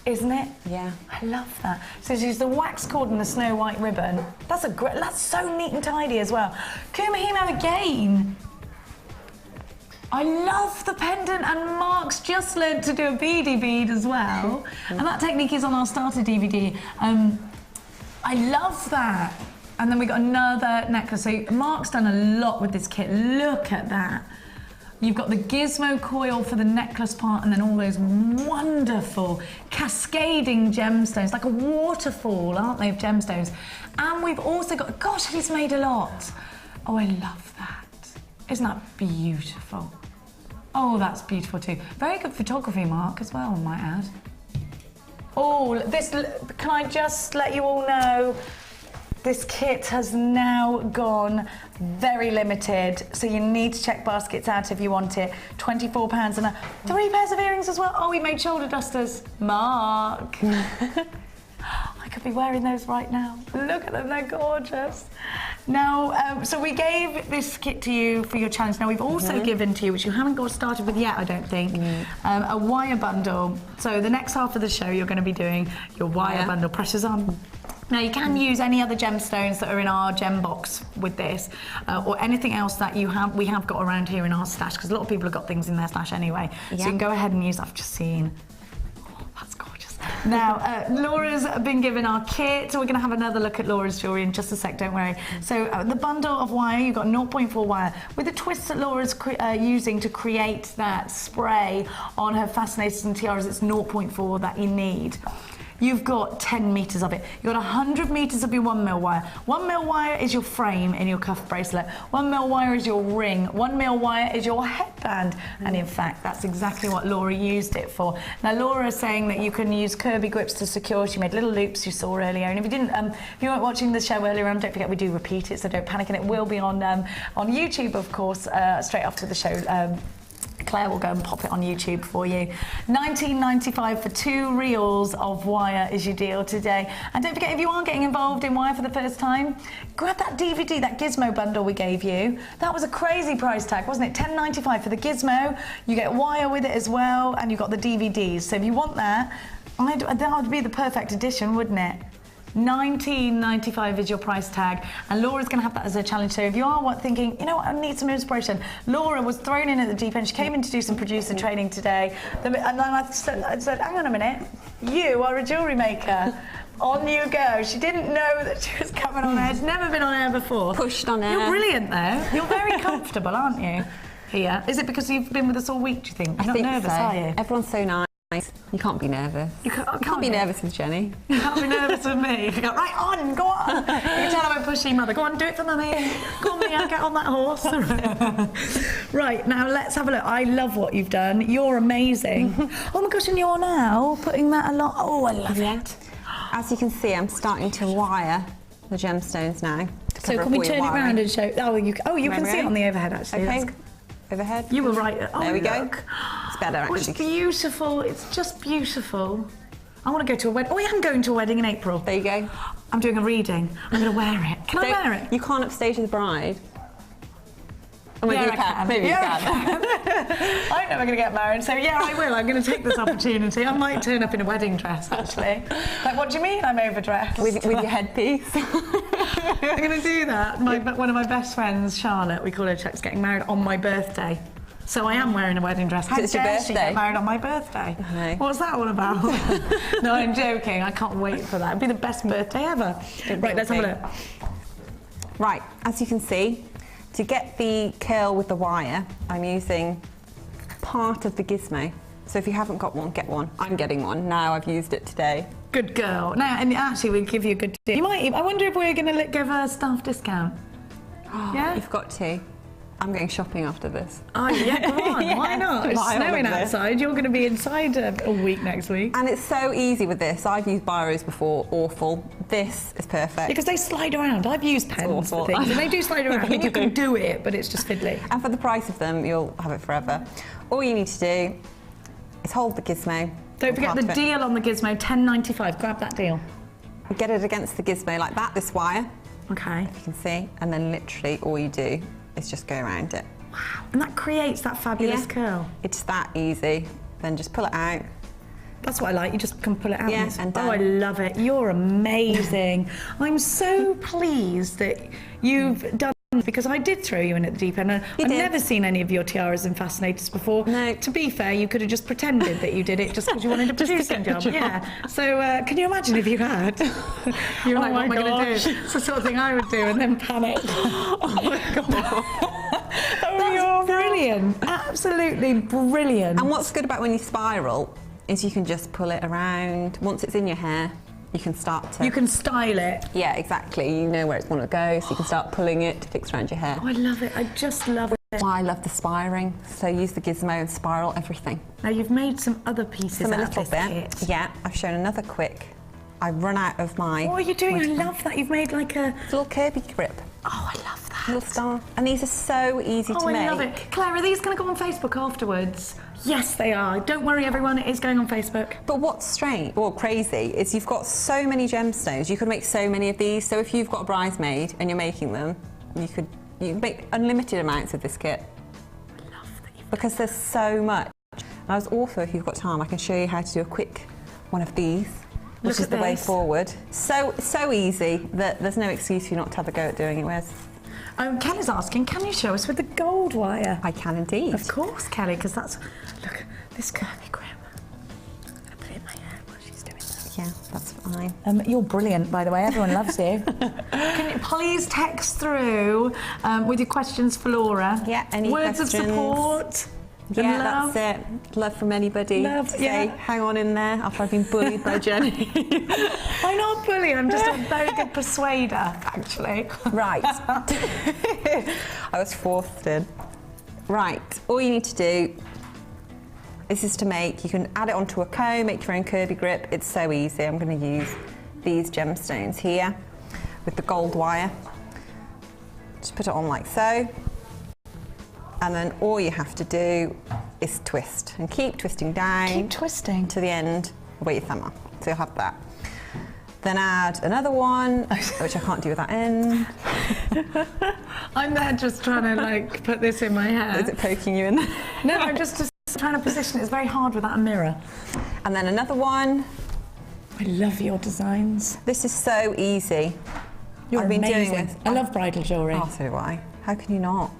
Isn't it? Yeah. I love that. So she's the wax cord and the snow white ribbon. That's so neat and tidy as well. Kumihimo again. I love the pendant, and Mark's just learnt to do a beady bead as well. And that technique is on our starter DVD. I love that. And then we got another necklace. So Mark's done a lot with this kit. Look at that. You've got the gizmo coil for the necklace part, and then all those wonderful cascading gemstones, like a waterfall, aren't they, of gemstones? And we've also got, gosh, he's made a lot. Oh, I love that. Isn't that beautiful? Oh, that's beautiful too. Very good photography, Mark, as well, I might add. Oh, can I just let you all know, this kit has now gone very limited, so you need to check baskets out if you want it. £24 and 3 pairs of earrings as well. Oh, we made shoulder dusters. Mark. I could be wearing those right now. Look at them, they're gorgeous. Now, so we gave this kit to you for your challenge. Now, we've also given to you, which you haven't got started with yet, I don't think, a wire bundle. So the next half of the show, you're going to be doing your wire bundle. Pressure's on. Now, you can use any other gemstones that are in our gem box with this, or anything else that we have got around here in our stash, because a lot of people have got things in their stash anyway. So you can go ahead and use, I've just seen. Oh, that's gorgeous. Now, Laura's been given our kit, so we're going to have another look at Laura's jewellery in just a sec, don't worry. So the bundle of wire, you've got 0.4 wire, with the twists that Laura's using to create that spray on her fascinators and tiaras, it's 0.4 that you need. You've got 10 metres of it. You've got 100 metres of your 1mm wire. 1mm wire is your frame in your cuff bracelet. 1mm wire is your ring. 1mm wire is your headband. And in fact, that's exactly what Laura used it for. Now, Laura is saying that you can use Kirby grips to secure. She made little loops you saw earlier. And if you didn't, if you weren't watching the show earlier on, don't forget we do repeat it, so don't panic. And it will be on YouTube, of course, straight after the show. Claire will go and pop it on YouTube for you. £19.95 for 2 reels of wire is your deal today. And don't forget, if you are getting involved in wire for the first time, grab that DVD, that gizmo bundle we gave you. That was a crazy price tag, wasn't it? £10.95 for the gizmo. You get wire with it as well, and you've got the DVDs. So if you want that would be the perfect addition, wouldn't it? £19.95 is your price tag, and Laura's going to have that as a challenge. So if you are thinking, you know what, I need some inspiration, Laura was thrown in at the deep end. She came in to do some producer training today, and then I said, hang on a minute, you are a jewellery maker. On you go. She didn't know that she was coming on air. She's never been on air before. Pushed on air. You're brilliant though. You're very comfortable, aren't you? Here. Is it because you've been with us all week, do you think? You're not nervous, are you? Everyone's so nice. You can't be nervous. You can't be nervous with Jenny. You can't be nervous with me. You go, right on, go on. You can tell I'm a pushy mother. Go on, do it for mummy. Go on, Mia, get on that horse. Right, now let's have a look. I love what you've done. You're amazing. Oh my gosh, and you're now putting that a lot. Oh, I love it. As you can see, I'm starting to wire the gemstones now. So can we turn it around and show? Oh, you can see it on the overhead actually. Okay. Overhead. You were right. Oh, there we go. Look. It's better actually. Oh, it's beautiful. It's just beautiful. I want to go to a wedding. Oh, I am going to a wedding in April. There you go. I'm doing a reading. I'm going to wear it. Can I wear it? You can't upstage the bride. Oh, maybe you can. Maybe you can. I'm never going to get married, so yeah, I will. I'm going to take this opportunity. I might turn up in a wedding dress, actually. Like, what do you mean I'm overdressed? With your headpiece. I'm going to do that. One of my best friends, Charlotte, we call her Chuck's getting married on my birthday. So I am wearing a wedding dress. How it's your dare birthday? She get married on my birthday? No. What's that all about? No, I'm joking. I can't wait for that. It'd be the best birthday ever. Right, let's have a look. Right, as you can see, to get the curl with the wire, I'm using part of the gizmo. So if you haven't got one, get one. I'm getting one now. I've used it today. Good girl. Now, and actually, we'll give you a good deal. I wonder if we're going to give her a staff discount. Oh, yeah? You've got to. I'm going shopping after this. Oh, yeah, go on. Why not? It's Buy all snowing of this. outside. You're going to be inside a week next week. And it's so easy with this. I've used biros before, awful. This is perfect. Because they slide around. I've used pens for things, and they do slide around. And you can do it, but it's just fiddly. And for the price of them, you'll have it forever. All you need to do is hold the gizmo. Don't forget part the of it. deal on the gizmo, $10.95. Grab that deal. Get it against the gizmo like that, this wire, Okay. if you can see. And then literally all you do is just go around it. Wow. And that creates that fabulous curl. It's that easy. Then just pull it out. That's what I like. You just can pull it out. Yeah, it's- and oh, I done. love it. You're amazing. I'm so pleased that you've done, because I did throw you in at the deep end. I've did. never seen any of your tiaras and fascinators before. No. To be fair, you could have just pretended that you did it just because you wanted a producing job. Yeah. So can you imagine if you had? You were like, what am I going to do? It's the sort of thing I would do, and then panic. Oh my God. That's brilliant. Absolutely brilliant. And what's good about when you spiral is you can just pull it around. Once it's in your hair, you can start to... You can style it. Yeah, exactly. You know where it's going to go, so you can start pulling it to fix around your hair. Oh, I love it. I just love it. That's why I love the spiring. So use the gizmo and spiral everything. Now you've made some other pieces Some a out of little this bit. kit. Yeah, I've shown another quick. I've run out of my... What are you doing? I love that. You've made like a... little Kirby grip. Oh, I love that. Little star. And these are so easy to Oh, make. I love it. Claire, are these going to go on Facebook afterwards? Yes, they are. Don't worry, everyone. It is going on Facebook. But what's strange, or crazy, is you've got so many gemstones. You could make so many of these. So if you've got a bridesmaid and you're making them, you could make unlimited amounts of this kit. I love that you've... Because there's so much. And I was also, if you've got time, I can show you how to do a quick one of these, which Look is at the way this. forward. So easy that there's no excuse for you not to have a go at doing it. Whereas Kelly's asking, can you show us with the gold wire? I can indeed. Of course, Kelly, because that's... Look, this curvy grip. I'm going to put it in my hair while she's doing that. Yeah, that's fine. You're brilliant, by the way. Everyone loves you. Can you please text through with your questions for Laura? Yeah, any words questions? of support. Yeah, love. that's it. Love from anybody. Love, to say, yeah. hang on in there after I've been bullied by Jenny. I'm not bullying. I'm just a very good persuader, actually. Right. I was forced in. Right. All you need to do. This is to make. You can add it onto a comb, make your own Kirby grip. It's so easy. I'm going to use these gemstones here with the gold wire. Just put it on like so. And then all you have to do is twist and keep twisting down. Keep twisting. To the end where your thumb are. So you'll have that. Then add another one, which I can't do with that end. I'm there just trying to like put this in my hair. Is it poking you in there? No, I'm just trying to position it. It's very hard without a mirror. And then another one. I love your designs. This is so easy. You're I've been amazing. doing this. I love bridal jewellery. Oh, so do I. How can you not?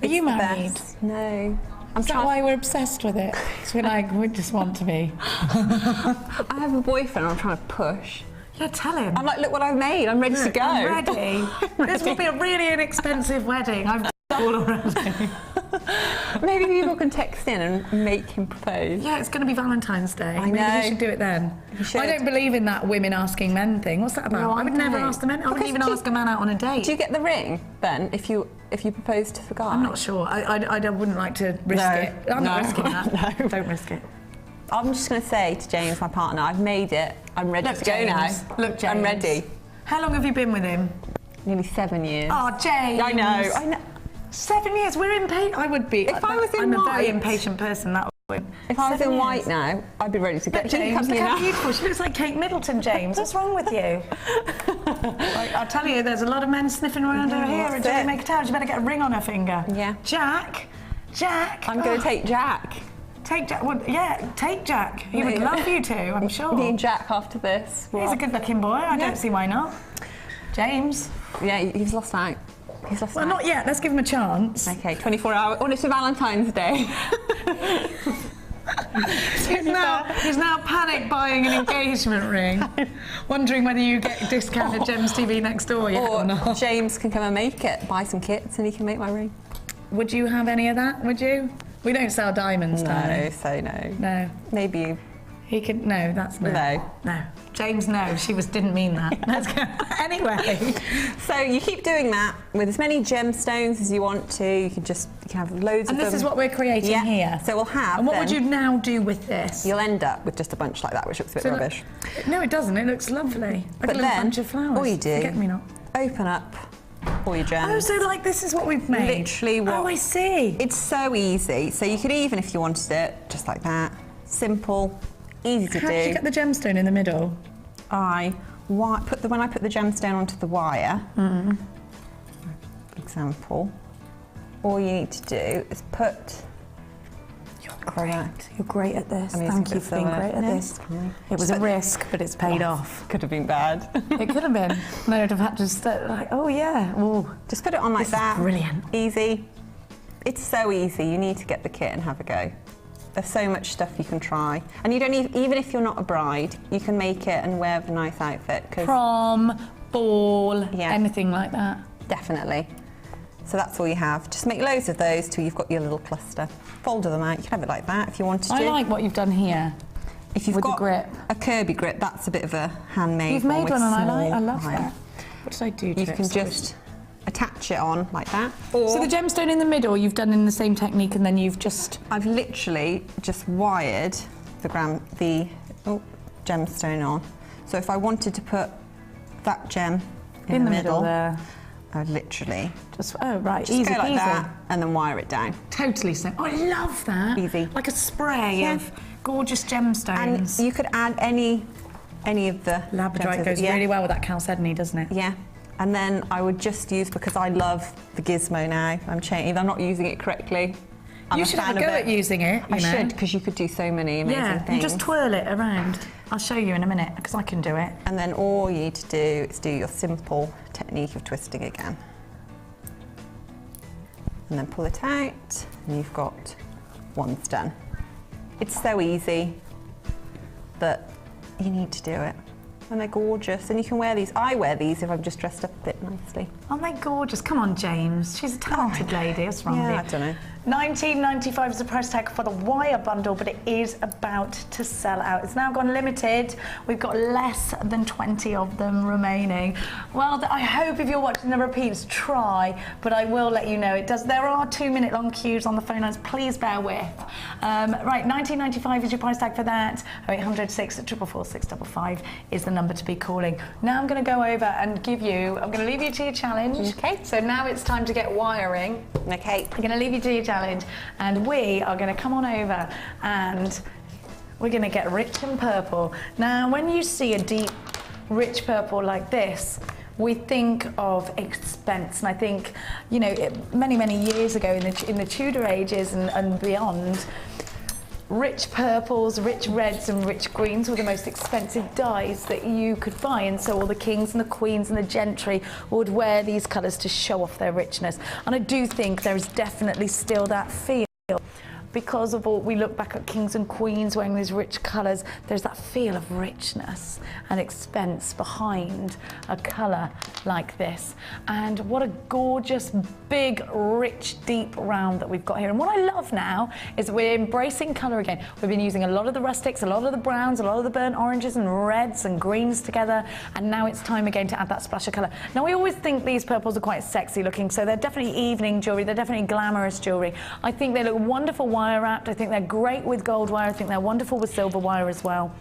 Are you the married? best. No. Is that why we're obsessed with it? So we're like, we just want to be. I have a boyfriend I'm trying to push. Yeah, tell him. I'm like, look what I've made. I'm ready to go. I'm ready. This will be a really inexpensive wedding. I've done it all already. Maybe people can text in and make him propose. Yeah, it's going to be Valentine's Day. I Maybe know. you should do it then. You should. I don't believe in that women asking men thing. What's that about? No, I would never don't. ask the men. I wouldn't Because even ask a man out on a date. Do you get the ring then if you propose to the guy? I'm not sure. I wouldn't like to risk No. it. I'm not No. risking that. No. Don't risk it. I'm just going to say to James, my partner, I've made it. I'm ready Look, to go James. now. Look, James. I'm ready. How long have you been with him? Nearly 7 years. Oh, James. I know. 7 years. We're impatient. I would be. If I was in I'm a very white- impatient person. That would. If I was 7 in years. white now, I'd be ready to go. Look, James, look you how now. beautiful. She looks like Kate Middleton, James. What's wrong with you? I'll tell you, there's a lot of men sniffing around her here at Jewellery Maker Towers. You better get a ring on her finger. Yeah. Jack. I'm going to take Jack. Take Jack. Well, yeah, take Jack. He would love you too, I'm sure. Me and Jack after this. He's a good-looking boy. I don't see why not. James. Yeah, he's lost out. He's lost Well, out. not yet. Let's give him a chance. Okay, 24 hours. Oh, it's for Valentine's Day. He's now panic buying an engagement ring, wondering whether you get discounted Gems TV next door yet or not. James can come and make it, buy some kits, and he can make my ring. Would you have any of that? Would you? We don't sell diamonds, No, darling. so no. No. Maybe you. He could, no, that's no. No. No. James, no, she didn't mean that. Let's go. Anyway. So you keep doing that with as many gemstones as you want to. You can have loads of them. And this is what we're creating here. So we'll have. And what would you now do with this? You'll end up with just a bunch like that, which looks a bit rubbish. No, it doesn't. It looks lovely. Like But a little then, bunch of flowers. all you do, Forget me not. open up all your gems. Oh, so like this is what we've made? Literally what? Oh, I see. It's so easy. So you could even, if you wanted it, just like that. Simple, easy to do. How did you get the gemstone in the middle? When I put the gemstone onto the wire, for example, all you need to do is put. You're great at this. I mean, Thank you for being great at this. It was a risk, but it's paid off. Could have been bad. It could have been. No, I'd have had to start like, oh yeah. Ooh. Just put it on like This is that. brilliant. Easy. It's so easy. You need to get the kit and have a go. There's so much stuff you can try, and you don't even if you're not a bride, you can make it and wear a nice outfit. Prom, ball, Yeah. anything like that. Definitely. So that's all you have. Just make loads of those till you've got your little cluster. Fold them out. You can have it like that if you wanted to. I like what you've done here. If you've with got the grip. a Kirby grip, that's a bit of a handmade. You've made with one, and I small love wire. that. What did I do to You it? can just attach it on like that. Or So the gemstone in the middle, you've done in the same technique, and then you've just. I've literally just wired the gemstone on. So if I wanted to put that gem in the middle there. I would literally Just right, just easy go like peasy. that and then wire it down. Totally simple. Oh, I love that. Easy. Like a spray Yeah. of gorgeous gemstones. And you could add any of the labradorite gemstones. goes really well with that chalcedony, doesn't it? Yeah. And then I would just use, because I love the gizmo now, I'm not using it correctly. I'm You a should have fan a go of it. at using it. I should, because you could do so many amazing Yeah, things. you just twirl it around. I'll show you in a minute, because I can do it. And then all you need to do is do your simple technique of twisting again. And then pull it out, and you've got one's done. It's so easy that you need to do it. And they're gorgeous, and you can wear these. I wear these if I'm just dressed up a bit nicely. Aren't they gorgeous? Come on, James. She's a talented lady. What's wrong Yeah, with I you? don't know. $19.95 is the price tag for the wire bundle, but it is about to sell out. It's now gone limited. We've got less than 20 of them remaining. Well, I hope if you're watching the repeats, try, but I will let you know it does. There are 2-minute long queues on the phone lines. Please bear with. Right, $19.95 is your price tag for that. 0800 644 655 is the number to be calling. Now I'm going to go over and I'm going to leave you to your challenge. Okay. So now it's time to get wiring. Okay. I'm going to leave you to your challenge, and we are going to come on over and we're going to get rich and purple. Now, when you see a deep, rich purple like this, we think of expense, and I think, you know, many, many years ago in the Tudor ages and beyond, rich purples, rich reds and rich greens were the most expensive dyes that you could buy, and so all the kings and the queens and the gentry would wear these colours to show off their richness. And I do think there is definitely still that feel. Because of all, we look back at kings and queens wearing these rich colours, there's that feel of richness and expense behind a colour like this. And what a gorgeous, big, rich, deep round that we've got here. And what I love now is we're embracing colour again. We've been using a lot of the rustics, a lot of the browns, a lot of the burnt oranges and reds and greens together, and now it's time again to add that splash of colour. Now, we always think these purples are quite sexy looking, so they're definitely evening jewellery, they're definitely glamorous jewellery. I think they look wonderful wire wrapped. I think they're great with gold wire. I think they're wonderful with silver wire as well.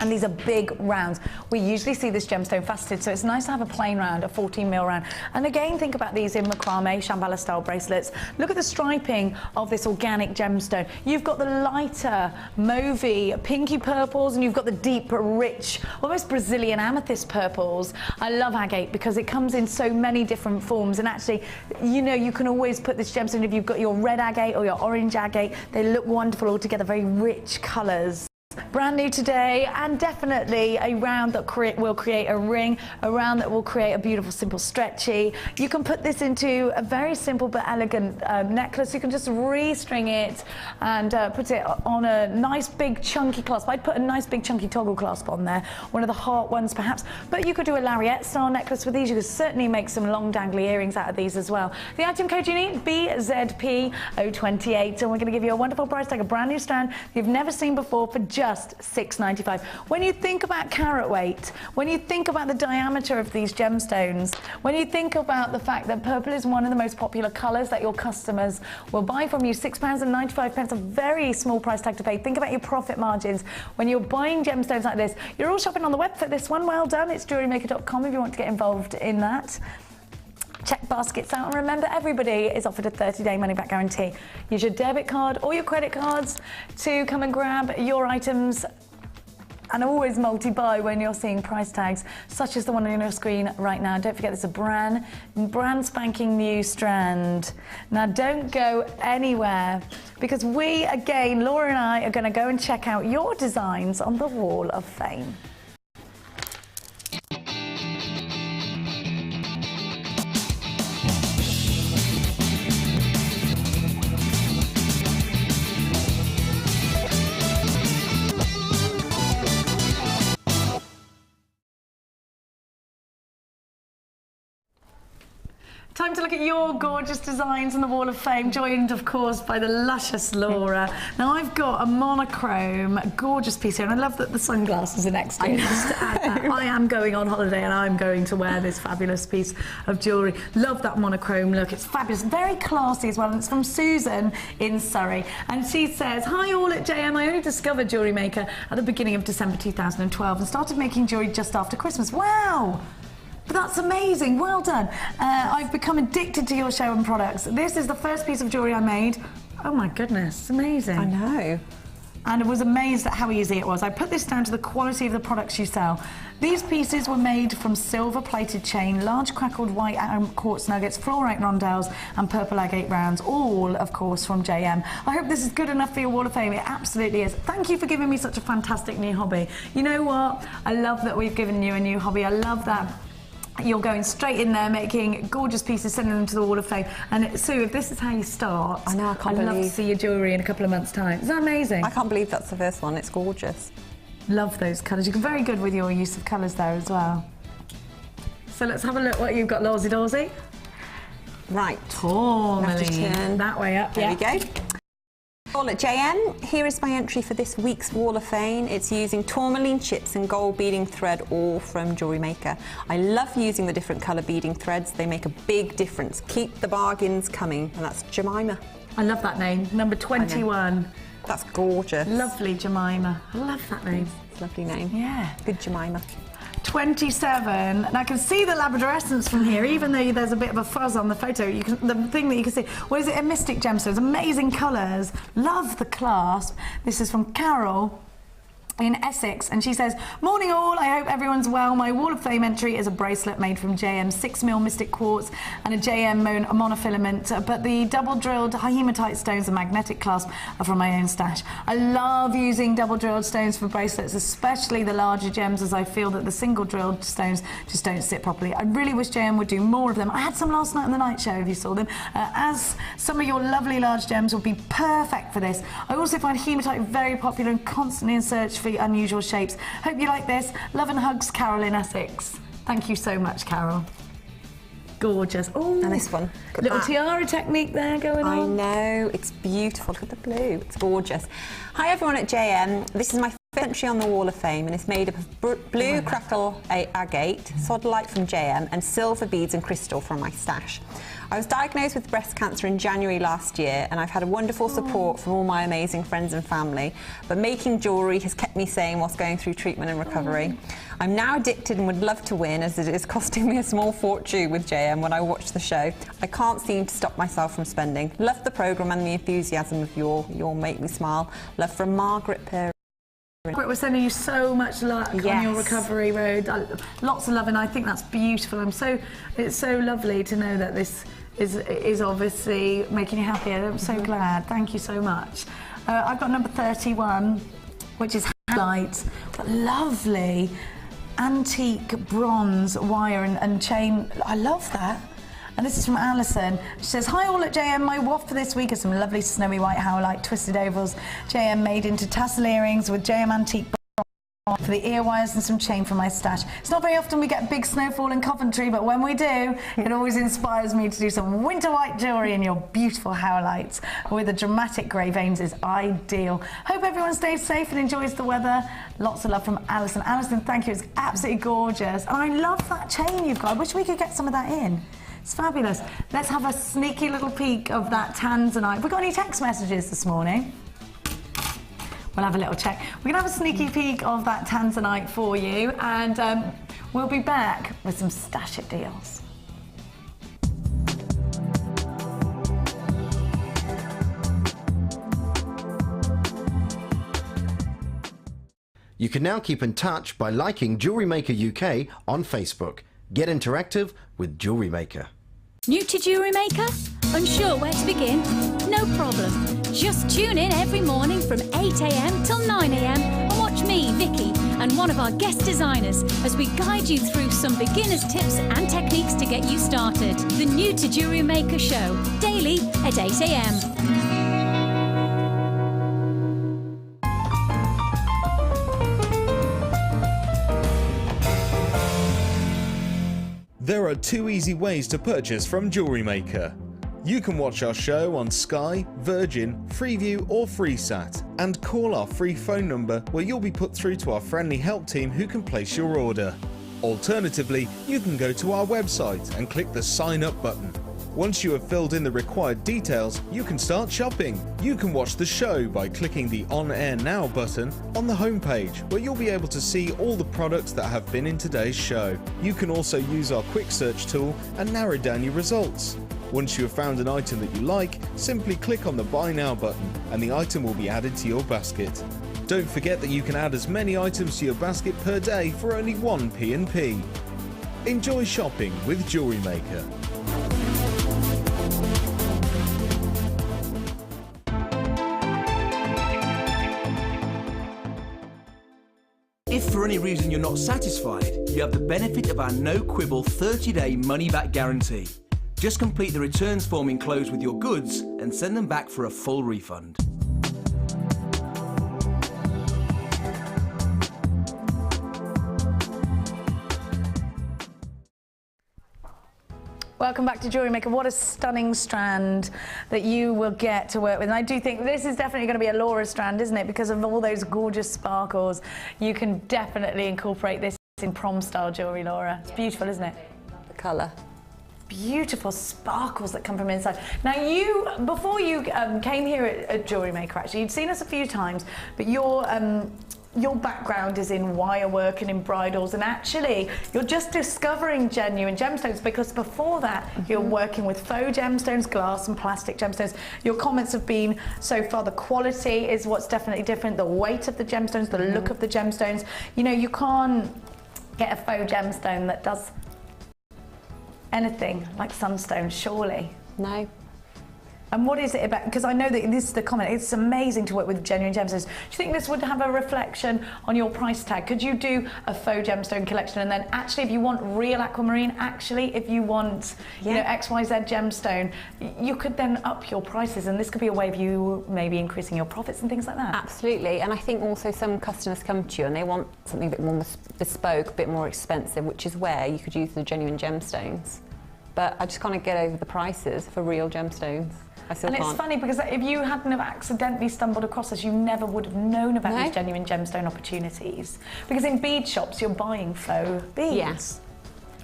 And these are big rounds. We usually see this gemstone faceted, so it's nice to have a plain round, a 14mm round. And again, think about these in macrame, Shambhala style bracelets. Look at the striping of this organic gemstone. You've got the lighter, mauvey, pinky purples, and you've got the deep, rich, almost Brazilian amethyst purples. I love agate because it comes in so many different forms, and actually, you know, you can always put this gemstone, if you've got your red agate or your orange agate, they look wonderful all together, very rich colours. Brand new today, and definitely a round that will create a ring, a round that will create a beautiful, simple, stretchy. You can put this into a very simple but elegant necklace. You can just restring it and put it on a nice big chunky clasp. I'd put a nice big chunky toggle clasp on there, one of the heart ones perhaps, but you could do a lariat style necklace with these. You could certainly make some long dangly earrings out of these as well. The item code you need, BZP028, and we're going to give you a wonderful price tag, a brand new strand you've never seen before for just just $6.95. When you think about carat weight, when you think about the diameter of these gemstones, when you think about the fact that purple is one of the most popular colours that your customers will buy from you, £6.95, a very small price tag to pay. Think about your profit margins. When you're buying gemstones like this, you're all shopping on the web for this one. Well done. It's jewellerymaker.com if you want to get involved in that. Check baskets out, and remember, everybody is offered a 30-day money-back guarantee. Use your debit card or your credit cards to come and grab your items, and always multi-buy when you're seeing price tags such as the one on your screen right now. Don't forget, there's a brand spanking new strand. Now don't go anywhere, because we, again, Laura and I, are going to go and check out your designs on the Wall of Fame. Time to look at your gorgeous designs on the Wall of Fame, joined, of course, by the luscious Laura. Now, I've got a monochrome, gorgeous piece here, and I love that the sunglasses are next to it. Just to add that, I am going on holiday, and I'm going to wear this fabulous piece of jewellery. Love that monochrome look. It's fabulous, very classy as well, and it's from Susan in Surrey. And she says, hi all at JM, I only discovered Jewellery Maker at the beginning of December 2012 and started making jewellery just after Christmas. Wow! But that's amazing, well done. I've become addicted to your show and products. This is the first piece of jewellery I made. Oh my goodness, it's amazing. I know. And I was amazed at how easy it was. I put this down to the quality of the products you sell. These pieces were made from silver-plated chain, large crackled white quartz nuggets, fluorite rondelles, and purple agate rounds, all, of course, from JM. I hope this is good enough for your Wall of Fame. It absolutely is. Thank you for giving me such a fantastic new hobby. You know what? I love that we've given you a new hobby. I love that you're going straight in there, making gorgeous pieces, sending them to the Wall of Fame. And Sue, if this is how you start, I know, I'd love to see your jewellery in a couple of months' time. Is that amazing? I can't believe that's the first one. It's gorgeous. Love those colours. You're very good with your use of colours there as well. So let's have a look what you've got, Lawsy Dawsy. Right. Tourmaline. That way up. There we go. All at JM, here is my entry for this week's Wall of Fame. It's using tourmaline chips and gold beading thread, all from Jewellery Maker. I love using the different colour beading threads. They make a big difference. Keep the bargains coming, and that's Jemima. I love that name, number 21. That's gorgeous. Lovely Jemima. I love that name. It's a lovely name. Yeah. Good Jemima. 27, and I can see the labradorescence from here, even though there's a bit of a fuzz on the photo. The thing that you can see, what is it? A Mystic Gemstones, amazing colours. Love the clasp. This is from Carol in Essex, and she says, morning all, I hope everyone's well. My Wall of Fame entry is a bracelet made from JM 6mm Mystic Quartz and a JM monofilament, but the double drilled hematite stones and magnetic clasp are from my own stash. I love using double drilled stones for bracelets, especially the larger gems, as I feel that the single drilled stones just don't sit properly. I really wish JM would do more of them. I had some last night on the night show, if you saw them, as some of your lovely large gems would be perfect for this. I also find hematite very popular and constantly in search for unusual shapes. Hope you like this. Love and hugs, Carol in Essex. Thank you so much, Carol. Gorgeous. Oh, and this one. Little tiara technique there going on. I know, it's beautiful. Look at the blue, it's gorgeous. Hi everyone at JM. This is my first entry on the Wall of Fame, and it's made up of blue crackle agate, sodalite from JM, and silver beads and crystal from my stash. I was diagnosed with breast cancer in January last year, and I've had a wonderful support from all my amazing friends and family, but making jewellery has kept me sane whilst going through treatment and recovery. I'm now addicted and would love to win, as it is costing me a small fortune with JM when I watch the show. I can't seem to stop myself from spending. Love the programme and the enthusiasm of you'll make me smile. Love from Margaret Perry. We're sending you so much luck on your recovery road. Lots of love, and I think that's beautiful. It's so lovely to know that this is obviously making you happier. I'm so glad. Thank you so much. I've got number 31, which is light, but lovely antique bronze wire and chain. I love that. And this is from Alison. She says, hi all at JM, my waft for this week is some lovely snowy white howlite twisted ovals. JM made into tassel earrings with JM antique for the ear wires and some chain for my stash. It's not very often we get big snowfall in Coventry, but when we do, it always inspires me to do some winter white jewellery in your beautiful howlites with the dramatic grey veins is ideal. Hope everyone stays safe and enjoys the weather. Lots of love from Alison. Alison, thank you. It's absolutely gorgeous. And I love that chain you've got. I wish we could get some of that in. It's fabulous. Let's have a sneaky little peek of that Tanzanite. Have we got any text messages this morning? We'll have a little check. We're going to have a sneaky peek of that Tanzanite for you, and we'll be back with some stash it deals. You can now keep in touch by liking Jewellery Maker UK on Facebook. Get interactive with Jewellery Maker. New to Jewellery Maker? Unsure where to begin? No problem. Just tune in every morning from 8 AM till 9 AM and watch me, Vicky, and one of our guest designers as we guide you through some beginner's tips and techniques to get you started. The New to Jewellery Maker show, daily at 8 AM. There are 2 easy ways to purchase from Jewellery Maker. You can watch our show on Sky, Virgin, Freeview or FreeSat and call our free phone number where you'll be put through to our friendly help team who can place your order. Alternatively, you can go to our website and click the sign up button. Once you have filled in the required details, you can start shopping. You can watch the show by clicking the On Air Now button on the homepage, where you'll be able to see all the products that have been in today's show. You can also use our quick search tool and narrow down your results. Once you have found an item that you like, simply click on the Buy Now button and the item will be added to your basket. Don't forget that you can add as many items to your basket per day for only 1 P&P. Enjoy shopping with Jewellery Maker. If for any reason you're not satisfied, you have the benefit of our no-quibble 30-day money-back guarantee. Just complete the returns form enclosed with your goods and send them back for a full refund. Welcome back to Jewellery Maker. What a stunning strand that you will get to work with. And I do think this is definitely going to be a Laura strand, isn't it? Because of all those gorgeous sparkles. You can definitely incorporate this in prom-style jewellery, Laura. It's beautiful, isn't it? The colour. Beautiful sparkles that come from inside. Now you, before you came here at Jewellery Maker, actually, you'd seen us a few times, but your background is in wire work and in bridals, and actually you're just discovering genuine gemstones, because before that you're working with faux gemstones, glass and plastic gemstones. Your comments have been so far the quality is what's definitely different, the weight of the gemstones, the look of the gemstones. You know, you can't get a faux gemstone that does anything like Sunstone, surely. No. And what is it about, because I know that this is the comment, it's amazing to work with genuine gemstones. Do you think this would have a reflection on your price tag? Could you do a faux gemstone collection, and then actually if you want real aquamarine, actually if you want, you know, XYZ gemstone, you could then up your prices, and this could be a way of you maybe increasing your profits and things like that? Absolutely, and I think also some customers come to you and they want something a bit more bespoke, a bit more expensive, which is where you could use the genuine gemstones. But I just can't get over the prices for real gemstones. And it's funny because if you hadn't have accidentally stumbled across this, you never would have known about these genuine gemstone opportunities. Because in bead shops, you're buying faux beads. Yes.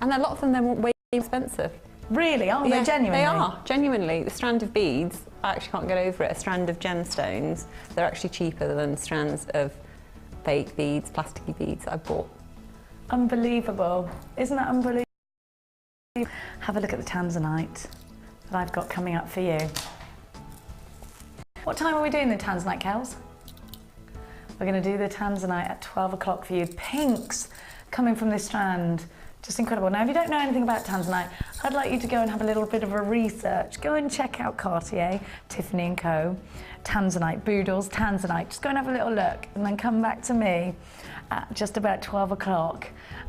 And a lot of them, they're way expensive. Really? Are they genuinely? They are, genuinely. The strand of beads, I actually can't get over it. A strand of gemstones, they're actually cheaper than strands of fake beads, plasticky beads I've bought. Unbelievable. Isn't that unbelievable? Have a look at the Tanzanite that I've got coming up for you. What time are we doing the Tanzanite, Kels? We're going to do the Tanzanite at 12 o'clock for you. Pinks coming from this strand. Just incredible. Now, if you don't know anything about Tanzanite, I'd like you to go and have a little bit of a research. Go and check out Cartier, Tiffany & Co, Tanzanite, Boodles, Tanzanite. Just go and have a little look and then come back to me at just about 12 o'clock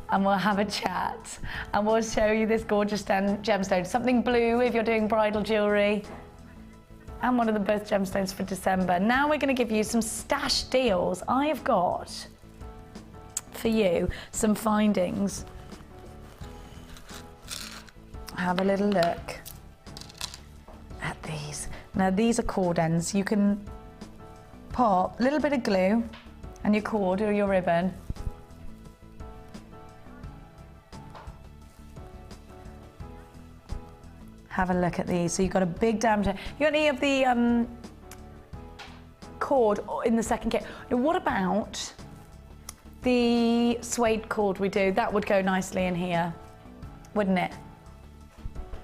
and we'll have a chat and we'll show you this gorgeous gemstone. Something blue if you're doing bridal jewellery, and one of the best gemstones for December. Now we're going to give you some stash deals. I have got for you some findings. Have a little look at these. Now these are cord ends. You can pop a little bit of glue and your cord or your ribbon. Have a look at these. So you've got a big diameter. You got any of the cord in the second kit? Now what about the suede cord we do? That would go nicely in here, wouldn't it?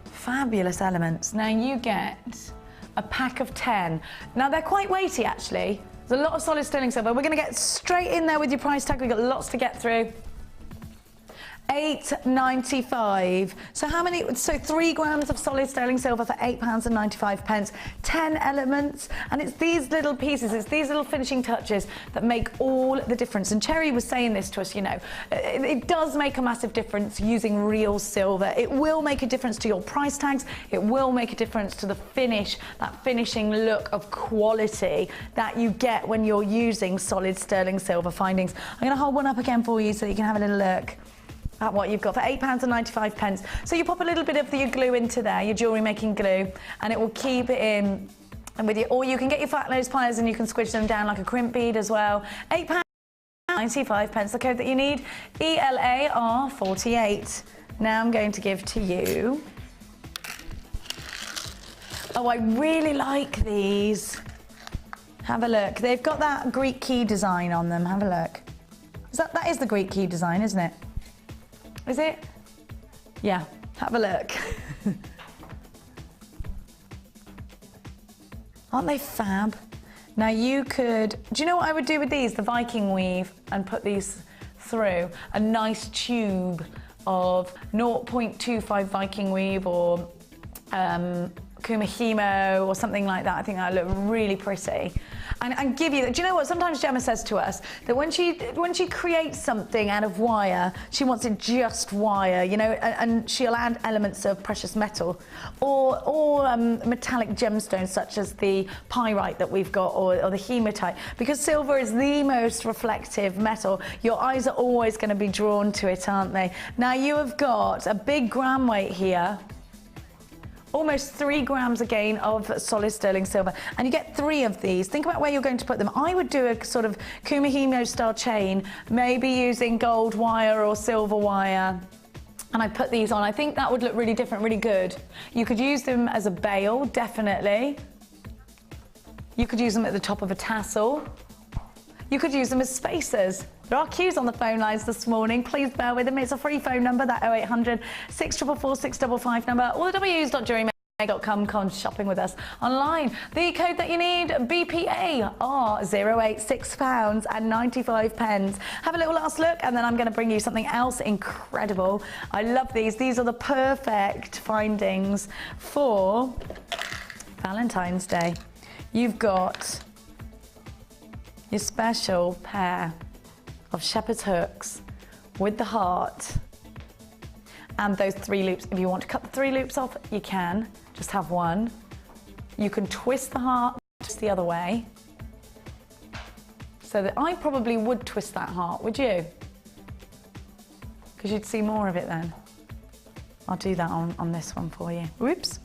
Fabulous elements. Now you get a pack of 10. Now they're quite weighty actually. There's a lot of solid sterling silver. We're going to get straight in there with your price tag. We've got lots to get through. £8.95. So how many? So 3 grams of solid sterling silver for £8.95. 10 elements, and it's these little pieces, it's these little finishing touches that make all the difference. And Cherry was saying this to us, you know, it does make a massive difference using real silver. It will make a difference to your price tags. It will make a difference to the finish, that finishing look of quality that you get when you're using solid sterling silver findings. I'm going to hold one up again for you so you can have a little look at what you've got for £8.95. So you pop a little bit of your glue into there, your jewellery making glue, and it will keep it in. And with you, or you can get your flat nose pliers and you can squish them down like a crimp bead as well. £8.95, the code that you need, ELAR48. Now I'm going to give to you. Oh, I really like these. Have a look. They've got that Greek key design on them. Have a look. That is the Greek key design, isn't it? Is it? Yeah, have a look. Aren't they fab? Now you could, do you know what I would do with these? The Viking weave, and put these through a nice tube of 0.25 Viking weave or Kumahimo or something like that. I think that would look really pretty. And give you, do you know what, sometimes Gemma says to us that when she creates something out of wire, she wants it just wire, you know, and she'll add elements of precious metal or metallic gemstones such as the pyrite that we've got or the hematite, because silver is the most reflective metal. Your eyes are always going to be drawn to it, aren't they? Now you have got a big gram weight here. Almost 3 grams again of solid sterling silver, and you get 3 of these. Think about where you're going to put them. I would do a sort of Kumahimo style chain, maybe using gold wire or silver wire, and I put these on. I think that would look really different, really good. You could use them as a bail, definitely. You could use them at the top of a tassel. You could use them as spacers. There are queues on the phone lines this morning. Please bear with them. It's a free phone number, that 0800 644 655 number, or the www.jewellerymaker.com. Come shopping with us online. The code that you need, BPA, £086.95. Have a little last look, and then I'm going to bring you something else incredible. I love these. These are the perfect findings for Valentine's Day. You've got your special pair of shepherd's hooks with the heart and those 3 loops. If you want to cut the 3 loops off, you can. Just have one. You can twist the heart just the other way. So that I probably would twist that heart, would you? Because you'd see more of it then. I'll do that on this one for you. Whoops.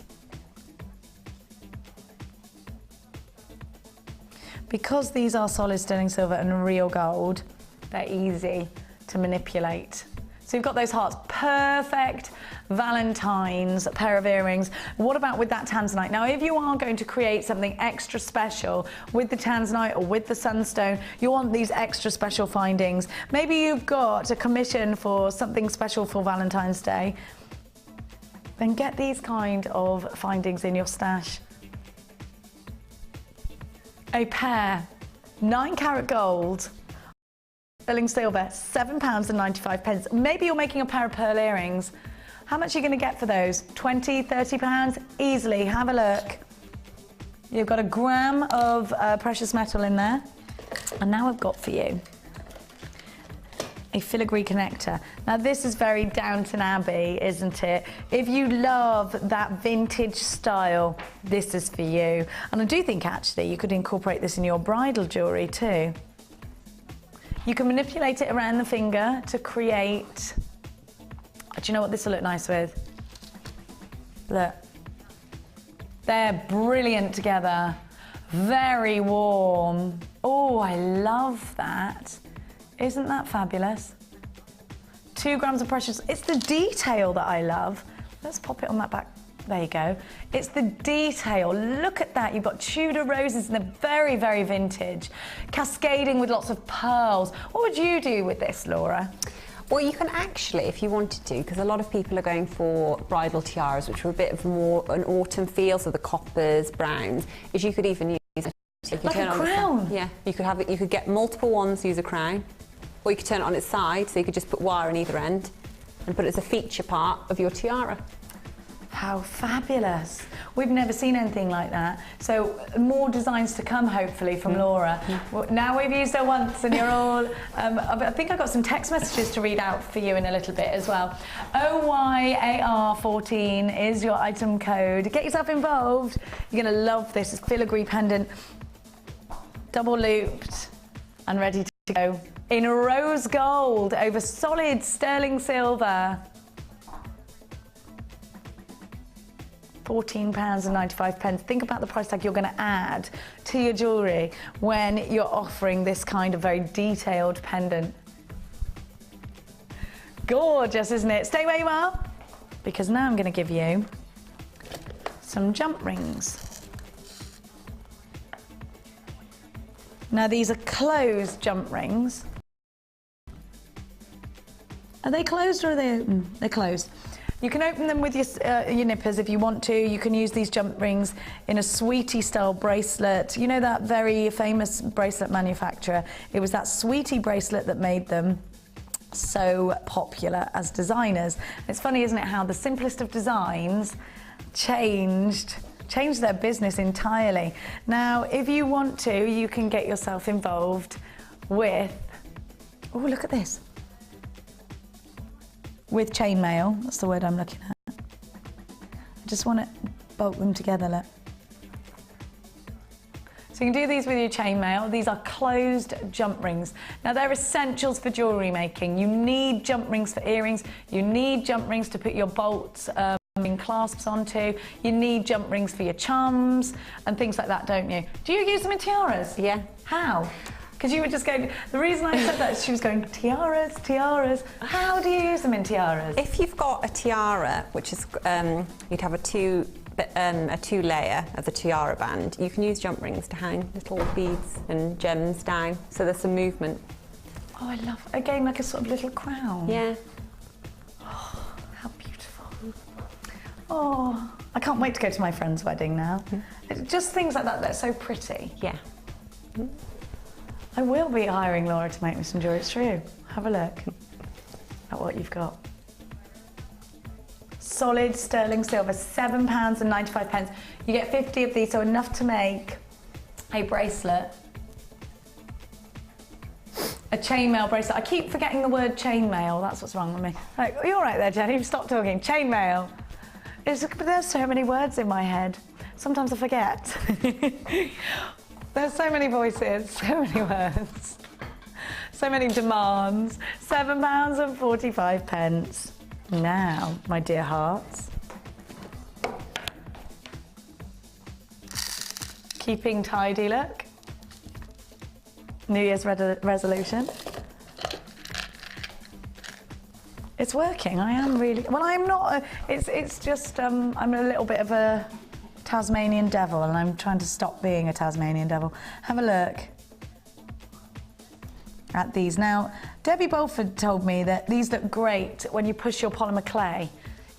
Because these are solid sterling silver and real gold, they're easy to manipulate. So you've got those hearts, perfect Valentine's pair of earrings. What about with that Tanzanite? Now, if you are going to create something extra special with the Tanzanite or with the Sunstone, you want these extra special findings. Maybe you've got a commission for something special for Valentine's Day, then get these kind of findings in your stash. A pair, 9 karat gold, sterling silver, £7.95. Maybe you're making a pair of pearl earrings. How much are you going to get for those? 20, 30 pounds? Easily. Have a look. You've got a gram of precious metal in there. And now I've got for you a filigree connector. Now this is very Downton Abbey, isn't it? If you love that vintage style, this is for you. And I do think actually you could incorporate this in your bridal jewellery too. You can manipulate it around the finger to create, do you know what this will look nice with? Look. They're brilliant together. Very warm. Oh, I love that. Isn't that fabulous? 2 grams of precious. It's the detail that I love. Let's pop it on that back. There you go. It's the detail. Look at that. You've got Tudor roses and they're very, very vintage. Cascading with lots of pearls. What would you do with this, Laura? Well, you can actually, if you wanted to, because a lot of people are going for bridal tiaras, which are a bit of more an autumn feel, so the coppers, browns, is you could even use it. So like a crown? Yeah, you could have it. You could get multiple ones, use a crown, or you could turn it on its side, so you could just put wire on either end and put it as a feature part of your tiara. How fabulous. We've never seen anything like that. So more designs to come, hopefully, from Laura. Well, now we've used her once and you're all... I think I've got some text messages to read out for you in a little bit as well. OYAR14 is your item code. Get yourself involved. You're going to love this. It's filigree pendant, double looped and ready to go. In rose gold over solid sterling silver. £14.95. Think about the price tag you're going to add to your jewellery when you're offering this kind of very detailed pendant. Gorgeous, isn't it? Stay where you are, because now I'm going to give you some jump rings. Now these are closed jump rings. Are they closed or are they open? They're closed. You can open them with your nippers if you want to. You can use these jump rings in a sweetie style bracelet. You know that very famous bracelet manufacturer? It was that sweetie bracelet that made them so popular as designers. It's funny, isn't it, how the simplest of designs changed their business entirely. Now, if you want to, you can get yourself involved with, oh, look at this. With chainmail, that's the word I'm looking at. I just want to bolt them together, look. So you can do these with your chainmail. These are closed jump rings. Now they're essentials for jewellery making. You need jump rings for earrings. You need jump rings to put your bolts and clasps onto. You need jump rings for your charms and things like that, don't you? Do you use them in tiaras? Yeah. How? Because you were just going, the reason I said that is she was going, tiaras, tiaras. How do you use them in tiaras? If you've got a tiara, which is, you'd have a two layer of the tiara band, you can use jump rings to hang little beads and gems down, so there's some movement. Oh, I love, again, like a sort of little crown. Yeah. Oh, how beautiful. Oh, I can't wait to go to my friend's wedding now. Just things like that, they're so pretty. Yeah. I will be hiring Laura to make me some jewellery, it's true. Have a look at what you've got. Solid sterling silver, £7.95. You get 50 of these, so enough to make a bracelet. A chainmail bracelet. I keep forgetting the word chainmail, that's what's wrong with me. Like, you're all right there, Jenny, stop talking. Chainmail. There's so many words in my head. Sometimes I forget. There's so many voices, so many words, so many demands. £7.45. Now, my dear hearts, keeping tidy look. New Year's resolution. It's working. I am really, well, I'm not, it's just, I'm a little bit of a Tasmanian devil, and I'm trying to stop being a Tasmanian devil. Have a look at these. Now, Debbie Bolford told me that these look great when you push your polymer clay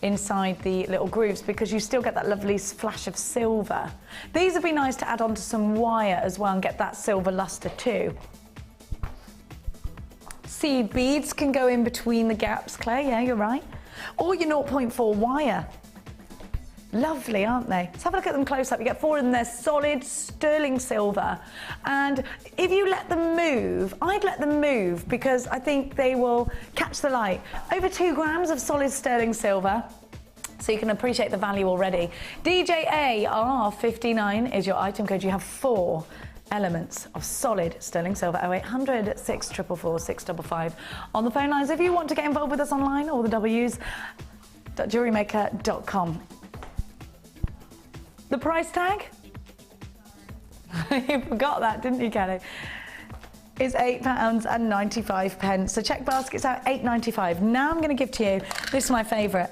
inside the little grooves, because you still get that lovely flash of silver. These would be nice to add onto some wire as well and get that silver luster too. Seed beads can go in between the gaps, Claire, yeah, you're right. Or your 0.4 wire. Lovely, aren't they? Let's have a look at them close up. You get 4 of them. They're solid sterling silver. And if you let them move, I'd let them move, because I think they will catch the light. Over 2 grams of solid sterling silver. So you can appreciate the value already. DJAR59 is your item code. You have 4 elements of solid sterling silver. 0800 644 655 on the phone lines if you want to get involved with us online, or the w's.jewellerymaker.com. The price tag? You forgot that, didn't you, Kelly? Is £8.95. So check baskets out, £8.95. Now I'm going to give to you, this is my favourite,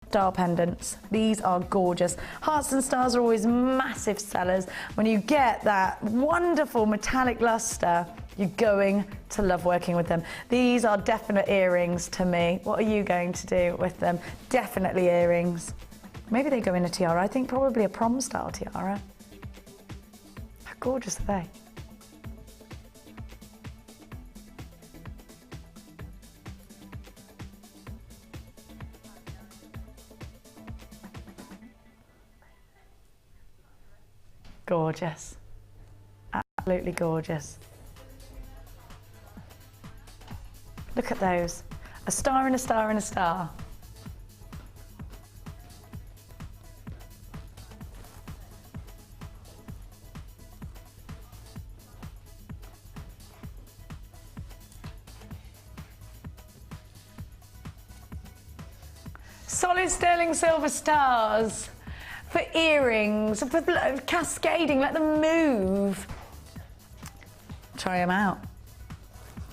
star pendants. These are gorgeous. Hearts and stars are always massive sellers. When you get that wonderful metallic luster, you're going to love working with them. These are definite earrings to me. What are you going to do with them? Definitely earrings. Maybe they go in a tiara. I think probably a prom style tiara. How gorgeous are they? Gorgeous. Absolutely gorgeous. Look at those. A star and a star and a star. Solid sterling silver stars. For earrings, for cascading, let them move. Try them out.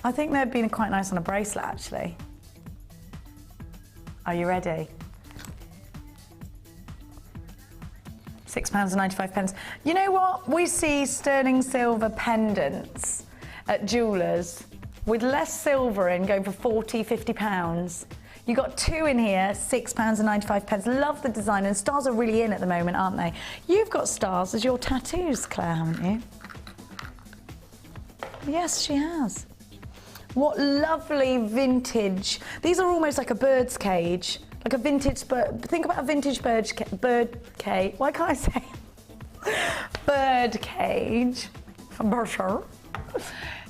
I think they'd be quite nice on a bracelet, actually. Are you ready? £6.95. You know what? We see sterling silver pendants at jewellers with less silver in going for £40, £50. You got two in here, £6.95. Love the design, and stars are really in at the moment, aren't they? You've got stars as your tattoos, Claire, haven't you? Yes, she has. What lovely vintage. These are almost like a bird's cage, like a vintage bird. Think about a vintage bird cage. Why can't I say bird cage?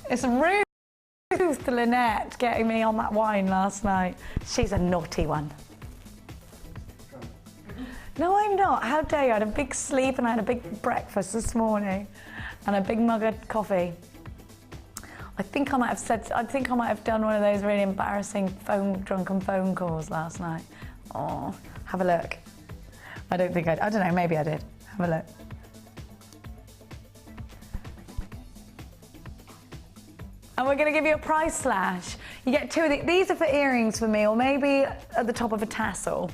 It's really Ruth Lynette getting me on that wine last night. She's a naughty one. No, I'm not. How dare you? I had a big sleep and I had a big breakfast this morning and a big mug of coffee. I think I might have done one of those really embarrassing drunken phone calls last night. Oh, have a look. I don't know, maybe I did. Have a look. And we're going to give you a price slash. You get two of these. These are for earrings for me, or maybe at the top of a tassel.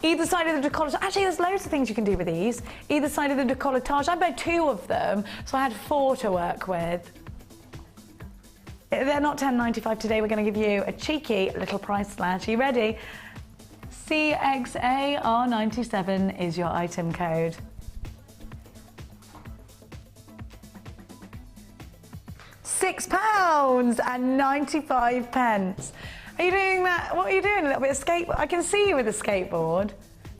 Either side of the decolletage. Actually, there's loads of things you can do with these. Either side of the decolletage. I bought two of them, so I had 4 to work with. They're not £10.95 today. We're going to give you a cheeky little price slash. Are you ready? CXAR97 is your item code. £6.95. Are you doing that? What are you doing? A little bit of skateboard? I can see you with a skateboard.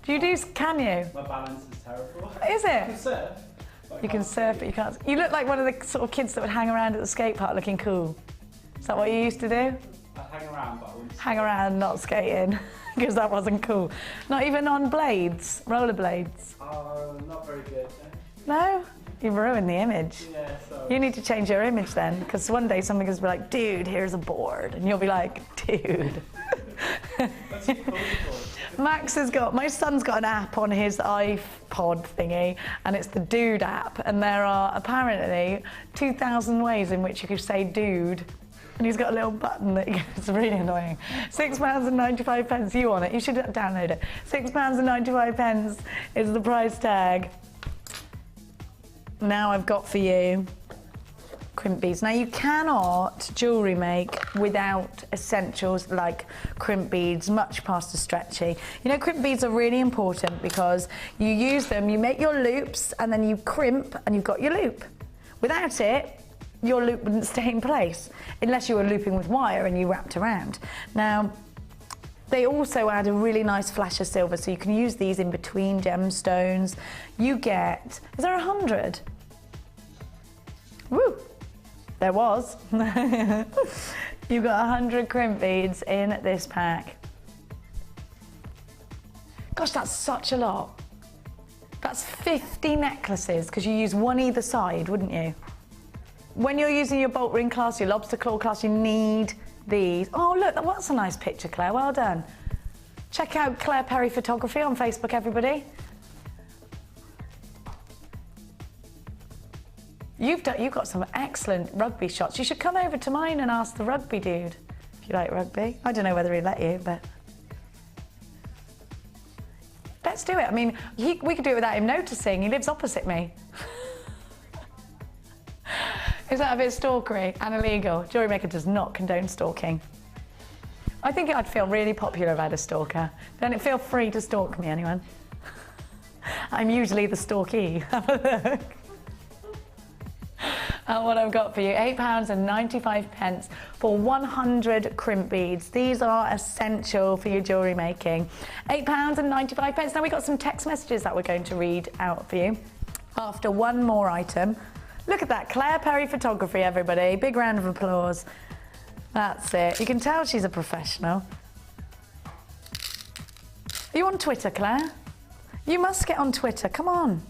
Can you? My balance is terrible. Is it? I can surf. You can surf, but you can't. You look like one of the sort of kids that would hang around at the skate park looking cool. Is that what you used to do? I'd hang around, but I wouldn't. Hang around, not skating, because that wasn't cool. Not even on blades, rollerblades. Oh, not very good. No? You've ruined the image. Yeah, sorry. You need to change your image then, because one day somebody's going to be like, dude, here's a board. And you'll be like, dude. What's it called? My son's got an app on his iPod thingy, and it's the Dude app. And there are apparently 2,000 ways in which you could say dude. And he's got a little button that it's really annoying. £6.95. You want it? You should download it. £6.95 is the price tag. Now I've got for you crimp beads. Now you cannot jewellery make without essentials like crimp beads, much past the stretchy. You know, crimp beads are really important because you use them, you make your loops and then you crimp and you've got your loop. Without it, your loop wouldn't stay in place unless you were looping with wire and you wrapped around. Now, they also add a really nice flash of silver, so you can use these in between gemstones. You get, is there 100? Woo! There was. You got 100 crimp beads in this pack. Gosh, that's such a lot. That's 50 necklaces, because you use one either side, wouldn't you? when you're using your bolt ring class, your lobster claw class, you need these. Oh, look, that's a nice picture, Claire. Well done. Check out Claire Perry Photography on Facebook, everybody. You've got some excellent rugby shots. You should come over to mine and ask the rugby dude if you like rugby. I don't know whether he'd let you, but let's do it. I mean, we could do it without him noticing. He lives opposite me. Is that a bit stalkery and illegal? Jewellery Maker does not condone stalking. I think I'd feel really popular if I had a stalker. Don't it feel free to stalk me, anyone? I'm usually the stalkee. Have a look. And what I've got for you, £8.95 for 100 crimp beads. These are essential for your jewellery making. £8.95. Now we've got some text messages that we're going to read out for you after one more item. Look at that, Claire Perry Photography, everybody. Big round of applause. That's it. You can tell she's a professional. Are you on Twitter, Claire? You must get on Twitter, come on.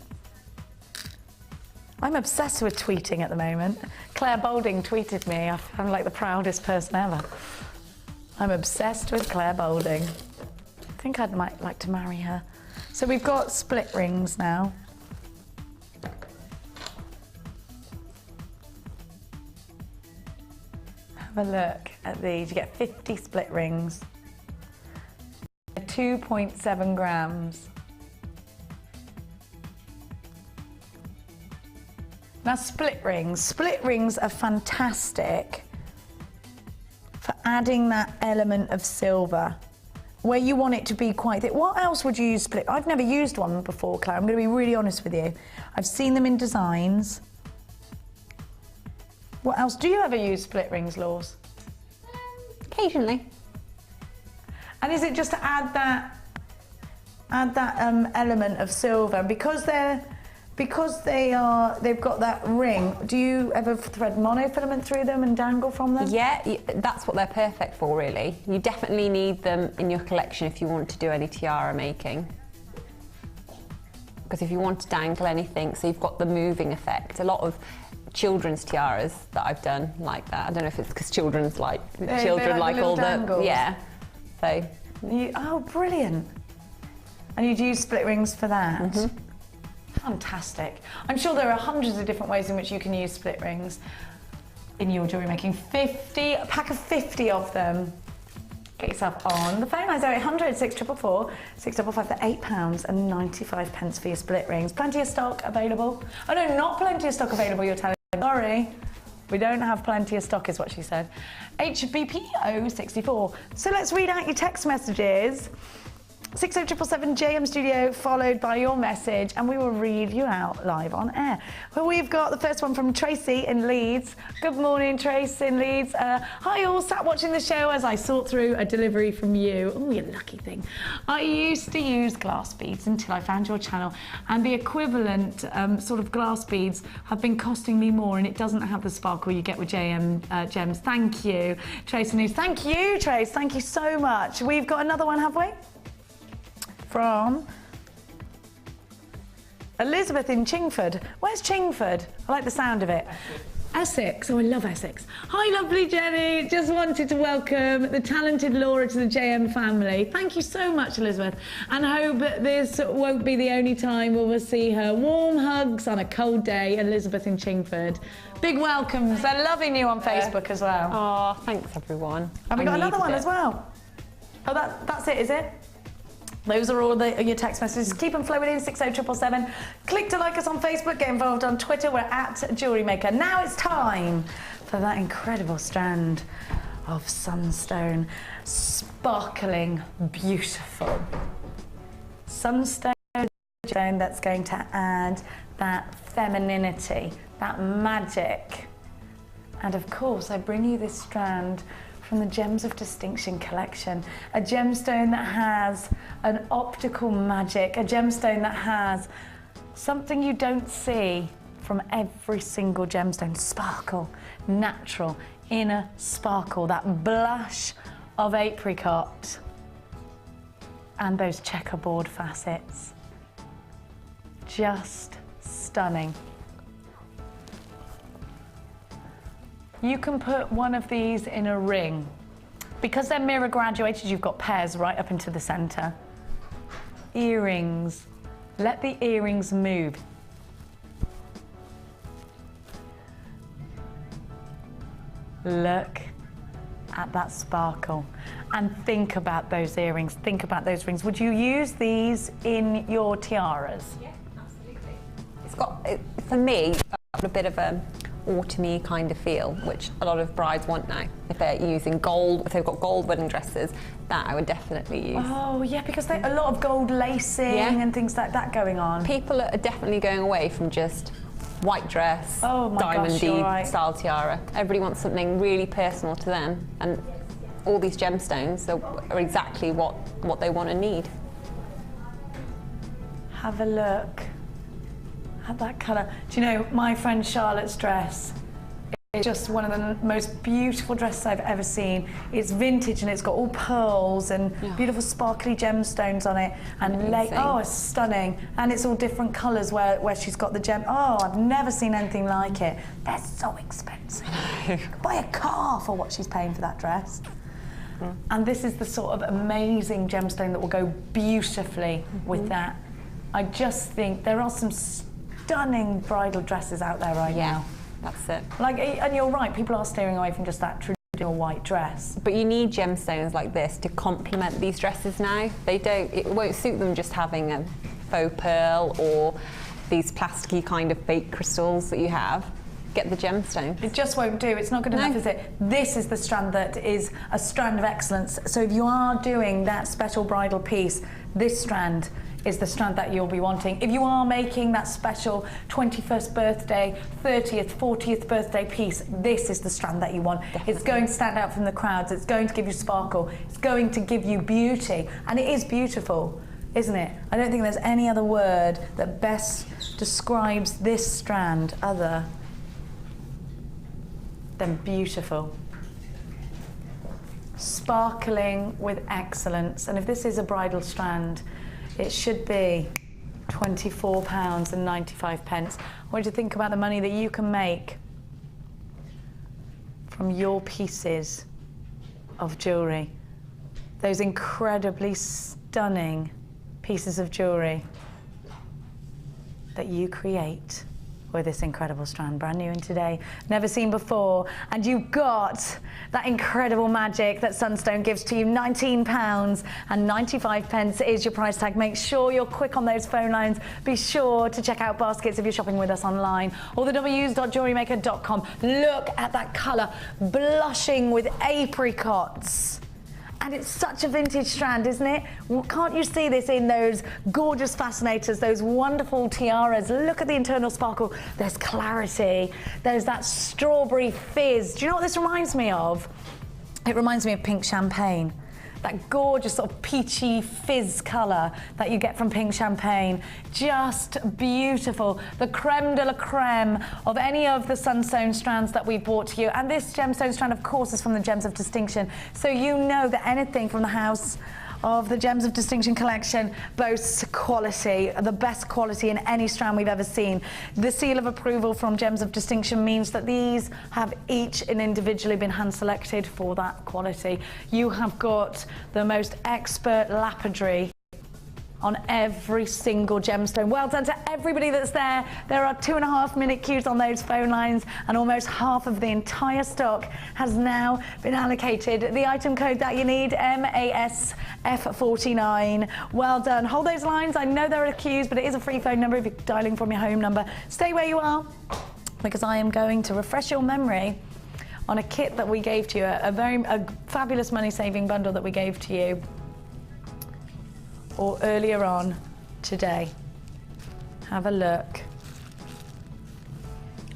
I'm obsessed with tweeting at the moment. Claire Boulding tweeted me. I'm like the proudest person ever. I'm obsessed with Claire Boulding. I think I might like to marry her. So we've got split rings now. Have a look at these. You get 50 split rings. 2.7 grams. Now split rings are fantastic for adding that element of silver where you want it to be quite thick. What else would you use split? I've never used one before, Claire. I'm going to be really honest with you. I've seen them in designs. What else? Do you ever use split rings, Laws? Occasionally. And is it just to add that element of silver? Because they've got that ring, do you ever thread monofilament through them and dangle from them? Yeah, that's what they're perfect for, really. You definitely need them in your collection if you want to do any tiara making. Because if you want to dangle anything, so you've got the moving effect. A lot of children's tiaras that I've done like that. I don't know if it's because children like all dangles. the yeah. So oh, brilliant! And you'd use split rings for that. Mm-hmm. Fantastic. I'm sure there are hundreds of different ways in which you can use split rings in your jewellery making. A pack of 50 of them. Get yourself on the phone line 0800 644 655 for £8.95 for your split rings. Plenty of stock available. Oh no, not plenty of stock available, you're telling me. Sorry. We don't have plenty of stock is what she said. HBP 064. So let's read out your text messages. 60777 JM Studio, followed by your message, and we will read you out live on air. Well, we've got the first one from Tracy in Leeds. Good morning, Tracy in Leeds. Hi all, sat watching the show as I sort through a delivery from you. Oh, you lucky thing. I used to use glass beads until I found your channel, and the equivalent sort of glass beads have been costing me more, and it doesn't have the sparkle you get with JM Gems. Thank you, Tracy News. Thank you, Trace. Thank you so much. We've got another one, have we? From Elizabeth in Chingford. Where's Chingford? I like the sound of it. Essex. Oh, I love Essex. Hi, lovely Jenny. Just wanted to welcome the talented Laura to the JM family. Thank you so much, Elizabeth. And I hope that this won't be the only time we will see her. Warm hugs on a cold day, Elizabeth in Chingford. Big welcomes. They're loving you on Facebook as well. Oh, thanks everyone. And we got another one as well. Oh, that's it, is it? Those are all your text messages. Keep them flowing in, 60777. Click to like us on Facebook, get involved on Twitter. We're at Jewellery Maker. Now it's time for that incredible strand of Sunstone. Sparkling, beautiful. Sunstone that's going to add that femininity, that magic. And of course, I bring you this strand from the Gems of Distinction collection, a gemstone that has an optical magic, a gemstone that has something you don't see from every single gemstone. Sparkle, natural, inner sparkle, that blush of apricot, and those checkerboard facets. Just stunning. you can put one of these in a ring. Because they're mirror graduated, you've got pairs right up into the center. Earrings. Let the earrings move. Look at that sparkle and think about those earrings, think about those rings. Would you use these in your tiaras? Yeah, absolutely. It's got, for me, a bit of a autumny kind of feel, which a lot of brides want now. If they're using gold, if they've got gold wedding dresses, that I would definitely use. Oh yeah, because a lot of gold lacing and things like that going on. People are definitely going away from just white dress, diamond style tiara. Everybody wants something really personal to them, and all these gemstones are exactly what they want and need. Have a look at that colour. Do you know, my friend Charlotte's dress is just one of the most beautiful dresses I've ever seen. It's vintage and it's got all pearls and beautiful sparkly gemstones on it, and oh, it's stunning. And it's all different colours where she's got the gem. Oh, I've never seen anything like it. They're so expensive. You could buy a car for what she's paying for that dress. And this is the sort of amazing gemstone that will go beautifully with that. I just think there are some stunning bridal dresses out there right now. That's it. Like, and you're right, people are steering away from just that traditional white dress. But you need gemstones like this to complement these dresses now. It won't suit them just having a faux pearl or these plasticky kind of fake crystals that you have. Get the gemstone. It just won't do. It's not good enough, is it? This is the strand that is a strand of excellence. So if you are doing that special bridal piece, this strand is the strand that you'll be wanting. If you are making that special 21st birthday, 30th, 40th birthday piece, this is the strand that you want. Definitely. It's going to stand out from the crowds. It's going to give you sparkle. It's going to give you beauty. And it is beautiful, isn't it? I don't think there's any other word that best describes this strand other than beautiful. Sparkling with excellence. And if this is a bridal strand, it should be £24.95. I want you to think about the money that you can make from your pieces of jewellery. Those incredibly stunning pieces of jewellery that you create with this incredible strand, brand new in today, never seen before. And you've got that incredible magic that Sunstone gives to you. £19.95 is your price tag. Make sure you're quick on those phone lines. Be sure to check out baskets if you're shopping with us online, or the w's.jewellerymaker.com. Look at that colour, blushing with apricots. And it's such a vintage strand, isn't it? Well, can't you see this in those gorgeous fascinators, those wonderful tiaras? Look at the internal sparkle. There's clarity. There's that strawberry fizz. Do you know what this reminds me of? It reminds me of pink champagne. That gorgeous sort of peachy fizz colour that you get from pink champagne. Just beautiful. The creme de la creme of any of the Sunstone strands that we've brought to you. And this gemstone strand, of course, is from the Gems of Distinction. So you know that anything from the house of the Gems of Distinction collection boasts quality, the best quality in any strand we've ever seen. The seal of approval from Gems of Distinction means that these have each and individually been hand selected for that quality. You have got the most expert lapidary on every single gemstone. Well done to everybody that's there. There are 2.5 minute queues on those phone lines, and almost half of the entire stock has now been allocated. The item code that you need, MASF49. Well done. Hold those lines. I know there are queues, but it is a free phone number if you're dialing from your home number. Stay where you are, because I am going to refresh your memory on a kit that we gave to you, a fabulous money-saving bundle that we gave to you or earlier on today. Have a look.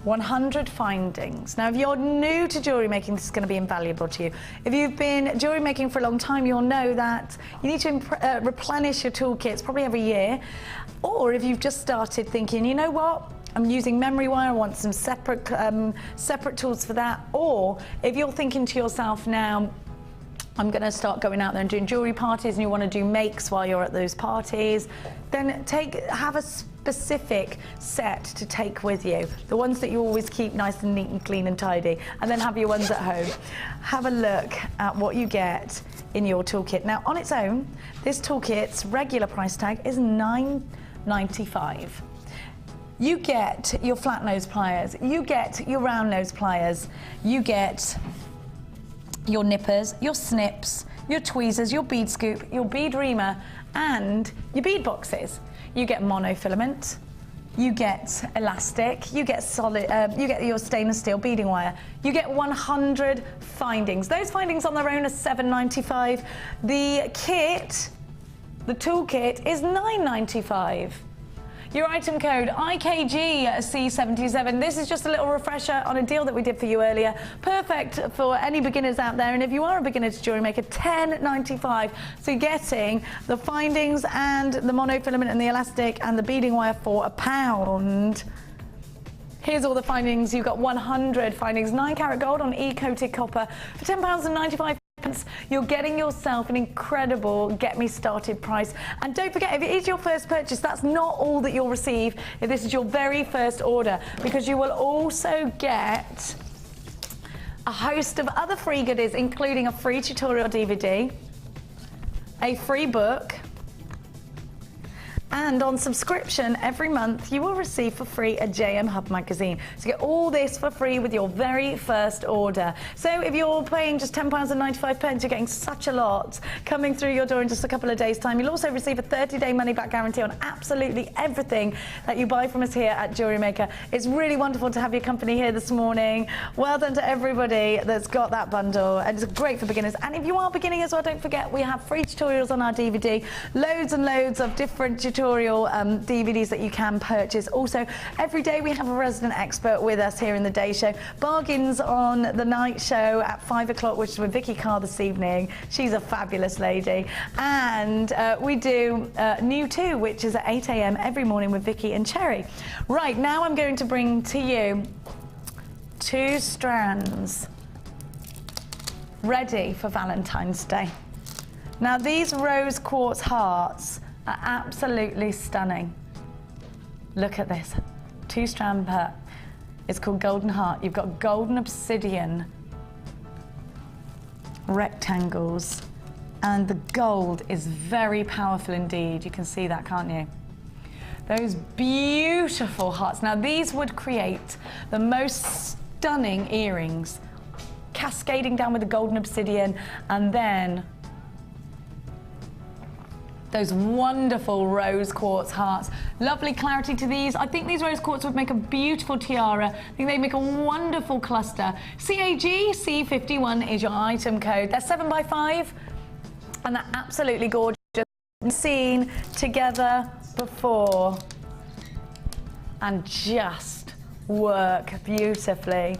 100 findings. Now, if you're new to jewellery making, this is going to be invaluable to you. If you've been jewellery making for a long time, you'll know that you need to replenish your toolkits probably every year. Or if you've just started thinking, you know what, I'm using memory wire, I want some separate tools for that. Or if you're thinking to yourself now, I'm going to start going out there and doing jewellery parties, and you want to do makes while you're at those parties, then have a specific set to take with you. The ones that you always keep nice and neat and clean and tidy, and then have your ones at home. Have a look at what you get in your toolkit. Now, on its own, this toolkit's regular price tag is $9.95. You get your flat nose pliers, you get your round nose pliers, you get your nippers, your snips, your tweezers, your bead scoop, your bead reamer, and your bead boxes. You get monofilament, you get elastic, you get solid, you get your stainless steel beading wire. You get 100 findings. Those findings on their own are $7.95. The kit, the toolkit, is $9.95. Your item code, IKGC77. This is just a little refresher on a deal that we did for you earlier. Perfect for any beginners out there. And if you are a beginner to jewellery maker, $10.95. So you're getting the findings and the monofilament and the elastic and the beading wire for £1. Here's all the findings. You've got 100 findings, 9-carat gold on e-coated copper for £10.95. You're getting yourself an incredible get me started price. And don't forget, if it is your first purchase, that's not all that you'll receive if this is your very first order, because you will also get a host of other free goodies, including a free tutorial DVD, a free book, and on subscription every month you will receive for free a JM Hub magazine. So get all this for free with your very first order. So if you're paying just £10.95, you're getting such a lot coming through your door in just a couple of days' time. You'll also receive a 30-day money-back guarantee on absolutely everything that you buy from us here at Jewellery Maker. It's really wonderful to have your company here this morning. Well done to everybody that's got that bundle, and it's great for beginners. And if you are beginning as well, don't forget we have free tutorials on our DVD, loads and loads of different tutorial DVDs that you can purchase. Also, every day we have a resident expert with us here in the day show. Bargains on the night show at 5 o'clock, which is with Vicky Carr this evening. She's a fabulous lady. And we do New 2, which is at 8 a.m. every morning with Vicky and Cherry. Right, now I'm going to bring to you 2 strands ready for Valentine's Day. Now, these rose quartz hearts are absolutely stunning. Look at this, 2-strand per. It's called Golden Heart. You've got golden obsidian rectangles, and the gold is very powerful indeed. You can see that, can't you? Those beautiful hearts. Now, these would create the most stunning earrings, cascading down with the golden obsidian, and then those wonderful rose quartz hearts. Lovely clarity to these. I think these rose quartz would make a beautiful tiara. I think they make a wonderful cluster. CAGC51 is your item code. They're 7x5, and they're absolutely gorgeous. Seen together before, and just work beautifully.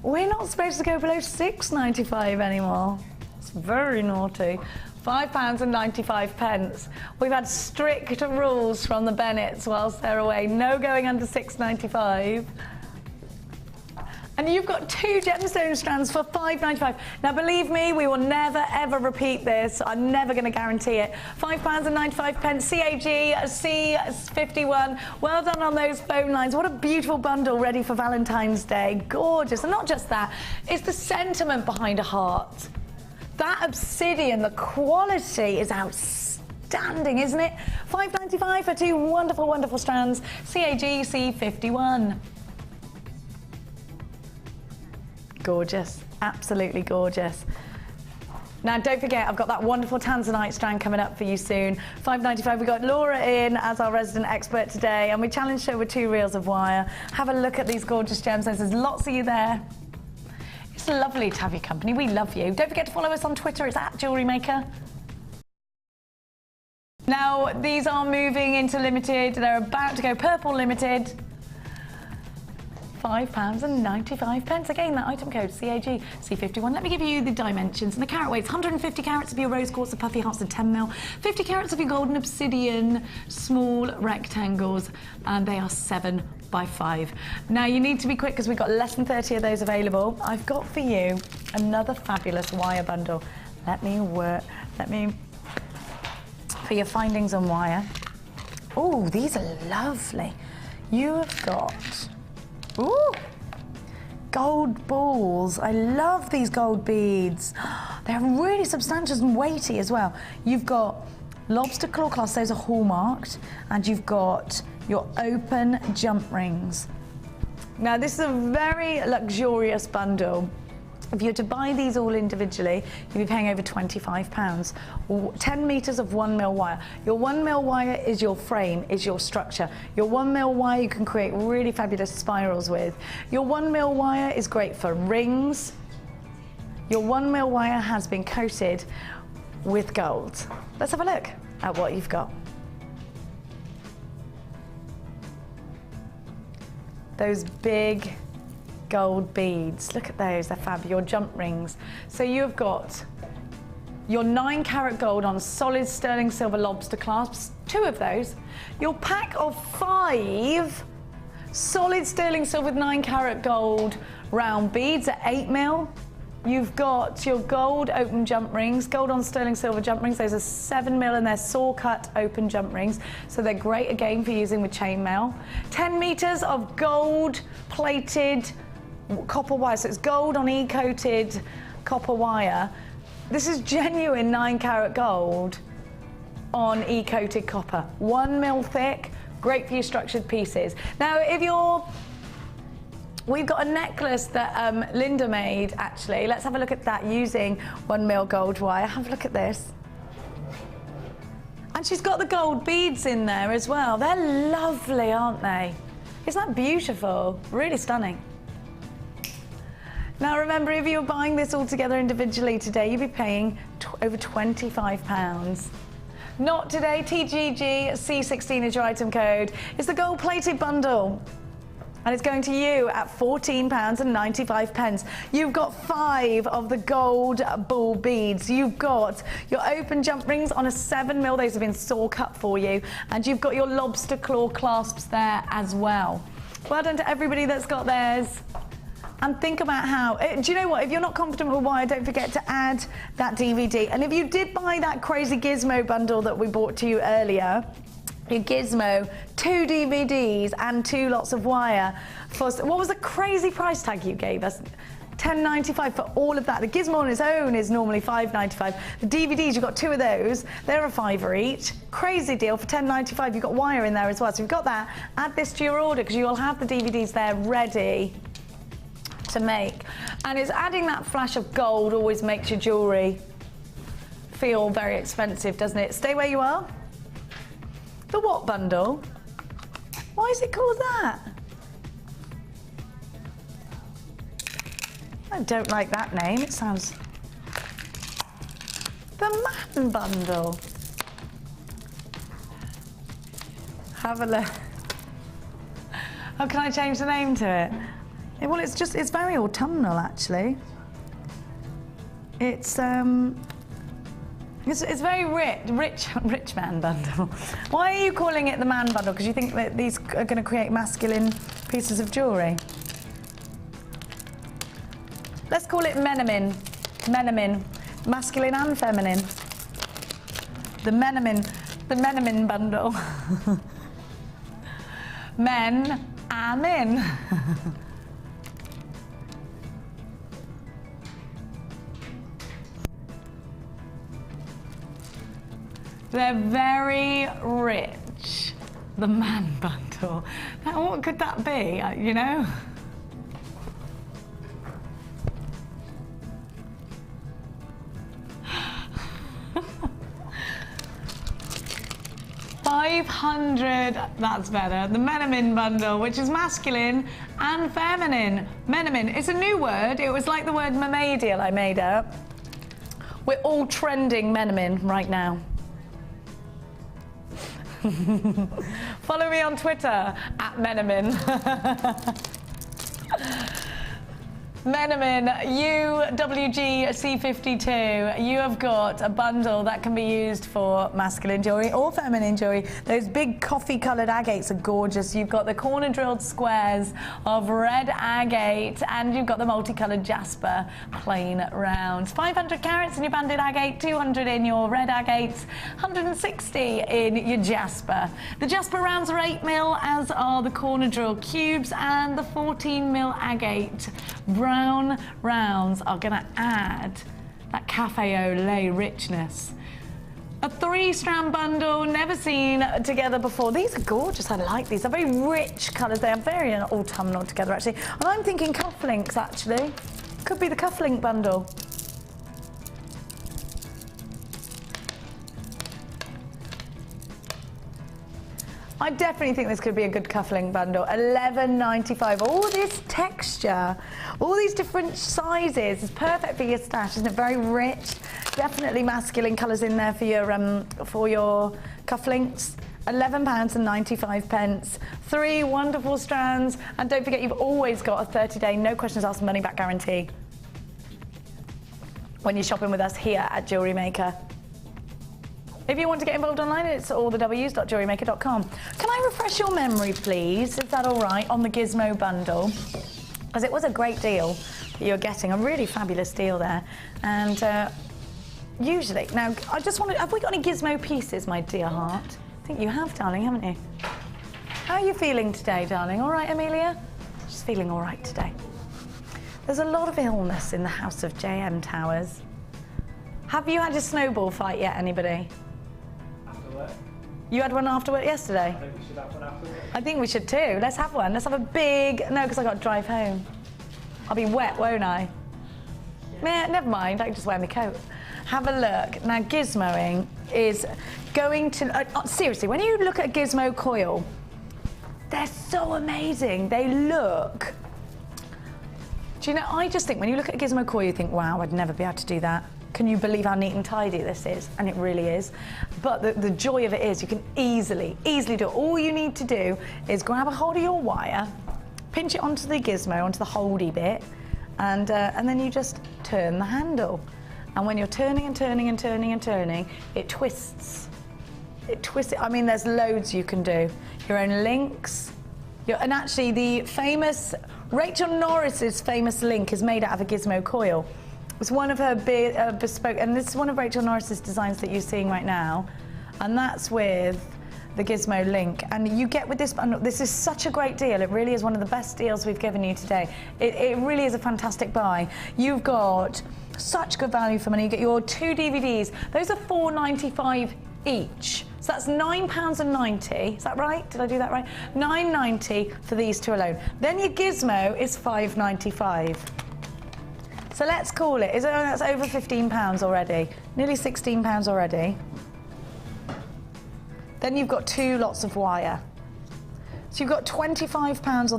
We're not supposed to go below $6.95 anymore. Very naughty. £5.95. We've had strict rules from the Bennetts whilst they're away. No going under $6.95. And you've got 2 gemstone strands for £5.95. Now, believe me, we will never ever repeat this. I'm never going to guarantee it. £5.95. CAGC51. Well done on those phone lines. What a beautiful bundle ready for Valentine's Day. Gorgeous. And not just that, it's the sentiment behind a heart. That obsidian, the quality is outstanding, isn't it? £5.95 for 2 wonderful, wonderful strands. CAGC51. Gorgeous, absolutely gorgeous. Now, don't forget, I've got that wonderful Tanzanite strand coming up for you soon. £5.95. We've got Laura in as our resident expert today, and we challenged her with 2 reels of wire. Have a look at these gorgeous gems. There's lots of you there. It's lovely to have your company. We love you. Don't forget to follow us on Twitter. It's at Jewellery Maker. Now, these are moving into limited. They're about to go purple limited. £5.95. Again, that item code, CAGC51. Let me give you the dimensions and the carat weights. 150 carats of your rose quartz and puffy hearts and 10mm. 50 carats of your golden obsidian small rectangles, and they are 7 by 5. Now you need to be quick because we've got less than 30 of those available. I've got for you another fabulous wire bundle. For your findings on wire. Oh, these are lovely. You have got, ooh, gold balls. I love these gold beads. They're really substantial and weighty as well. You've got lobster claw clasps, those are hallmarked, and you've got your open jump rings. Now this is a very luxurious bundle. If you were to buy these all individually, you'd be paying over £25. 10 metres of 1mm wire. Your 1mm wire is your frame, is your structure. Your 1mm wire you can create really fabulous spirals with. Your 1mm wire is great for rings. Your 1mm wire has been coated with gold. Let's have a look at what you've got. Those big gold beads, look at those, they're fab. Your jump rings. So you've got your 9-carat gold on solid sterling silver lobster clasps, 2 of those. Your pack of 5 solid sterling silver with 9-carat gold round beads at 8mm. You've got your gold open jump rings, gold on sterling silver jump rings. Those are 7mm and they're saw cut open jump rings. So they're great again for using with chainmail. 10 metres of gold plated copper wire. So it's gold on e-coated copper wire. This is genuine 9-carat gold on e-coated copper. 1mm thick, great for your structured pieces. Now we've got a necklace that Linda made, actually. Let's have a look at that using 1mm gold wire. Have a look at this. And she's got the gold beads in there as well. They're lovely, aren't they? Isn't that beautiful? Really stunning. Now remember, if you're buying this all together individually today, you'd be paying over £25. Not today. TGG C16 is your item code. It's the gold plated bundle. And it's going to you at £14.95. You've got 5 of the gold ball beads. You've got your open jump rings on a 7mm. Those have been saw cut for you. And you've got your lobster claw clasps there as well. Well done to everybody that's got theirs. And think about how, do you know what, if you're not confident with wire, don't forget to add that DVD. And if you did buy that crazy gizmo bundle that we brought to you earlier, your gizmo, 2 DVDs and 2 lots of wire, for, what was the crazy price tag you gave us? £10.95 for all of that. The gizmo on its own is normally £5.95. The DVDs, you've got 2 of those. They're a £5 each. Crazy deal for £10.95. You've got wire in there as well. So you've got that. Add this to your order because you'll have the DVDs there ready to make. And it's adding that flash of gold always makes your jewellery feel very expensive, doesn't it? Stay where you are. The what bundle? Why is it called that? I don't like that name. It sounds... The man bundle. Have a look. Oh, can I change the name to it? Well, it's very autumnal, actually. It's very rich man bundle. Why are you calling it the man bundle? Because you think that these are going to create masculine pieces of jewellery? Let's call it Menemin. Menemin. Masculine and feminine. The Menemin bundle. Men, I'm in. They're very rich. The man bundle. Now, what could that be, you know? $500, that's better. The Menemin bundle, which is masculine and feminine. Menemin, it's a new word. It was like the word mermaidial I made up. We're all trending Menemin right now. Follow me on Twitter @Menemin. Menemin, UWG C52, you have got a bundle that can be used for masculine jewellery or feminine jewellery. Those big coffee coloured agates are gorgeous. You've got the corner drilled squares of red agate and you've got the multicoloured jasper plain rounds. 500 carats in your banded agate, 200 in your red agates, 160 in your jasper. The jasper rounds are 8mm, as are the corner drill cubes, and the 14mm agate brown rounds are going to add that cafe au lait richness. A 3-strand bundle, never seen together before. These are gorgeous, I like these. They're very rich colours, they are very autumnal together actually. And I'm thinking cufflinks actually. Could be the cufflink bundle. I definitely think this could be a good cufflink bundle. $11.95. All this texture, all these different sizes is perfect for your stash, isn't it? Very rich, definitely masculine colours in there for your cufflinks. £11.95. 3 wonderful strands, and don't forget you've always got a 30-day, no questions asked, money back guarantee when you're shopping with us here at Jewellery Maker. If you want to get involved online, it's all the w's.jewellerymaker.com. Can I refresh your memory, please? Is that all right, on the Gizmo bundle? Because it was a great deal that you're getting, a really fabulous deal there. And usually, now, I just want to, have we got any Gizmo pieces, my dear heart? I think you have, darling, haven't you? How are you feeling today, darling? All right, Amelia? She's feeling all right today. There's a lot of illness in the house of JM Towers. Have you had a snowball fight yet, anybody? You had one after work yesterday? I think we should have one after work. I think we should too. Let's have one. Let's have a big... No, because I got to drive home. I'll be wet, won't I? Yeah, never mind. I can just wear my coat. Have a look. Now, gizmoing is going to... seriously, when you look at a gizmo coil, they're so amazing. They look... Do you know, I just think when you look at a gizmo coil, you think, wow, I'd never be able to do that. Can you believe how neat and tidy this is? And it really is. But the joy of it is you can easily do it. All you need to do is grab a hold of your wire, pinch it onto the gizmo, onto the holdy bit, and then you just turn the handle. And when you're turning and turning and turning and turning, it twists. It twists it. I mean, there's loads you can do. Your own links. And actually, the famous, Rachel Norris's famous link is made out of a gizmo coil. It's one of her bespoke, and this is one of Rachel Norris's designs that you're seeing right now, and that's with the gizmo link. And you get with this bundle, this is such a great deal. It really is one of the best deals we've given you today. It really is a fantastic buy. You've got such good value for money. You get your 2 DVDs. Those are $4.95 each. So that's £9.90. Is that right? Did I do that right? $9.90 for these 2 alone. Then your gizmo is $5.95. So let's call it, that's over £15 already, nearly £16 already. Then you've got 2 lots of wire. So you've got £25 or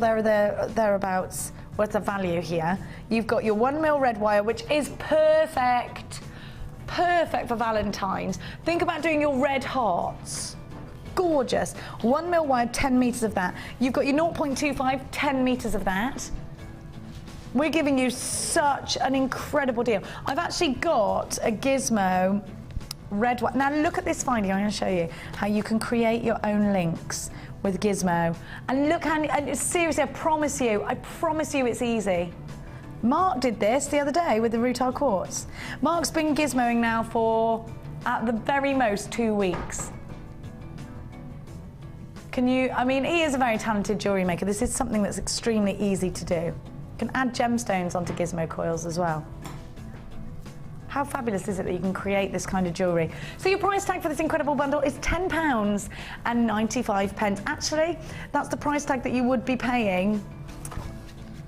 thereabouts worth of value here. You've got your 1mm red wire, which is perfect for Valentine's. Think about doing your red hearts. Gorgeous. 1mm wire, 10 metres of that. You've got your 0.25, 10 metres of that. We're giving you such an incredible deal. I've actually got a gizmo red wire. Now look at this finding. I'm going to show you how you can create your own links with gizmo. And look how, and seriously, I promise you it's easy. Mark did this the other day with the rutile quartz. Mark's been gizmoing now for, at the very most, 2 weeks. I mean, he is a very talented jewellery maker. This is something that's extremely easy to do. You can add gemstones onto gizmo coils as well. How fabulous is it that you can create this kind of jewellery? So your price tag for this incredible bundle is £10.95. Actually, that's the price tag that you would be paying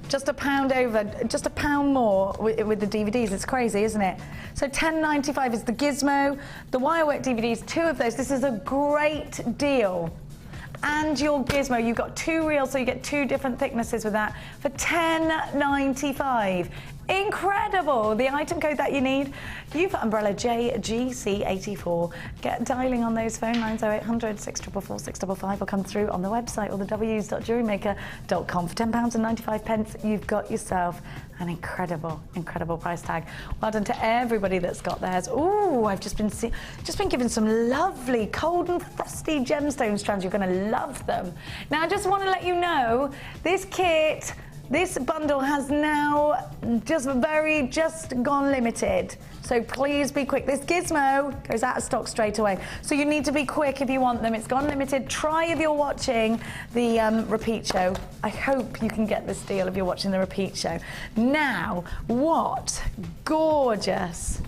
just £1 more with the DVDs. It's crazy, isn't it? So £10.95 is the gizmo, the wirework DVDs, 2 of those. This is a great deal. And your gizmo, you've got 2 reels, so you get 2 different thicknesses with that for £10.95. Incredible. The item code that you need, you've umbrella JGC84. Get dialing on those phone lines 0800 644 655 or come through on the website or the www.jewellerymaker.com. For £10.95, you've got yourself an incredible, incredible price tag. Well done to everybody that's got theirs. Ooh, I've just been given some lovely cold and frosty gemstone strands. You're going to love them. Now, I just want to let you know, this kit, this bundle has now just gone limited. So please be quick. This gizmo goes out of stock straight away. So you need to be quick if you want them. It's gone limited. Try if you're watching the repeat show. I hope you can get this deal if you're watching the repeat show. Now, what gorgeous.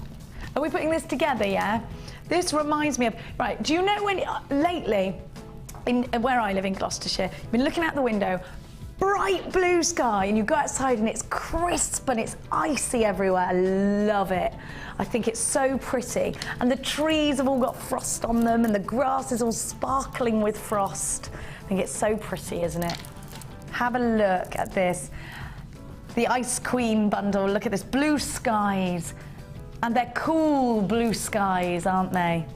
Are we putting this together, yeah? This reminds me of, right, do you know when, lately, where I live in Gloucestershire, you've been looking out the window, bright blue sky, and you go outside and it's crisp and it's icy everywhere. I love it. I think it's so pretty. And the trees have all got frost on them and the grass is all sparkling with frost. I think it's so pretty, isn't it? Have a look at this. The Ice Queen bundle, look at this, blue skies. And they're cool blue skies, aren't they?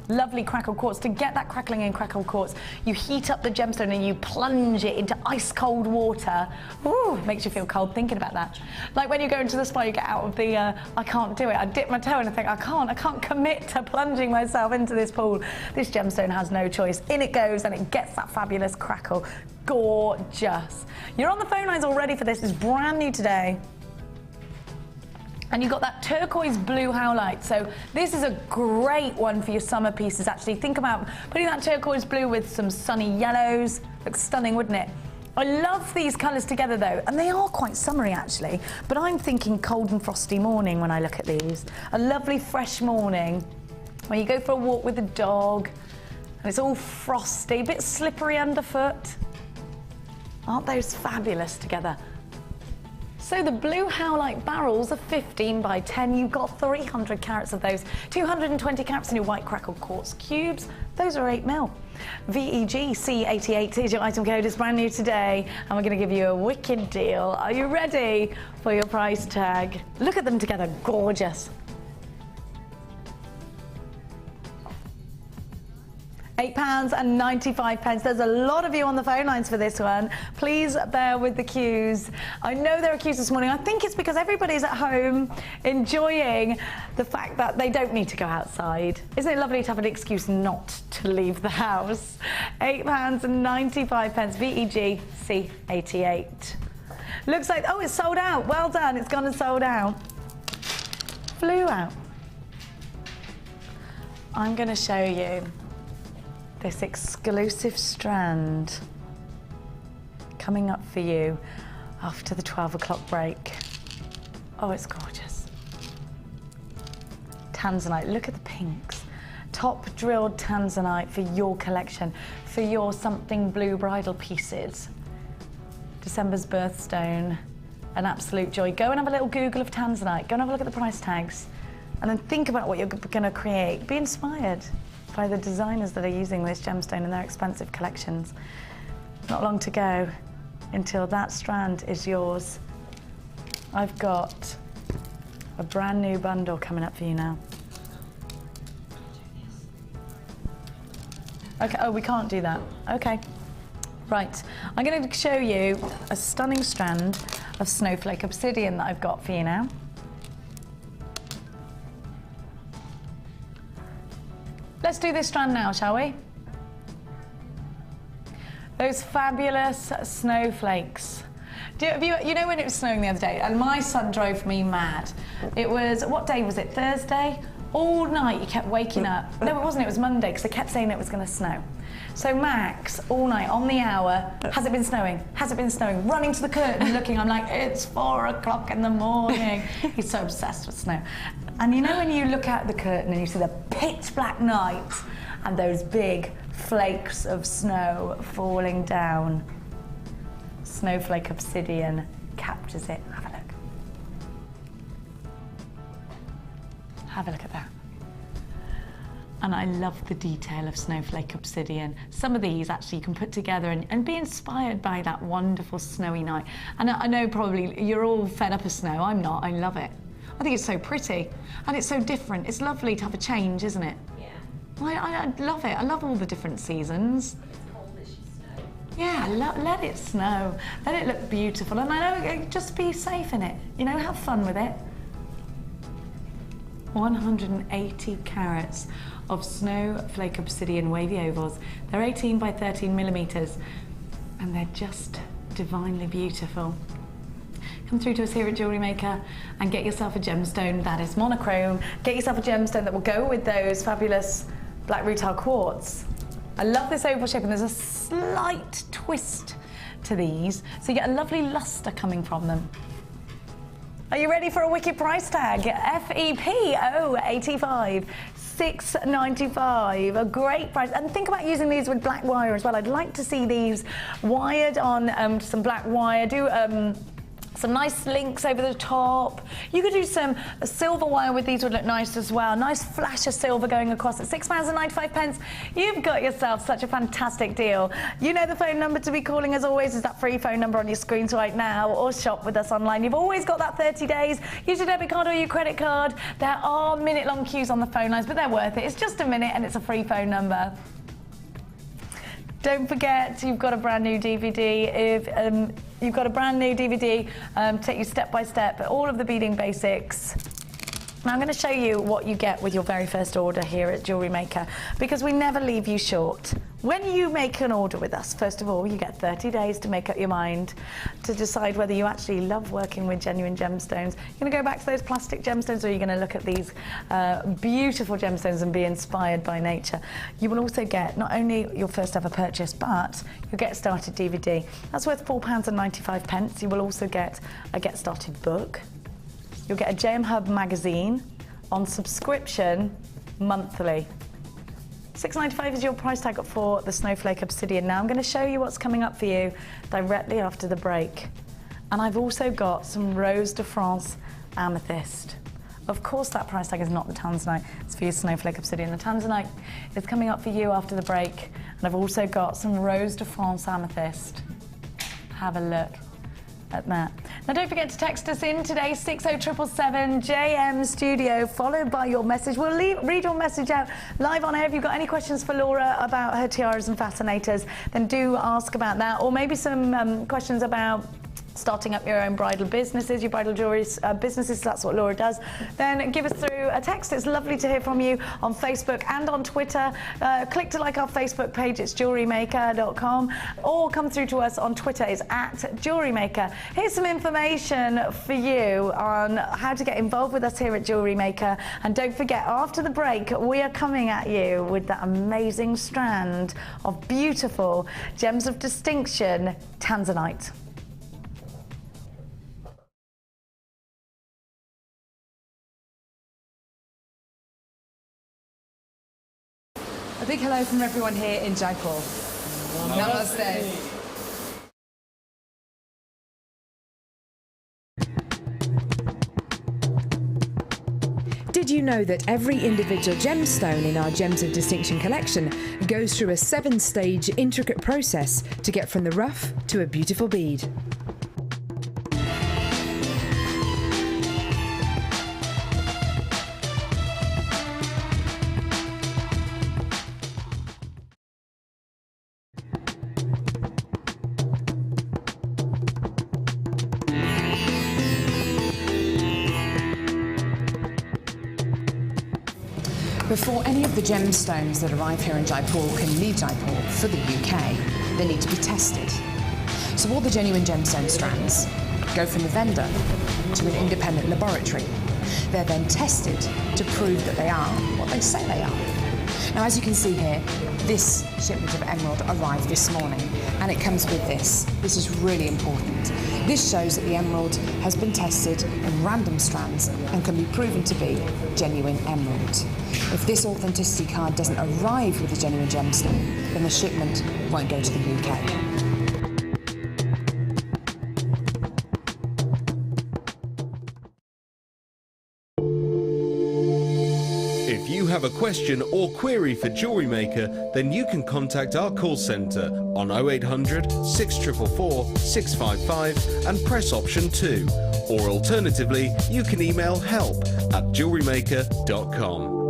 Lovely crackled quartz. To get that crackling in crackled quartz, you heat up the gemstone and you plunge it into ice cold water. Ooh, it makes you feel cold thinking about that. Like when you go into the spa, you get out of the, I can't do it. I dip my toe and I think, I can't commit to plunging myself into this pool. This gemstone has no choice. In it goes and it gets that fabulous crackle. Gorgeous. You're on the phone lines already for this. It's brand new today. And you've got that turquoise blue howlite. So this is a great one for your summer pieces, actually. Think about putting that turquoise blue with some sunny yellows. Looks stunning, wouldn't it? I love these colours together though, and they are quite summery actually, but I'm thinking cold and frosty morning when I look at these. A lovely fresh morning when you go for a walk with the dog and it's all frosty, a bit slippery underfoot. Aren't those fabulous together? So the blue howlite barrels are 15 by 10. You've got 300 carats of those. 220 carats in your white crackled quartz cubes. Those are 8mm. VEG C88 is your item code. It's brand new today. And we're going to give you a wicked deal. Are you ready for your price tag? Look at them together. Gorgeous. £8.95. There's a lot of you on the phone lines for this one. Please bear with the queues. I know there are queues this morning. I think it's because everybody's at home enjoying the fact that they don't need to go outside. Isn't it lovely to have an excuse not to leave the house? £8.95. VEG C88. Looks like, oh, it's sold out. Well done. It's gone and sold out. Flew out. I'm going to show you this exclusive strand coming up for you after the 12 o'clock break. Oh, it's gorgeous. Tanzanite, look at the pinks. Top drilled Tanzanite for your collection, for your something blue bridal pieces. December's birthstone, an absolute joy. Go and have a little Google of Tanzanite. Go and have a look at the price tags. And then think about what you're going to create. Be inspired by the designers that are using this gemstone in their expensive collections. Not long to go until that strand is yours. I've got a brand new bundle coming up for you now. Okay, oh, we can't do that. Okay, right. I'm going to show you a stunning strand of snowflake obsidian that I've got for you now. Let's do this strand now, shall we? Those fabulous snowflakes. You know when it was snowing the other day, and my son drove me mad. It was, what day was it, Thursday? All night he kept waking up. No, it wasn't, it was Monday, because they kept saying it was going to snow. So Max, all night, on the hour, has it been snowing? Has it been snowing? Running to the curtain, looking, I'm like, it's 4 o'clock in the morning. He's so obsessed with snow. And you know when you look out the curtain and you see the pitch black night and those big flakes of snow falling down? Snowflake obsidian captures it. Have a look. Have a look at that. And I love the detail of snowflake obsidian. Some of these actually you can put together and be inspired by that wonderful snowy night. And I know probably you're all fed up of snow. I'm not, I love it. I think it's so pretty and it's so different. It's lovely to have a change, isn't it? Yeah. I love it. I love all the different seasons. It's cold, it should snow. Yeah, let it snow. Let it look beautiful. And I know, just be safe in it. You know, have fun with it. 180 carats of snowflake obsidian wavy ovals. They're 18 by 13 millimeters, and they're just divinely beautiful. Come through to us here at Jewellery Maker and get yourself a gemstone that is monochrome. Get yourself a gemstone that will go with those fabulous black rutile quartz. I love this oval shape, and there's a slight twist to these, so you get a lovely luster coming from them. Are you ready for a wicked price tag? FEP085, $6.95, a great price. And think about using these with black wire as well. I'd like to see these wired on some black wire. Do some nice links over the top. You could do some silver wire with these, would look nice as well. Nice flash of silver going across at £6.95. You've got yourself such a fantastic deal. You know the phone number to be calling as always is that free phone number on your screens right now, or shop with us online. You've always got that 30 days. Use your debit card or your credit card. There are minute-long queues on the phone lines, but they're worth it. It's just a minute and it's a free phone number. Don't forget, you've got a brand new DVD. If you've got a brand new DVD, take you step by step, all of the beading basics. Now I'm going to show you what you get with your very first order here at Jewellery Maker, because we never leave you short. When you make an order with us, first of all, you get 30 days to make up your mind, to decide whether you actually love working with genuine gemstones. You're going to go back to those plastic gemstones, or you're going to look at these beautiful gemstones and be inspired by nature. You will also get not only your first ever purchase, but you'll get started DVD. That's worth £4.95. You will also get a Get Started book. You'll get a JM Hub magazine on subscription monthly. $6.95 is your price tag for the Snowflake Obsidian. Now I'm going to show you what's coming up for you directly after the break. And I've also got some Rose de France Amethyst. Of course that price tag is not the Tanzanite, it's for your Snowflake Obsidian. The Tanzanite is coming up for you after the break. And I've also got some Rose de France Amethyst. Have a look at that. Now don't forget to text us in today, 60777 JM Studio, followed by your message. We'll read your message out live on air. If you've got any questions for Laura about her tiaras and fascinators, then do ask about that, or maybe some questions about starting up your own bridal businesses, your bridal jewellery businesses, that's what Laura does, then give us through a text. It's lovely to hear from you on Facebook and on Twitter. Click to like our Facebook page, it's jewellerymaker.com, or come through to us on Twitter, it's @jewellerymaker. Here's some information for you on how to get involved with us here at Jewellery Maker. And don't forget, after the break, we are coming at you with that amazing strand of beautiful gems of distinction, Tanzanite. A big hello from everyone here in Jaipur. Namaste. Did you know that every individual gemstone in our Gems of Distinction collection goes through a 7-stage intricate process to get from the rough to a beautiful bead? Before any of the gemstones that arrive here in Jaipur can leave Jaipur for the UK, they need to be tested. So all the genuine gemstone strands go from the vendor to an independent laboratory. They're then tested to prove that they are what they say they are. Now, as you can see here, this shipment of emerald arrived this morning, and it comes with this. This is really important. This shows that the emerald has been tested in random strands and can be proven to be genuine emerald. If this authenticity card doesn't arrive with a genuine gemstone, then the shipment won't go to the UK. If you have have a question or query for Jewellery Maker, then you can contact our call centre on 0800 6444 655 and press option 2. Or alternatively, you can email help@jewellerymaker.com.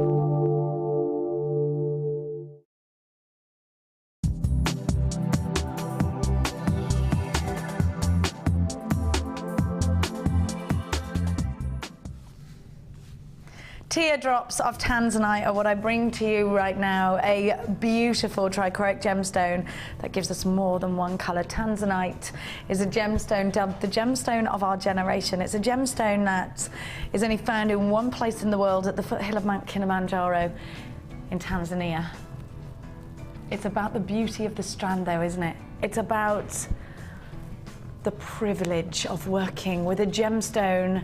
Teardrops of Tanzanite are what I bring to you right now, a beautiful trichroic gemstone that gives us more than one colour. Tanzanite is a gemstone dubbed the gemstone of our generation. It's a gemstone that is only found in one place in the world, at the foothill of Mount Kilimanjaro in Tanzania. It's about the beauty of the strand though, isn't it? It's about the privilege of working with a gemstone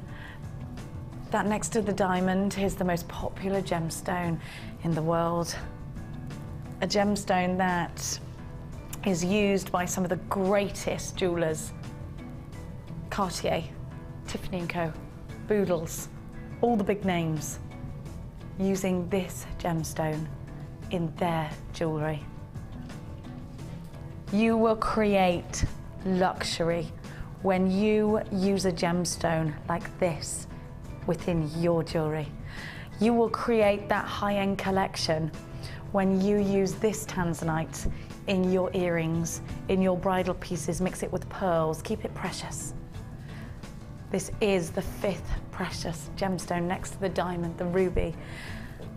that, next to the diamond, is the most popular gemstone in the world. A gemstone that is used by some of the greatest jewellers. Cartier, Tiffany & Co, Boodles, all the big names using this gemstone in their jewellery. You will create luxury when you use a gemstone like this within your jewellery. You will create that high-end collection when you use this Tanzanite in your earrings, in your bridal pieces, mix it with pearls, keep it precious. This is the 5th precious gemstone next to the diamond, the ruby,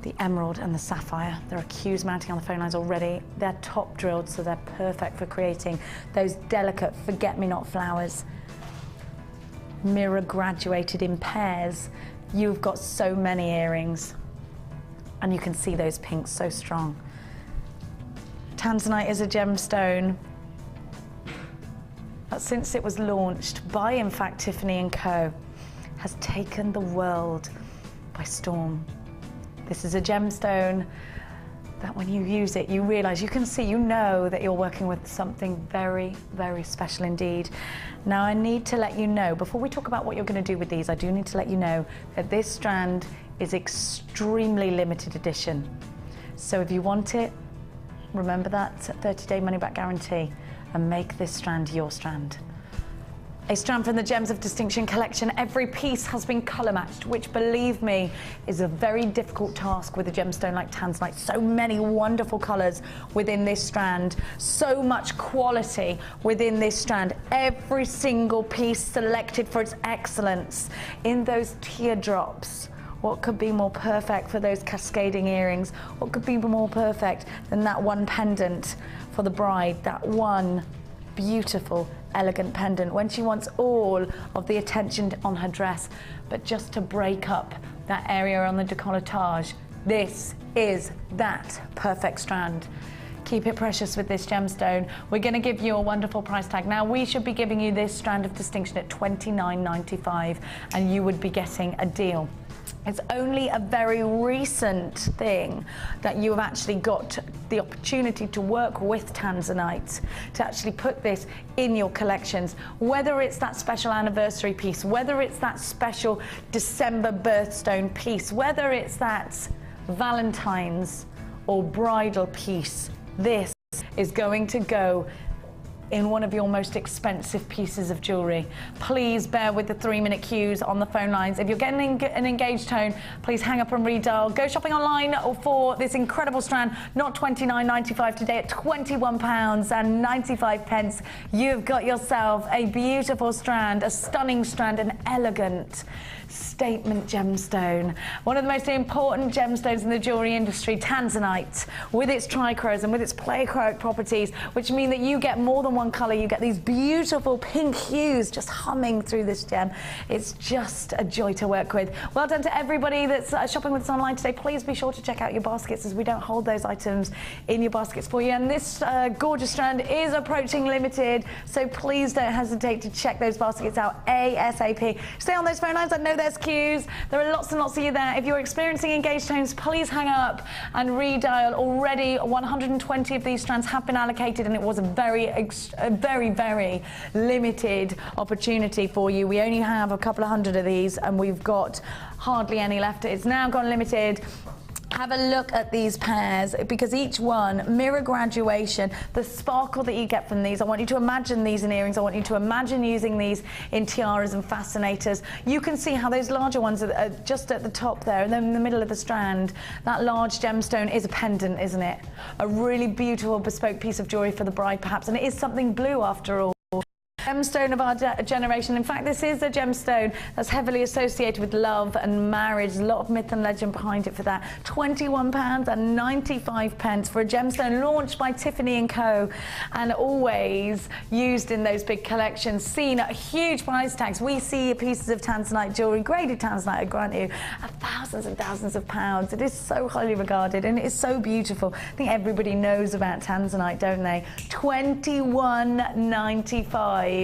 the emerald and the sapphire. There are cues mounting on the phone lines already. They're top drilled, so they're perfect for creating those delicate forget-me-not flowers. Mirror graduated in pairs. You've got so many earrings and you can see those pinks so strong. Tanzanite is a gemstone that, since it was launched by, in fact, Tiffany & Co, has taken the world by storm. This is a gemstone that when you use it, you realise, you can see, you know that you're working with something very, very special indeed. Now, I need to let you know, before we talk about what you're going to do with these, I do need to let you know that this strand is extremely limited edition. So if you want it, remember that 30-day money-back guarantee and make this strand your strand. A strand from the Gems of Distinction collection. Every piece has been colour matched, which, believe me, is a very difficult task with a gemstone like Tanzanite. So many wonderful colours within this strand, so much quality within this strand. Every single piece selected for its excellence. In those teardrops, what could be more perfect for those cascading earrings? What could be more perfect than that one pendant for the bride, that one beautiful, elegant pendant when she wants all of the attention on her dress, but just to break up that area on the décolletage. This is that perfect strand. Keep it precious with this gemstone. We're going to give you a wonderful price tag. Now, we should be giving you this strand of distinction at $29.95, and you would be getting a deal. It's only a very recent thing that you have actually got the opportunity to work with Tanzanite, to actually put this in your collections, whether it's that special anniversary piece, whether it's that special December birthstone piece, whether it's that Valentine's or bridal piece. This is going to go in one of your most expensive pieces of jewellery. Please bear with the 3-minute queues on the phone lines. If you're getting an engaged tone, please hang up and redial. Go shopping online for this incredible strand, not £29.95 today, at £21.95. You've got yourself a beautiful strand, a stunning strand, an elegant statement gemstone. One of the most important gemstones in the jewellery industry, Tanzanite, with its trichroism and with its pleiochroic properties, which mean that you get more than one colour. You get these beautiful pink hues just humming through this gem. It's just a joy to work with. Well done to everybody that's shopping with us online today. Please be sure to check out your baskets, as we don't hold those items in your baskets for you. And this gorgeous strand is approaching limited, so please don't hesitate to check those baskets out ASAP. Stay on those phone lines. I know there's queues. There are lots and lots of you there. If you're experiencing engaged tones, please hang up and redial. Already 120 of these strands have been allocated, and it was a very limited opportunity for you. We only have a couple of hundred of these, and we've got hardly any left. It's now gone limited. Have a look at these pairs, because each one, mirror graduation, the sparkle that you get from these. I want you to imagine these in earrings. I want you to imagine using these in tiaras and fascinators. You can see how those larger ones are just at the top there, and then in the middle of the strand, that large gemstone is a pendant, isn't it? A really beautiful bespoke piece of jewellery for the bride perhaps, and it is something blue after all. Gemstone of our generation. In fact, this is a gemstone that's heavily associated with love and marriage. A lot of myth and legend behind it for that. £21.95 for a gemstone launched by Tiffany & Co. and always used in those big collections, seen at huge price tags. We see pieces of Tanzanite jewellery, graded Tanzanite, I grant you, at thousands and thousands of pounds. It is so highly regarded and it is so beautiful. I think everybody knows about Tanzanite, don't they? £21.95.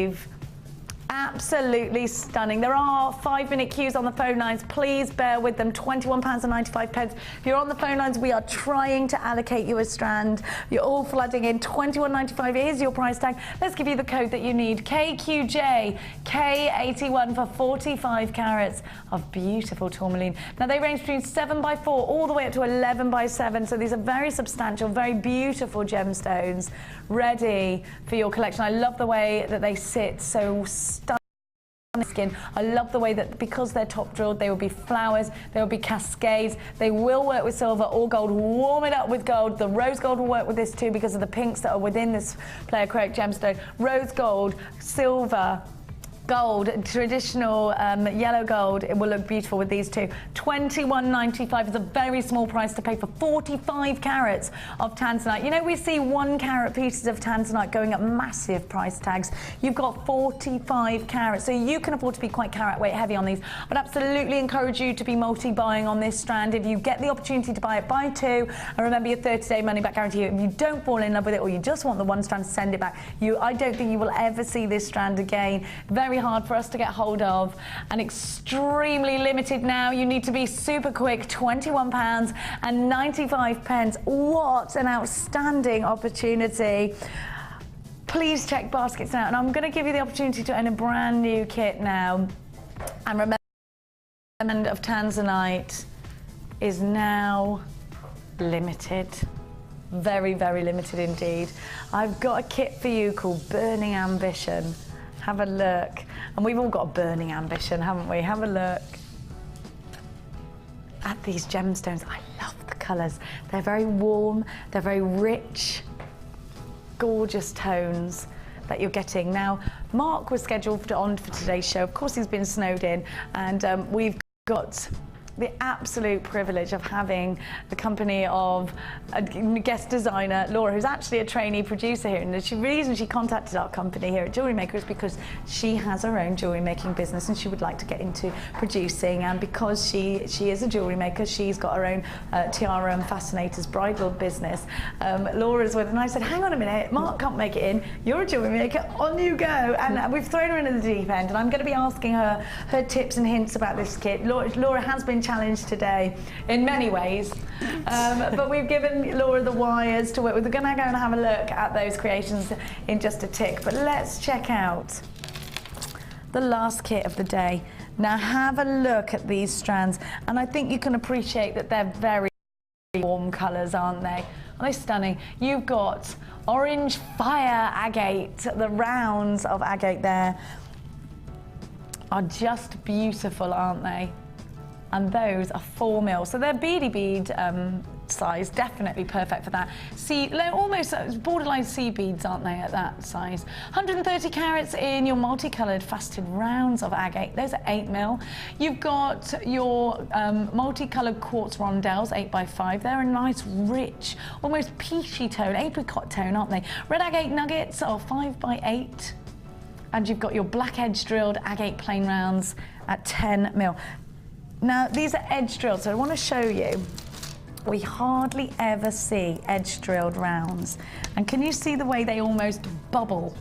Absolutely stunning. There are 5-minute queues on the phone lines. Please bear with them. £21.95. If you're on the phone lines, we are trying to allocate you a strand. You're all flooding in. £21.95 is your price tag. Let's give you the code that you need. KQJ K81 for 45 carats of beautiful tourmaline. Now they range between 7x4 all the way up to 11x7. So these are very substantial, very beautiful gemstones ready for your collection. I love the way that they sit so stunning. Skin. I love the way that because they're top drilled, they will be flowers, they will be cascades, they will work with silver or gold. Warm it up with gold. The rose gold will work with this too because of the pinks that are within this player correct gemstone. Rose gold, silver, gold, traditional yellow gold, it will look beautiful with these two. £21.95 is a very small price to pay for 45 carats of Tanzanite. You know, we see 1 carat pieces of Tanzanite going at massive price tags. You've got 45 carats, so you can afford to be quite carat weight heavy on these. I'd absolutely encourage you to be multi-buying on this strand. If you get the opportunity to buy it, buy 2, and remember your 30-day money-back guarantee. If you don't fall in love with it or you just want the 1 strand, send it back. I don't think you will ever see this strand again. Very hard for us to get hold of and extremely limited now. You need to be super quick. £21.95. What an outstanding opportunity. Please check baskets now, and I'm going to give you the opportunity to own a brand new kit now. And remember, the end of Tanzanite is now limited. Very, very limited indeed. I've got a kit for you called Burning Ambition. Have a look. And we've all got a burning ambition, haven't we? Have a look at these gemstones. I love the colours. They're very warm, they're very rich, gorgeous tones that you're getting. Now, Mark was scheduled on for today's show. Of course, he's been snowed in, and we've got the absolute privilege of having the company of a guest designer, Laura, who's actually a trainee producer here. And the reason she contacted our company here at Jewellery Maker is because she has her own jewellery making business and she would like to get into producing. And because she is a jewellery maker, she's got her own tiara and fascinators bridal business. Laura's with, and I said, hang on a minute, Mark can't make it in. You're a jewellery maker, on you go. And we've thrown her into the deep end, and I'm going to be asking her tips and hints about this kit. Laura has been challenged today in many ways, but we've given Laura the wires to work with. We're going to go and have a look at those creations in just a tick, but let's check out the last kit of the day. Now have a look at these strands, and I think you can appreciate that they're very warm colours, aren't they? Are they stunning? You've got orange fire agate. The rounds of agate there are just beautiful, aren't they? And those are 4 mil, so they're beady bead size, definitely perfect for that. See, they're almost borderline sea beads, aren't they, at that size? 130 carats in your multicoloured faceted rounds of agate. Those are 8 mil. You've got your multicoloured quartz rondelles, 8x5. They're a nice, rich, almost peachy tone, apricot tone, aren't they? Red agate nuggets are 5x8. And you've got your black edge drilled agate plain rounds at 10 mil. Now, these are edge drilled, so I want to show you. We hardly ever see edge drilled rounds. And can you see the way they almost bubble?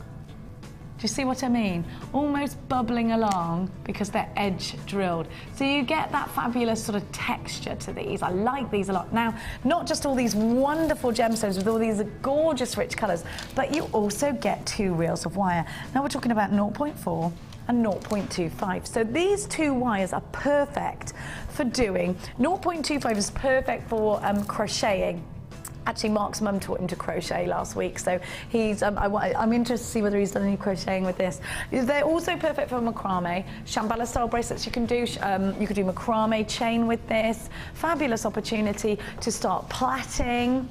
you see what I mean? Almost bubbling along because they're edge drilled. So you get that fabulous sort of texture to these. I like these a lot. Now, not just all these wonderful gemstones with all these gorgeous rich colours, but you also get 2 reels of wire. Now we're talking about 0.4 and 0.25. So these 2 wires are perfect for doing. 0.25 is perfect for crocheting. Actually, Mark's mum taught him to crochet last week, so he's. I'm interested to see whether he's done any crocheting with this. They're also perfect for macrame, Shambhala style bracelets. You can do. You could do macrame chain with this. Fabulous opportunity to start plaiting.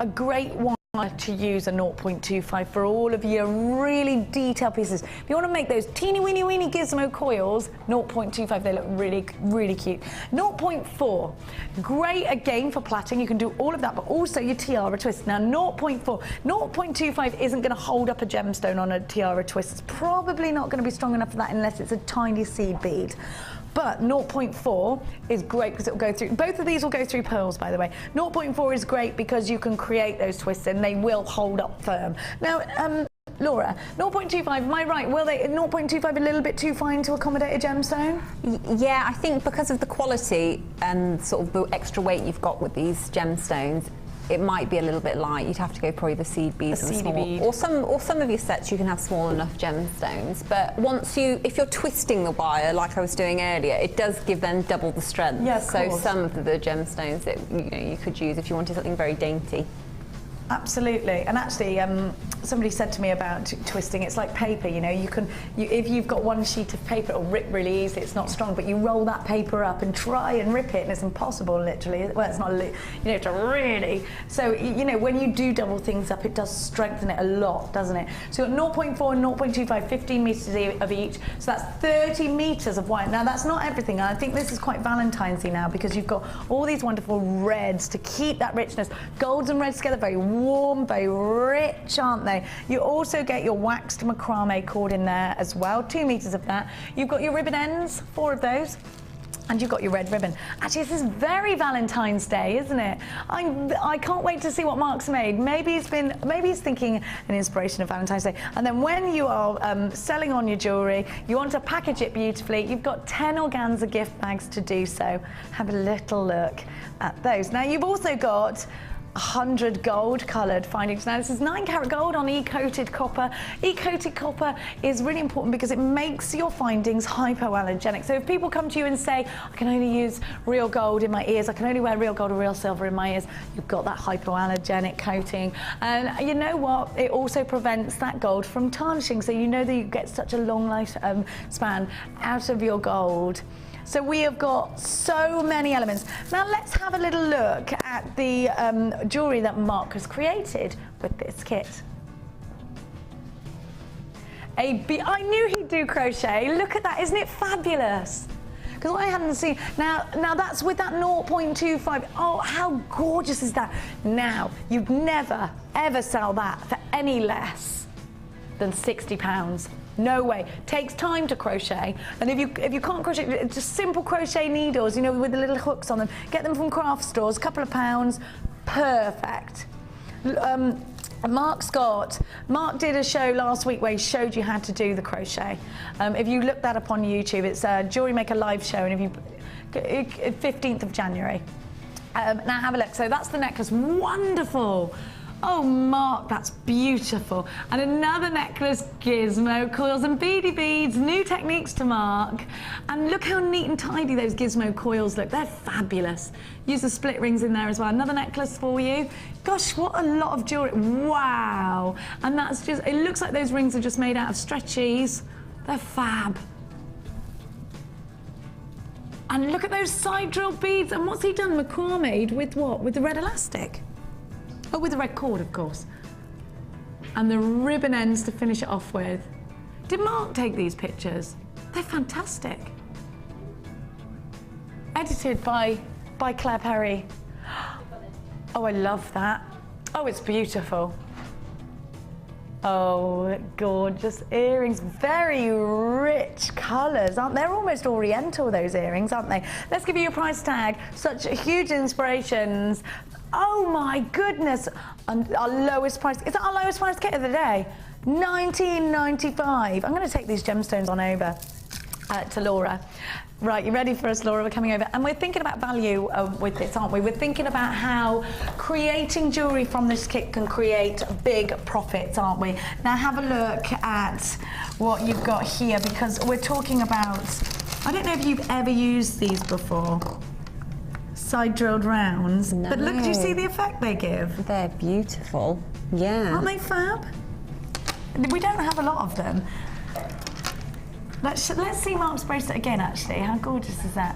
A great one to use a 0.25 for all of your really detailed pieces. If you want to make those teeny weeny gizmo coils, 0.25, they look really, really cute. 0.4, great again for plaiting. You can do all of that, but also your tiara twist. Now 0.4, 0.25 isn't going to hold up a gemstone on a tiara twist. It's probably not going to be strong enough for that unless it's a tiny seed bead. But 0.4 is great because it will go through, both of these will go through pearls, by the way. 0.4 is great because you can create those twists and they will hold up firm. Now, Laura, 0.25, am I right? Will they, 0.25 a little bit too fine to accommodate a gemstone? Yeah, I think because of the quality and sort of the extra weight you've got with these gemstones, it might be a little bit light. You'd have to go probably the seed beads and small. Bead. Or some of your sets you can have small enough gemstones. But if you're twisting the wire like I was doing earlier, it does give them double the strength. Yeah, of so course. some of the gemstones that you could use if you wanted something very dainty. Absolutely, and actually, somebody said to me about twisting. It's like paper, you know. If you've got one sheet of paper, it'll rip really easily. It's not strong, but you roll that paper up and try and rip it, and it's impossible, literally. Well, it's not. You have to really. So you know, when you do double things up, it does strengthen it a lot, doesn't it? So you've got 0.4 and 0.25, 15 meters of each. So that's 30 meters of wire. Now that's not everything. I think this is quite Valentine's-y now because you've got all these wonderful reds to keep that richness. Golds and reds together, very warm, very rich, aren't they? You also get your waxed macrame cord in there as well, 2 meters of that. You've got your ribbon ends, 4 of those. And you've got your red ribbon. Actually, this is very Valentine's Day, isn't it? I can't wait to see what Mark's made. Maybe he's thinking an inspiration of Valentine's Day. And then when you are selling on your jewellery, you want to package it beautifully. You've got 10 organza gift bags to do so. Have a little look at those. Now, you've also got 100 gold coloured findings. Now this is 9 karat gold on E-coated copper. E-coated copper is really important because it makes your findings hypoallergenic. So if people come to you and say, I can only use real gold in my ears, I can only wear real gold or real silver in my ears, you've got that hypoallergenic coating. And you know what? It also prevents that gold from tarnishing. So you know that you get such a long life span out of your gold. So we have got so many elements. Now let's have a little look at the jewellery that Mark has created with this kit. I knew he'd do crochet. Look at that, isn't it fabulous? Because I hadn't seen, now that's with that 0.25. Oh, how gorgeous is that? Now, you'd never, ever sell that for any less than £60. No way. Takes time to crochet, and if you can't crochet, just simple crochet needles, you know, with the little hooks on them. Get them from craft stores, a couple of pounds, perfect. Mark did a show last week where he showed you how to do the crochet. If you look that up on YouTube, it's a Jewellery Maker live show, and 15th of January. Now have a look. So that's the necklace. Wonderful. Oh, Mark, that's beautiful. And another necklace, gizmo coils and beady beads, new techniques to Mark. And look how neat and tidy those gizmo coils look. They're fabulous. Use the split rings in there as well. Another necklace for you. Gosh, what a lot of jewellery. Wow. And that's just, it looks like those rings are just made out of stretchies. They're fab. And look at those side drill beads. And what's he done? Macrame with what? With the red elastic? Oh, with the red cord, of course. And the ribbon ends to finish it off with. Did Mark take these pictures? They're fantastic. Edited by Claire Perry. Oh, I love that. Oh, it's beautiful. Oh, gorgeous earrings. Very rich colours, aren't they? They're almost oriental, those earrings, aren't they? Let's give you a price tag. Such huge inspirations. Oh my goodness. And our lowest price, is that our lowest price kit of the day? $19.95. I'm going to take these gemstones on over to Laura. Right, you ready for us, Laura? We're coming over. And we're thinking about value with this, aren't we? We're thinking about how creating jewellery from this kit can create big profits, aren't we? Now have a look at what you've got here, because we're talking about, I don't know if you've ever used these before, side drilled rounds. No. But look, do you see the effect they give? They're beautiful. Yeah. Aren't they fab? We don't have a lot of them. Let's see Mark's bracelet again, actually. How gorgeous is that?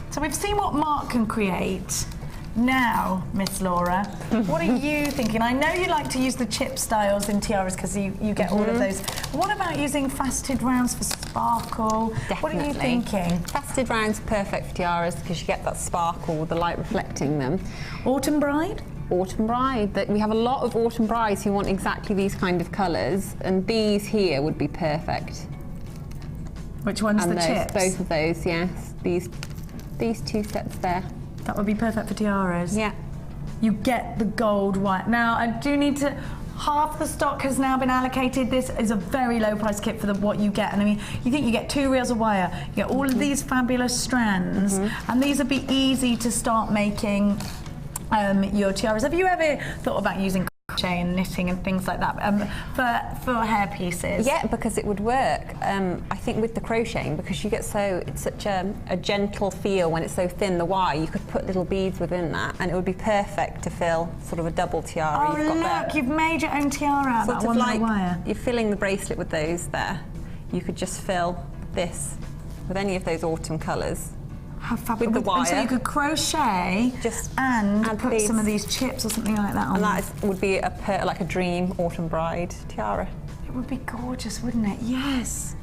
So we've seen what Mark can create. Now, Miss Laura, what are you thinking? I know you like to use the chip styles in tiaras because you get all of those. What about using faceted rounds for sparkle? Definitely. What are you thinking? Faceted rounds are perfect for tiaras because you get that sparkle with the light reflecting them. Autumn Bride? Autumn Bride. We have a lot of Autumn Brides who want exactly these kind of colours, and these here would be perfect. Which one's and the those, chips? Both of those, yes. These two sets there. That would be perfect for tiaras. Yeah. You get the gold white. Now, I do need to... Half the stock has now been allocated. This is a very low price kit for what you get. And I mean, you think you get 2 reels of wire, you get all of these fabulous strands, and these would be easy to start making your tiaras. Have you ever thought about using crochet and knitting and things like that for hair pieces? Yeah, because it would work. I think with the crocheting, because you get it's such a gentle feel when it's so thin, the wire, you could put little beads within that and it would be perfect to fill sort of a double tiara. Oh, look, you've made your own tiara out of that one wire. You're filling the bracelet with those there. You could just fill this with any of those autumn colours. How fabulous. With the wire. And so you could crochet and put beads. some of these chips or something like that on. And that would be like a dream Autumn Bride tiara. It would be gorgeous, wouldn't it? Yes.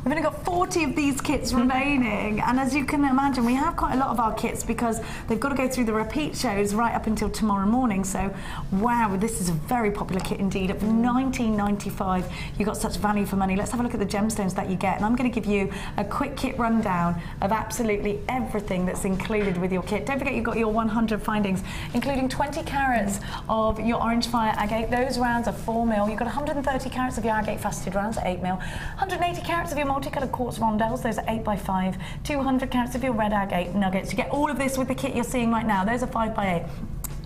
We've only got 40 of these kits remaining, and as you can imagine, we have quite a lot of our kits because they've got to go through the repeat shows right up until tomorrow morning. So, wow, this is a very popular kit indeed. At $19.95, you got such value for money. Let's have a look at the gemstones that you get, and I'm going to give you a quick kit rundown of absolutely everything that's included with your kit. Don't forget you've got your 100 findings, including 20 carats of your orange fire agate. Those rounds are 4 mil. You've got 130 carats of your agate faceted rounds at 8 mil, 180 carats of your multicoloured quartz rondelles, those are 8x5, 200 carats of your red agate nuggets. You get all of this with the kit you're seeing right now. Those are 5x8.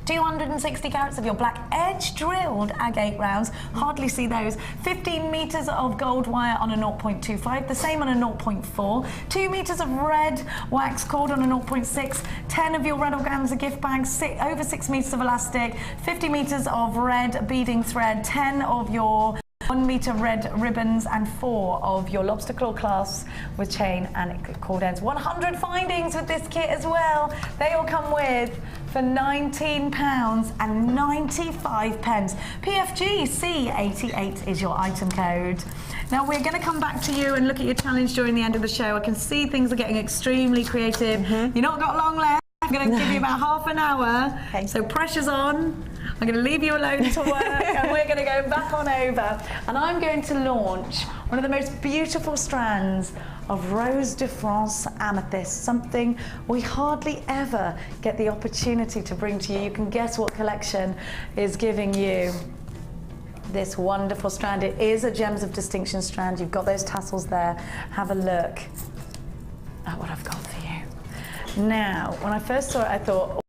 260 carats of your black edge drilled agate rounds, hardly see those. 15 metres of gold wire on a 0.25, the same on a 0.4. 2 metres of red wax cord on a 0.6. 10 of your red organza gift bags, over 6 metres of elastic. 50 metres of red beading thread. 10 of your 1 metre red ribbons and 4 of your lobster claw clasps with chain and cord ends. 100 findings with this kit as well. They all come with for £19.95. PFG C88 is your item code. Now we're going to come back to you and look at your challenge during the end of the show. I can see things are getting extremely creative. You've not got long left. I'm going to give you about half an hour. Okay. So pressure's on. I'm going to leave you alone to work and we're going to go back on over, and I'm going to launch one of the most beautiful strands of Rose de France Amethyst, something we hardly ever get the opportunity to bring to you. You can guess what collection is giving you this wonderful strand. It is a Gems of Distinction strand. You've got those tassels there. Have a look at what I've got for you. Now, when I first saw it, I thought,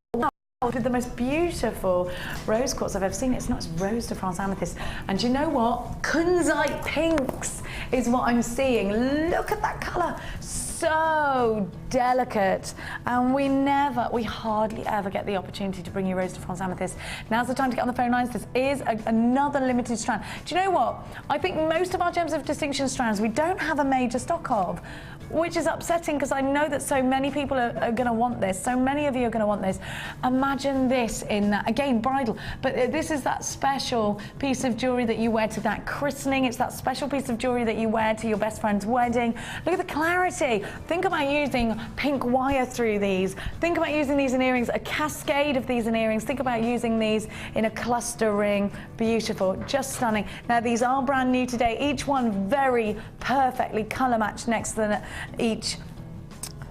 with the most beautiful rose quartz I've ever seen. It's not Rose de France Amethyst. And you know what? Kunzite pinks is what I'm seeing. Look at that colour. So delicate. And we hardly ever get the opportunity to bring you Rose de France Amethyst. Now's the time to get on the phone lines. This is another limited strand. Do you know what? I think most of our Gems of Distinction strands we don't have a major stock of, which is upsetting because I know that so many people are going to want this. So many of you are going to want this. Imagine this in that, again, bridal, but this is that special piece of jewellery that you wear to that christening. It's that special piece of jewellery that you wear to your best friend's wedding. Look at the clarity. Think about using pink wire through these. Think about using these in earrings, a cascade of these in earrings. Think about using these in a cluster ring. Beautiful, just stunning. Now, these are brand new today. Each one very perfectly colour matched next to each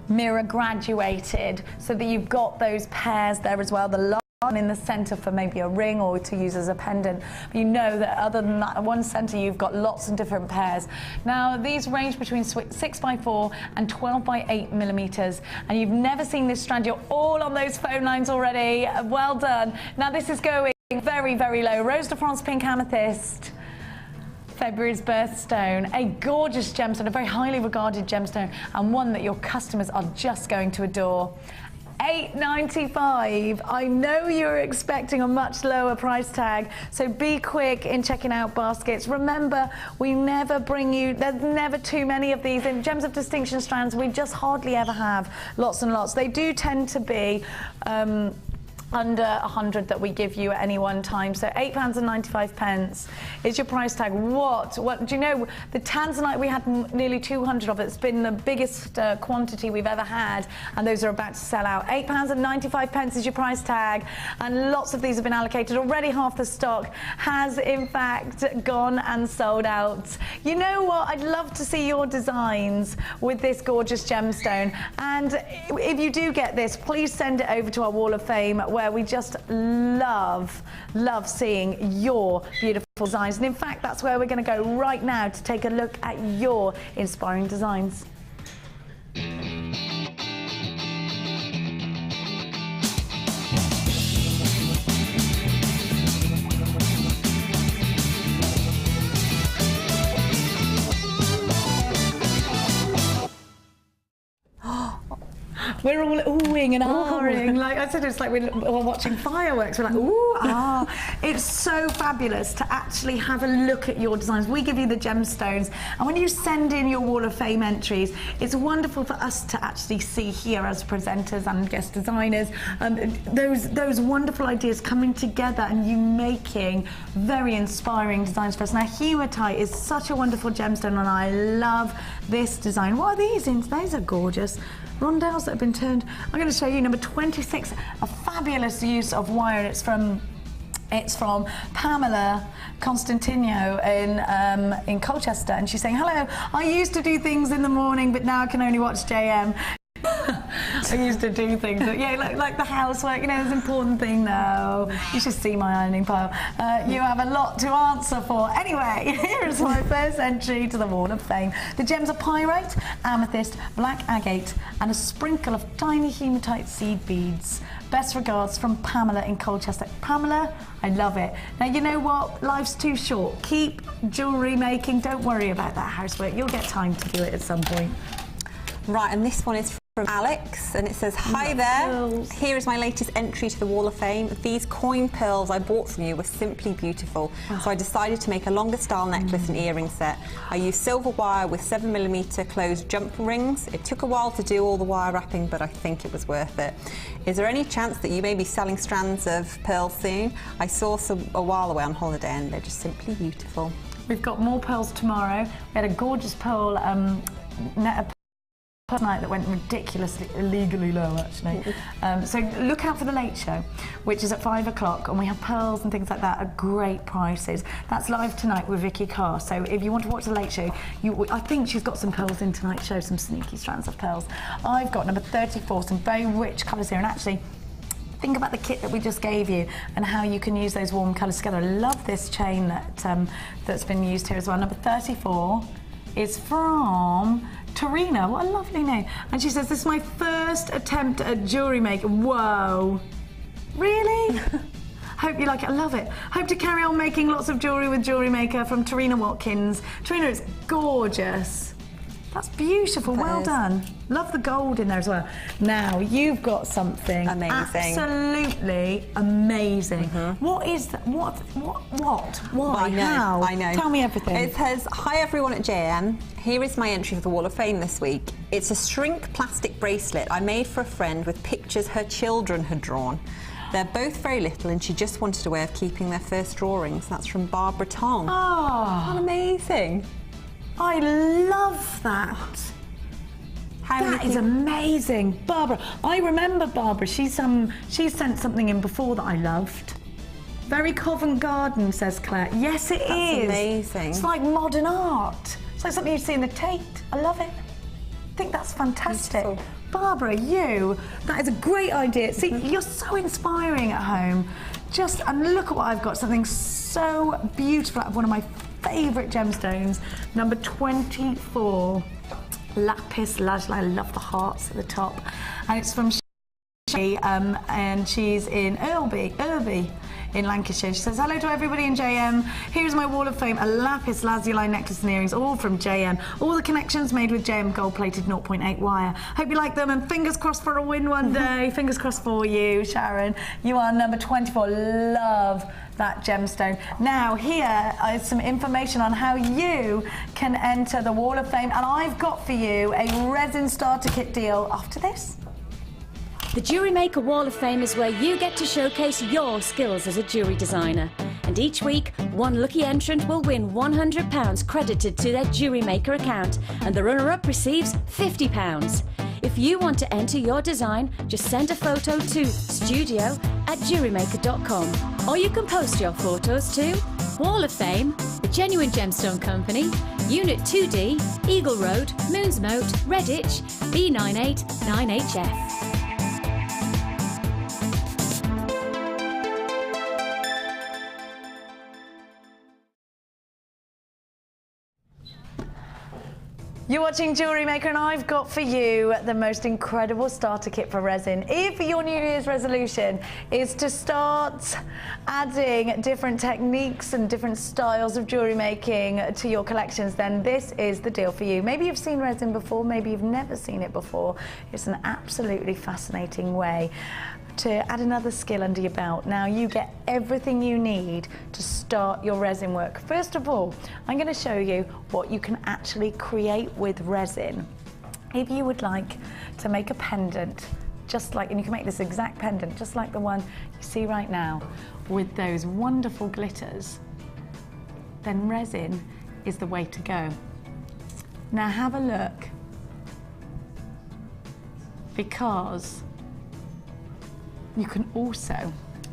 mirror graduated, so that you've got those pairs there as well. The in the centre for maybe a ring or to use as a pendant. But you know that other than that, at one centre you've got lots of different pairs. Now these range between 6x4 and 12x8 millimetres, and you've never seen this strand. You're all on those phone lines already. Well done. Now this is going very, very low. Rose de France pink amethyst. February's birthstone, a gorgeous gemstone, a very highly regarded gemstone, and one that your customers are just going to adore. $8.95. I know you're expecting a much lower price tag, so be quick in checking out baskets. Remember, we never bring you, there's never too many of these. In Gems of Distinction strands, we just hardly ever have lots and lots. They do tend to be under 100 that we give you at any one time. So £8.95 is your price tag. What do you know? The Tanzanite, we had nearly 200 of it. It's been the biggest quantity we've ever had, and those are about to sell out. £8.95 is your price tag, and lots of these have been allocated already. Half the stock has in fact gone and sold out. You know what? I'd love to see your designs with this gorgeous gemstone, and if you do get this, please send it over to our Wall of Fame, where we just love seeing your beautiful designs. And in fact, that's where we're going to go right now to take a look at your inspiring designs. We're all oohing and ahhing. Like I said, it's like we're watching fireworks. We're like, ooh, ah. It's so fabulous to actually have a look at your designs. We give you the gemstones, and when you send in your Wall of Fame entries, it's wonderful for us to actually see here as presenters and guest designers, those wonderful ideas coming together and you making very inspiring designs for us. Now, hematite is such a wonderful gemstone, and I love this design. What are these? These are gorgeous. Rondelles that have been turned. I'm going to show you number 26, a fabulous use of wire. It's from Pamela Constantino in Colchester, and she's saying, hello, I used to do things in the morning, but now I can only watch JM. I used to do things, but yeah, like the housework, you know, it's an important thing now. You should see my ironing pile. You have a lot to answer for. Anyway, here is my first entry to the Wall of Fame. The gems are pyrite, amethyst, black agate, and a sprinkle of tiny hematite seed beads. Best regards from Pamela in Colchester. Pamela, I love it. Now, you know what? Life's too short. Keep jewellery making. Don't worry about that housework. You'll get time to do it at some point. Right, and this one is from Alex, and it says, hi there, here is my latest entry to the Wall of Fame. These coin pearls I bought from you were simply beautiful, so I decided to make a longer style necklace and earring set. I used silver wire with 7mm closed jump rings. It took a while to do all the wire wrapping, but I think it was worth it. Is there any chance that you may be selling strands of pearls soon? I saw some a while away on holiday, and they're just simply beautiful. We've got more pearls tomorrow. We had a gorgeous pearl night that went ridiculously, illegally low actually. So look out for the late show, which is at 5 o'clock, and we have pearls and things like that at great prices. That's live tonight with Vicky Carr. So if you want to watch the late show, I think she's got some pearls in tonight's show, some sneaky strands of pearls. I've got number 34, some very rich colours here, and actually think about the kit that we just gave you and how you can use those warm colours together. I love this chain that's been used here as well. Number 34 is from Torino. What a lovely name. And she says, this is my first attempt at jewellery making. Whoa. Really? Hope you like it. I love it. Hope to carry on making lots of jewellery with Jewellery Maker from Torina Watkins. Torina is gorgeous. That's beautiful. Well done. Love the gold in there as well. Now, you've got something amazing. Absolutely amazing. What is that? What? Why? I know, How? I know. Tell me everything. It says, hi everyone at JM. Here is my entry for the Wall of Fame this week. It's a shrink plastic bracelet I made for a friend with pictures her children had drawn. They're both very little, and she just wanted a way of keeping their first drawings. That's from Barbara Tong. Oh, how amazing. I love that. That is amazing. Barbara, I remember Barbara. She sent something in before that I loved. Very Covent Garden, says Claire. Yes, it is. That's amazing. It's like modern art. It's like something you see in the Tate. I love it. I think that's fantastic. Beautiful. Barbara, that is a great idea. See, you're so inspiring at home. And look at what I've got, something so beautiful out of one of my favourite gemstones, number 24, Lapis lazuli. I love the hearts at the top. And it's from and she's in Irby in Lancashire. She says, hello to everybody in JM. Here's my wall of fame, a lapis lazuli necklace and earrings, all from JM. All the connections made with JM gold-plated 0.8 wire. Hope you like them, and fingers crossed for a win one day. Fingers crossed for you, Sharon. You are number 24. Love that gemstone. Now, here is some information on how you can enter the Wall of Fame, and I've got for you a resin starter kit deal after this. The Jewellery Maker Wall of Fame is where you get to showcase your skills as a jewellery designer. And each week, one lucky entrant will win £100 credited to their Jewellery Maker account, and the runner-up receives £50. If you want to enter your design, just send a photo to studio@jewellerymaker.com. Or you can post your photos to Wall of Fame, The Genuine Gemstone Company, Unit 2D, Eagle Road, Moonsmoat, Redditch, B989HF. You're watching Jewellery Maker, and I've got for you the most incredible starter kit for resin. If your New Year's resolution is to start adding different techniques and different styles of jewellery making to your collections, then this is the deal for you. Maybe you've seen resin before, maybe you've never seen it before. It's an absolutely fascinating way to add another skill under your belt. Now you get everything you need to start your resin work. First of all, I'm going to show you what you can actually create with resin. If you would like to make a pendant, and you can make this exact pendant, just like the one you see right now, with those wonderful glitters, then resin is the way to go. Now have a look, because you can also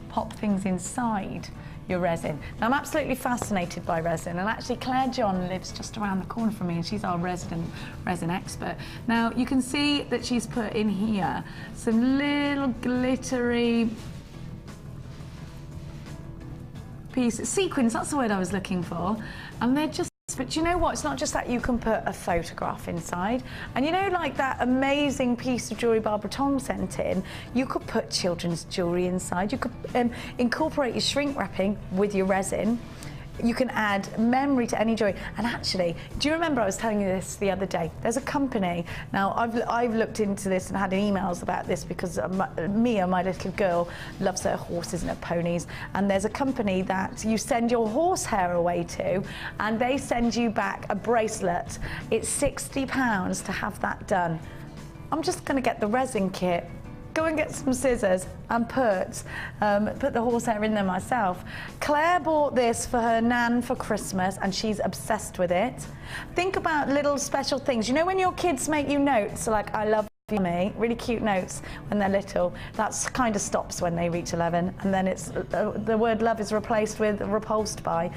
pop things inside your resin. Now I'm absolutely fascinated by resin, and actually Claire John lives just around the corner from me, and she's our resident resin expert. Now you can see that she's put in here some little glittery pieces, sequins, that's the word I was looking for, and they're just, but you know what, it's not just that. You can put a photograph inside, and you know, like that amazing piece of jewellery Barbara Tong sent in, you could put children's jewellery inside. You could incorporate your shrink wrapping with your resin. You can add memory to any jewellery. And actually, do you remember I was telling you this the other day? There's a company, now I've looked into this and had emails about this because Mia, my little girl, loves her horses and her ponies, and there's a company that you send your horse hair away to, and they send you back a bracelet. It's £60 to have that done. I'm just going to get the resin kit, go and get some scissors and put the horsehair in there myself. Claire bought this for her nan for Christmas, and she's obsessed with it. Think about little special things. You know when your kids make you notes, like I love you, me, really cute notes when they're little, that kind of stops when they reach 11, and then it's the word love is replaced with repulsed by.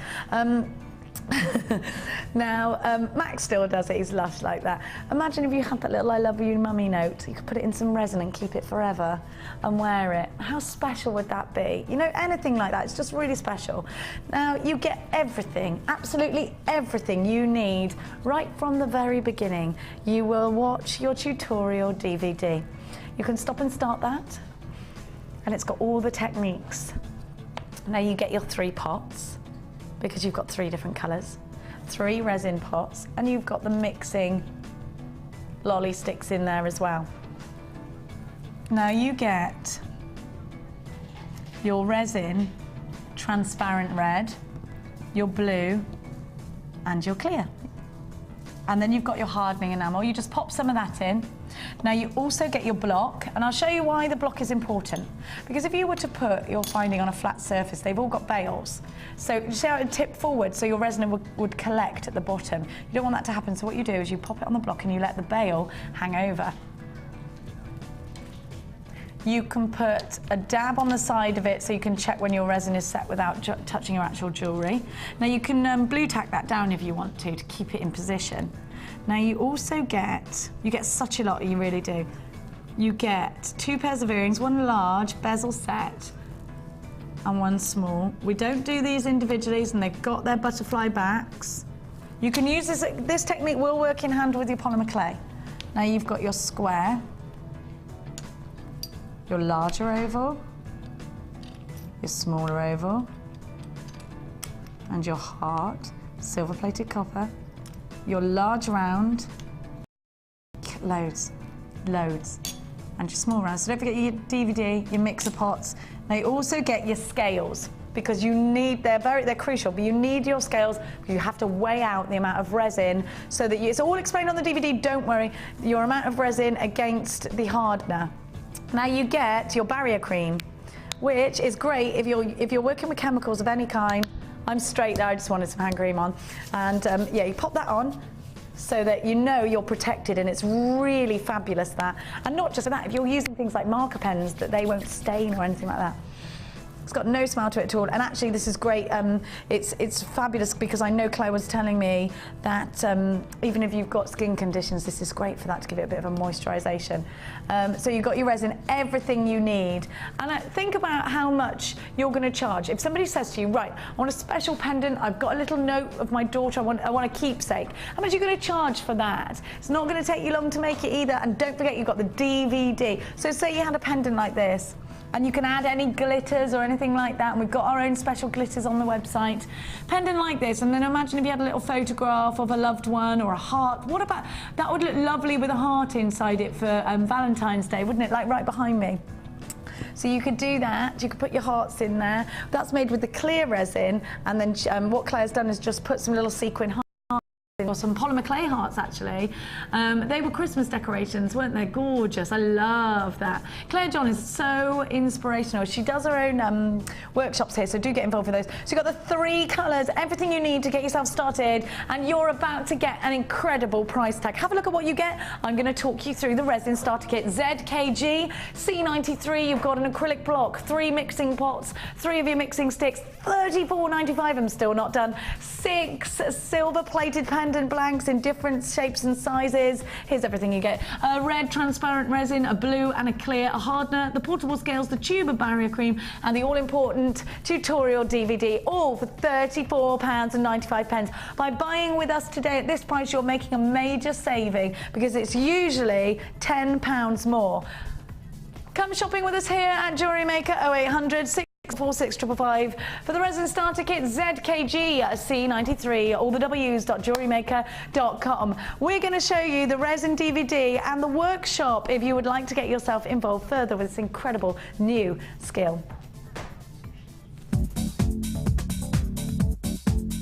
Now, Max still does it, he's loved like that. Imagine if you had that little I love you mummy note, you could put it in some resin and keep it forever and wear it. How special would that be? You know, anything like that, it's just really special. Now, you get everything, absolutely everything you need right from the very beginning. You will watch your tutorial DVD. You can stop and start that, and it's got all the techniques. Now you get your 3 pots, because you've got 3 different colours, 3 resin pots, and you've got the mixing lolly sticks in there as well. Now you get your resin transparent red, your blue, and your clear. And then you've got your hardening enamel. You just pop some of that in. Now you also get your block, and I'll show you why the block is important. Because if you were to put your finding on a flat surface, they've all got bails. So you see how it would tip forward, so your resin would collect at the bottom. You don't want that to happen, so what you do is you pop it on the block and you let the bail hang over. You can put a dab on the side of it so you can check when your resin is set without touching your actual jewellery. Now you can blue tack that down if you want to keep it in position. Now you also get such a lot, you really do. you get 2 pairs of earrings, 1 large bezel set and 1 small. We don't do these individually, and they've got their butterfly backs. You can use this technique will work in hand with your polymer clay. Now you've got your square, your larger oval, your smaller oval, and your heart, silver-plated copper, your large round, loads, and your small round. So don't forget your DVD, your mixer pots. Now you also get your scales, because you need, they're crucial, but you need your scales. You have to weigh out the amount of resin so that it's all explained on the DVD, don't worry, your amount of resin against the hardener. Now you get your barrier cream, which is great if you're working with chemicals of any kind. I'm straight there, I just wanted some hand cream on. And yeah, you pop that on so that you know you're protected, and it's really fabulous that. And not just that, if you're using things like marker pens, that they won't stain or anything like that. It's got no smell to it at all, and actually this is great. It's fabulous because I know Claire was telling me that even if you've got skin conditions, this is great for that, to give it a bit of a moisturisation. So you've got your resin, everything you need, and think about how much you're going to charge. If somebody says to you, right, I want a special pendant, I've got a little note of my daughter, I want a keepsake, how much are you going to charge for that? It's not going to take you long to make it either, and don't forget you've got the DVD. So say you had a pendant like this, and you can add any glitters or anything like that, and we've got our own special glitters on the website. Pendant like this, and then imagine if you had a little photograph of a loved one or a heart. What about, that would look lovely with a heart inside it for Valentine's Day, wouldn't it? Like right behind me. So you could do that, you could put your hearts in there. That's made with the clear resin, and then what Claire's done is just put some little sequin hearts, or some polymer clay hearts actually. They were Christmas decorations, weren't they? Gorgeous, I love that. Claire John is so inspirational. She does her own workshops here, so do get involved with those. So you've got the 3 colours, everything you need to get yourself started, and you're about to get an incredible price tag. Have a look at what you get. I'm going to talk you through the resin starter kit. ZKG, C93, you've got an acrylic block, 3 mixing pots, 3 of your mixing sticks, $34.95, I'm still not done. 6 silver-plated pendant blanks in different shapes and sizes. Here's everything you get. A red transparent resin, a blue and a clear, a hardener, the portable scales, the tube of barrier cream, and the all-important tutorial DVD, all for £34.95. By buying with us today at this price, you're making a major saving, because it's usually £10 more. Come shopping with us here at Jewellery Maker, 0800 646 for the resin starter kit ZKG C93, all the W's.jewellerymaker.com. We're going to show you the resin DVD and the workshop if you would like to get yourself involved further with this incredible new skill.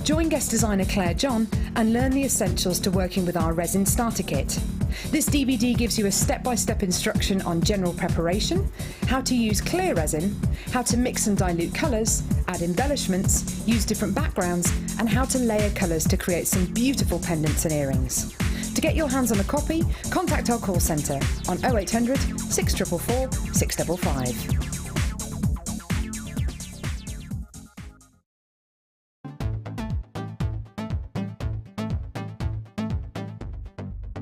Join guest designer Claire John and learn the essentials to working with our resin starter kit. This DVD gives you a step-by-step instruction on general preparation, how to use clear resin, how to mix and dilute colours, add embellishments, use different backgrounds, and how to layer colours to create some beautiful pendants and earrings. To get your hands on a copy, contact our call centre on 0800 644 655.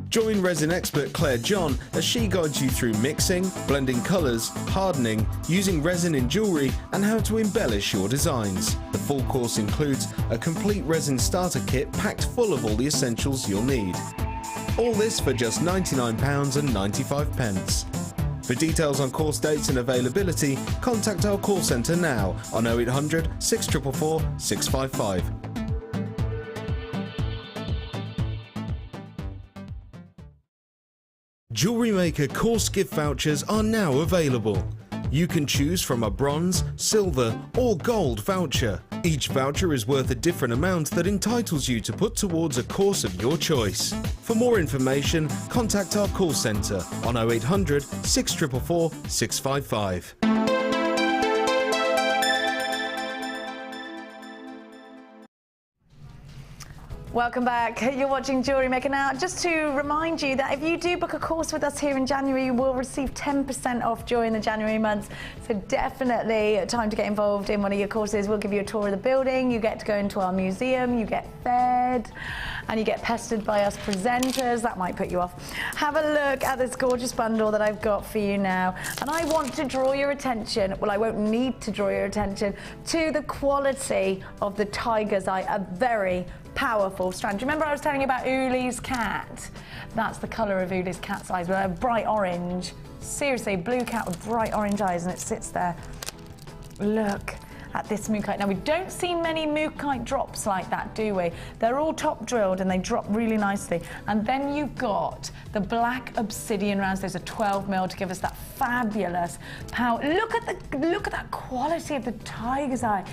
Join resin expert Claire John as she guides you through mixing, blending colours, hardening, using resin in jewellery, and how to embellish your designs. The full course includes a complete resin starter kit packed full of all the essentials you'll need. All this for just £99.95. For details on course dates and availability, contact our call centre now on 0800 644 655. Jewellery Maker course gift vouchers are now available. You can choose from a bronze, silver or gold voucher. Each voucher is worth a different amount that entitles you to put towards a course of your choice. For more information, contact our call centre on 0800 644 655. Welcome back. You're watching Jewellery Maker. Now, just to remind you that if you do book a course with us here in January, you will receive 10% off during the January months. So definitely time to get involved in one of your courses. We'll give you a tour of the building. You get to go into our museum. You get fed and you get pestered by us presenters. That might put you off. Have a look at this gorgeous bundle that I've got for you now. And I want to draw your attention, well, I won't need to draw your attention, to the quality of the tiger's eye, a very powerful strand. Do you remember I was telling you about Uli's cat? That's the colour of Uli's cat's eyes, with a bright orange. Seriously, blue cat with bright orange eyes, and it sits there. Look at this moonkite. Now, we don't see many moonkite drops like that, do we? They're all top drilled and they drop really nicely. And then you've got the black obsidian rounds. Those are 12mm to give us that fabulous power. Look at that quality of the tiger's eye.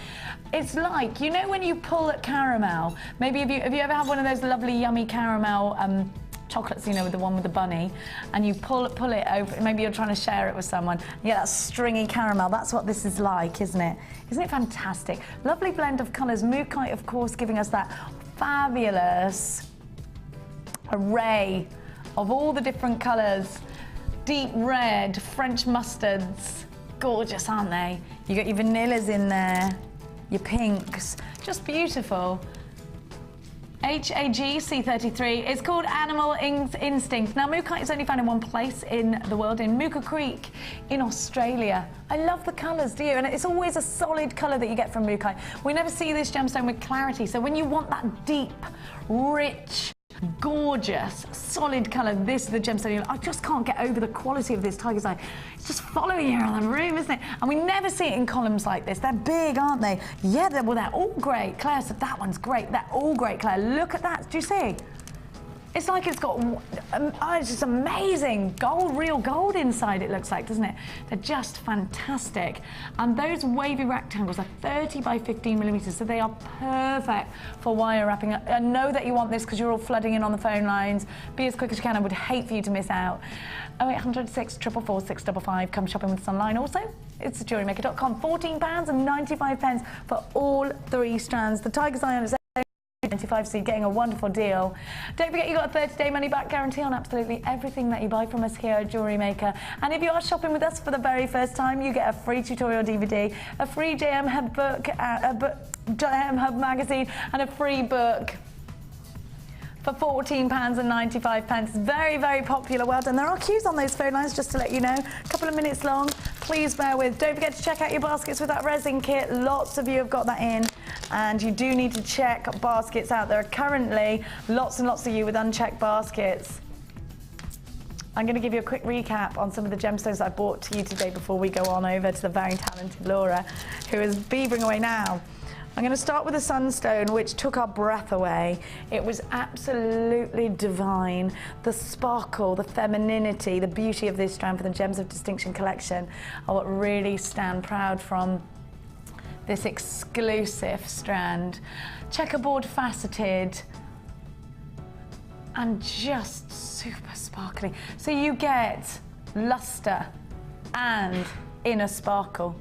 It's like, you know, when you pull at caramel, maybe have you ever had one of those lovely yummy caramel chocolates, you know, with the one with the bunny, and you pull it over, maybe you're trying to share it with someone, you get that stringy caramel. That's what this is like, isn't it? Isn't it fantastic? Lovely blend of colours. Moonkite, of course, giving us that fabulous array of all the different colours. Deep red, French mustards, gorgeous, aren't they? You got your vanillas in there, your pinks, just beautiful. HAG-C33. It's called Animal Instinct. Now, moonkite is only found in one place in the world, in Mooka Creek in Australia. I love the colours, do you? And it's always a solid colour that you get from moonkite. We never see this gemstone with clarity, so when you want that deep, rich, gorgeous, solid colour, this is the gemstone. I just can't get over the quality of this tiger's eye. It's just following you around the room, isn't it? And we never see it in columns like this. They're big, aren't they? Yeah, they're all great. Claire said that one's great. They're all great, Claire. Look at that. Do you see? It's like it's got, it's just amazing gold, real gold inside, it looks like, doesn't it? They're just fantastic. And those wavy rectangles are 30 by 15mm, so they are perfect for wire wrapping. I know that you want this because you're all flooding in on the phone lines. Be as quick as you can. I would hate for you to miss out. 0800 644 655. Come shopping with us online also. It's jewellerymaker.com. £14.95 for all 3 strands. The tiger's eye on its 95, so you're getting a wonderful deal. Don't forget you got a 30-day money-back guarantee on absolutely everything that you buy from us here at Jewellery Maker. And if you are shopping with us for the very first time, you get a free tutorial DVD, a free JM Hub book, JM Hub magazine, and a free book for £14.95. Very, very popular. Well done. There are queues on those phone lines, just to let you know. A couple of minutes long. Please bear with. Don't forget to check out your baskets with that resin kit. Lots of you have got that in. And you do need to check baskets out. There are currently lots and lots of you with unchecked baskets. I'm going to give you a quick recap on some of the gemstones I brought to you today before we go on over to the very talented Laura, who is beavering away now. I'm going to start with the Sunstone, which took our breath away. It was absolutely divine. The sparkle, the femininity, the beauty of this strand for the Gems of Distinction collection are what really stand proud from this exclusive strand. Checkerboard faceted and just super sparkly. So you get luster and inner sparkle.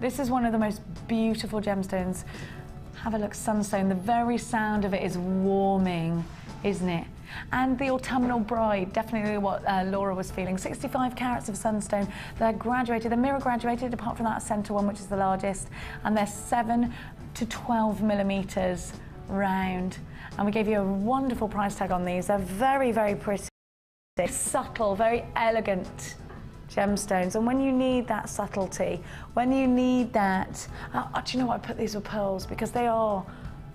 This is one of the most beautiful gemstones. Have a look, Sunstone. The very sound of it is warming, isn't it? And the autumnal bride, definitely what Laura was feeling. 65 carats of Sunstone. They're graduated, they're mirror graduated, apart from that centre one, which is the largest. And they're 7 to 12mm round. And we gave you a wonderful price tag on these. They're very, very pretty, subtle, very elegant gemstones. And when you need that subtlety, when you need that, do you know what, I put these with pearls because they are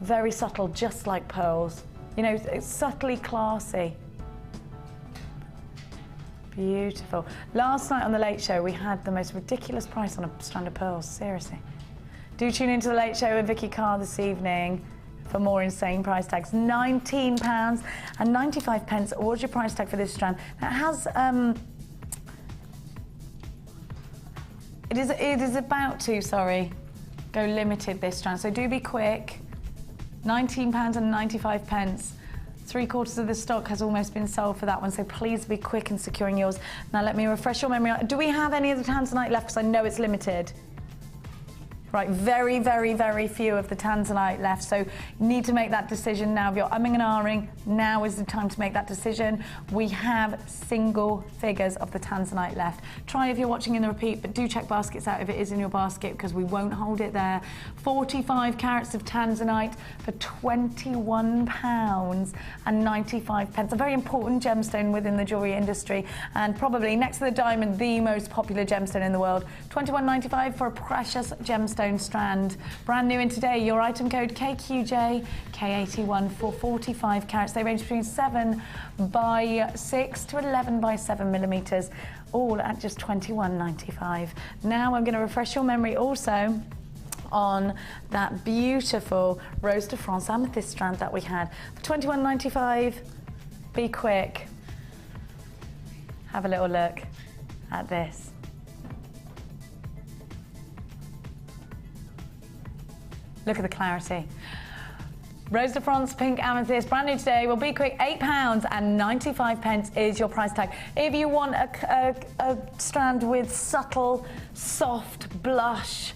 very subtle, just like pearls. You know, it's subtly classy. Beautiful. Last night on the Late Show, we had the most ridiculous price on a strand of pearls, seriously. Do tune into the Late Show with Vicky Carr this evening for more insane price tags. £19.95. What's your price tag for this strand? Now, it has, it is about to, go limited, this strand, so do be quick. £19.95. 3/4 of the stock has almost been sold for that one, so please be quick in securing yours. Now let me refresh your memory. Do we have any of the Tanzanite left? Because I know it's limited. Right, very, very, very few of the Tanzanite left, so you need to make that decision now. If you're umming and ahhing, now is the time to make that decision. We have single figures of the Tanzanite left. Try if you're watching in the repeat, but do check baskets out if it is in your basket, because we won't hold it there. 45 carats of Tanzanite for £21.95. A very important gemstone within the jewellery industry, and probably next to the diamond, the most popular gemstone in the world. £21.95 for a precious gemstone strand. Brand new in today, your item code KQJ K81 for 45 carats. They range between 7 by 6 to 11 by 7 millimeters, all at just £21.95. Now I'm going to refresh your memory also on that beautiful Rose de France Amethyst strand that we had for £21.95. Be quick. Have a little look at this. Look at the clarity. Rose de France Pink Amethyst, brand new today. Well, be quick, £8.95 is your price tag. If you want a strand with subtle, soft blush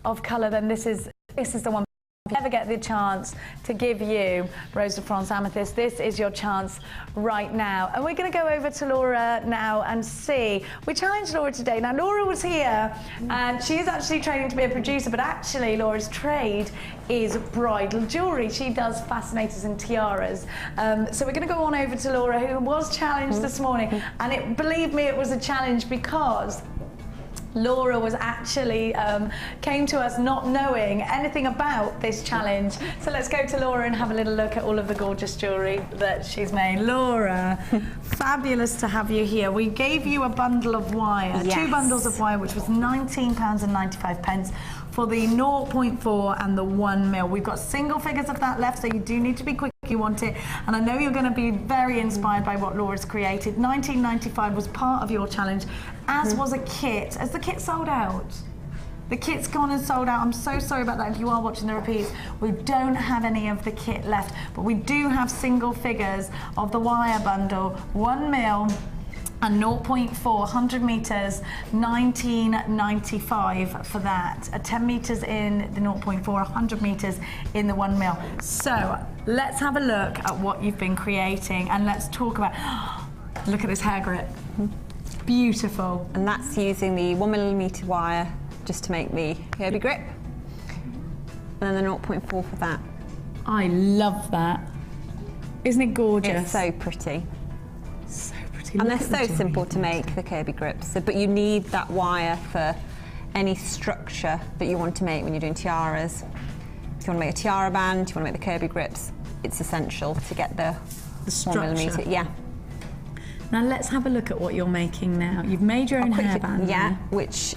of colour, then this is the one. If you ever get the chance to give you Rose de France Amethyst, this is your chance right now. And we're going to go over to Laura now and see. We challenged Laura today. Now, Laura was here and she is actually training to be a producer, but actually Laura's trade is bridal jewellery. She does fascinators and tiaras. So we're going to go on over to Laura, who was challenged this morning. And believe me, it was a challenge because Laura was actually came to us not knowing anything about this challenge. So let's go to Laura and have a little look at all of the gorgeous jewellery that she's made. Laura, fabulous to have you here. We gave you a bundle of wire, yes. 2 bundles of wire, which was £19.95 for the 0.4 and the 1 mil. We've got single figures of that left, so you do need to be quick if you want it. And I know you're going to be very inspired by what Laura's created. £19.95 was part of your challenge, as was a kit. Has the kit sold out? The kit's gone and sold out. I'm so sorry about that if you are watching the repeats. We don't have any of the kit left, but we do have single figures of the wire bundle, 1 mil and 0.4, 100 metres, £19.95 for that. 10 metres in the 0.4, 100 metres in the 1 mil. So let's have a look at what you've been creating and let's talk about, look at this hair grip. Beautiful. And that's using the 1mm wire just to make the Kirby grip. And then the 0.4 for that. I love that. Isn't it gorgeous? It's so pretty. So pretty. And Look they're at so the simple to make, the Kirby grips. So, but you need that wire for any structure that you want to make when you're doing tiaras. If you want to make a tiara band, you want to make the Kirby grips, it's essential to get the structure. 1mm. Yeah. Now let's have a look at what you're making now. You've made your own hairband. Yeah, which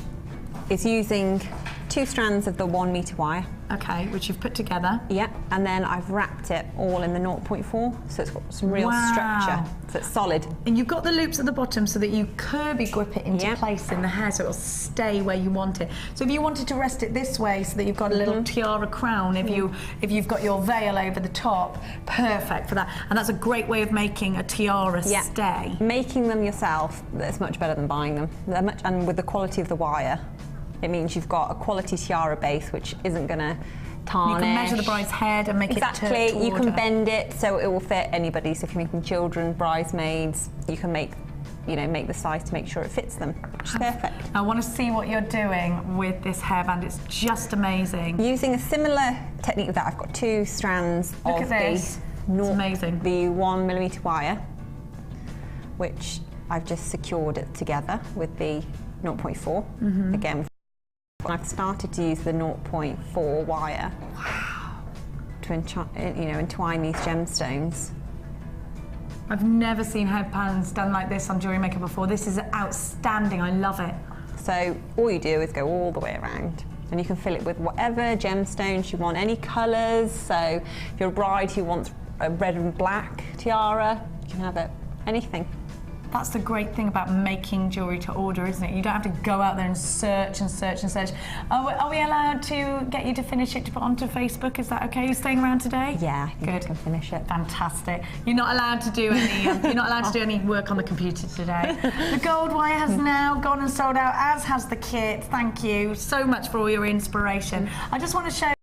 is using 2 strands of the 1 metre wire. Okay, which you've put together. Yeah, and then I've wrapped it all in the 0.4, so it's got some real structure, so it's solid. And you've got the loops at the bottom so that you Kirby grip it into place in the hair, so it'll stay where you want it. So if you wanted to rest it this way so that you've got a little tiara crown, if you've got your veil over the top, perfect for that. And that's a great way of making a tiara stay. Making them yourself, that's much better than buying them. They're much, and with the quality of the wire, it means you've got a quality tiara base which isn't going to tarnish. You can measure the bride's head and make it to you can order. bend it so it will fit anybody. So if you're making children, bridesmaids, you can make the size to make sure it fits them, which is perfect. I want to see what you're doing with this hairband. It's just amazing. Using a similar technique of that, I've got 2 strands Look of at this. It's amazing. The 1mm wire, which I've just secured it together with the 0.4. Again, I've started to use the 0.4 wire to entwine these gemstones. I've never seen headbands done like this on Jewellery Maker before. This is outstanding. I love it. So all you do is go all the way around, and you can fill it with whatever gemstones you want, any colours. So if you're a bride who wants a red and black tiara, you can have it, anything. That's the great thing about making jewellery to order, isn't it? You don't have to go out there and search and search and search. Are we allowed to get you to finish it to put onto Facebook? Is that okay? Are you staying around today? Yeah, I think good. I can finish it. Fantastic. You're not allowed to do any. You're not allowed to do any work on the computer today. The gold wire has now gone and sold out, as has the kit. Thank you so much for all your inspiration. I just want to show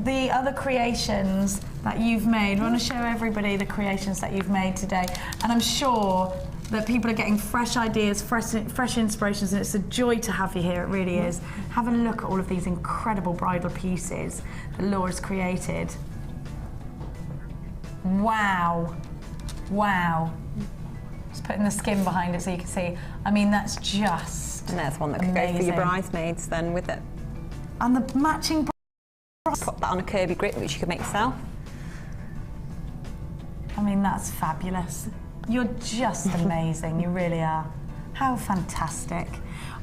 the other creations that you've made. I want to show everybody the creations that you've made today, and I'm sure that people are getting fresh ideas, fresh inspirations, and it's a joy to have you here, it really is. Have a look at all of these incredible bridal pieces that Laura's created. Wow, wow. Just putting the skin behind it so you can see. I mean, that's just And there's one that could go for your bridesmaids then with it. And the matching Put that on a curvy grip, which you can make yourself. I mean, that's fabulous. You're just amazing, you really are. How fantastic.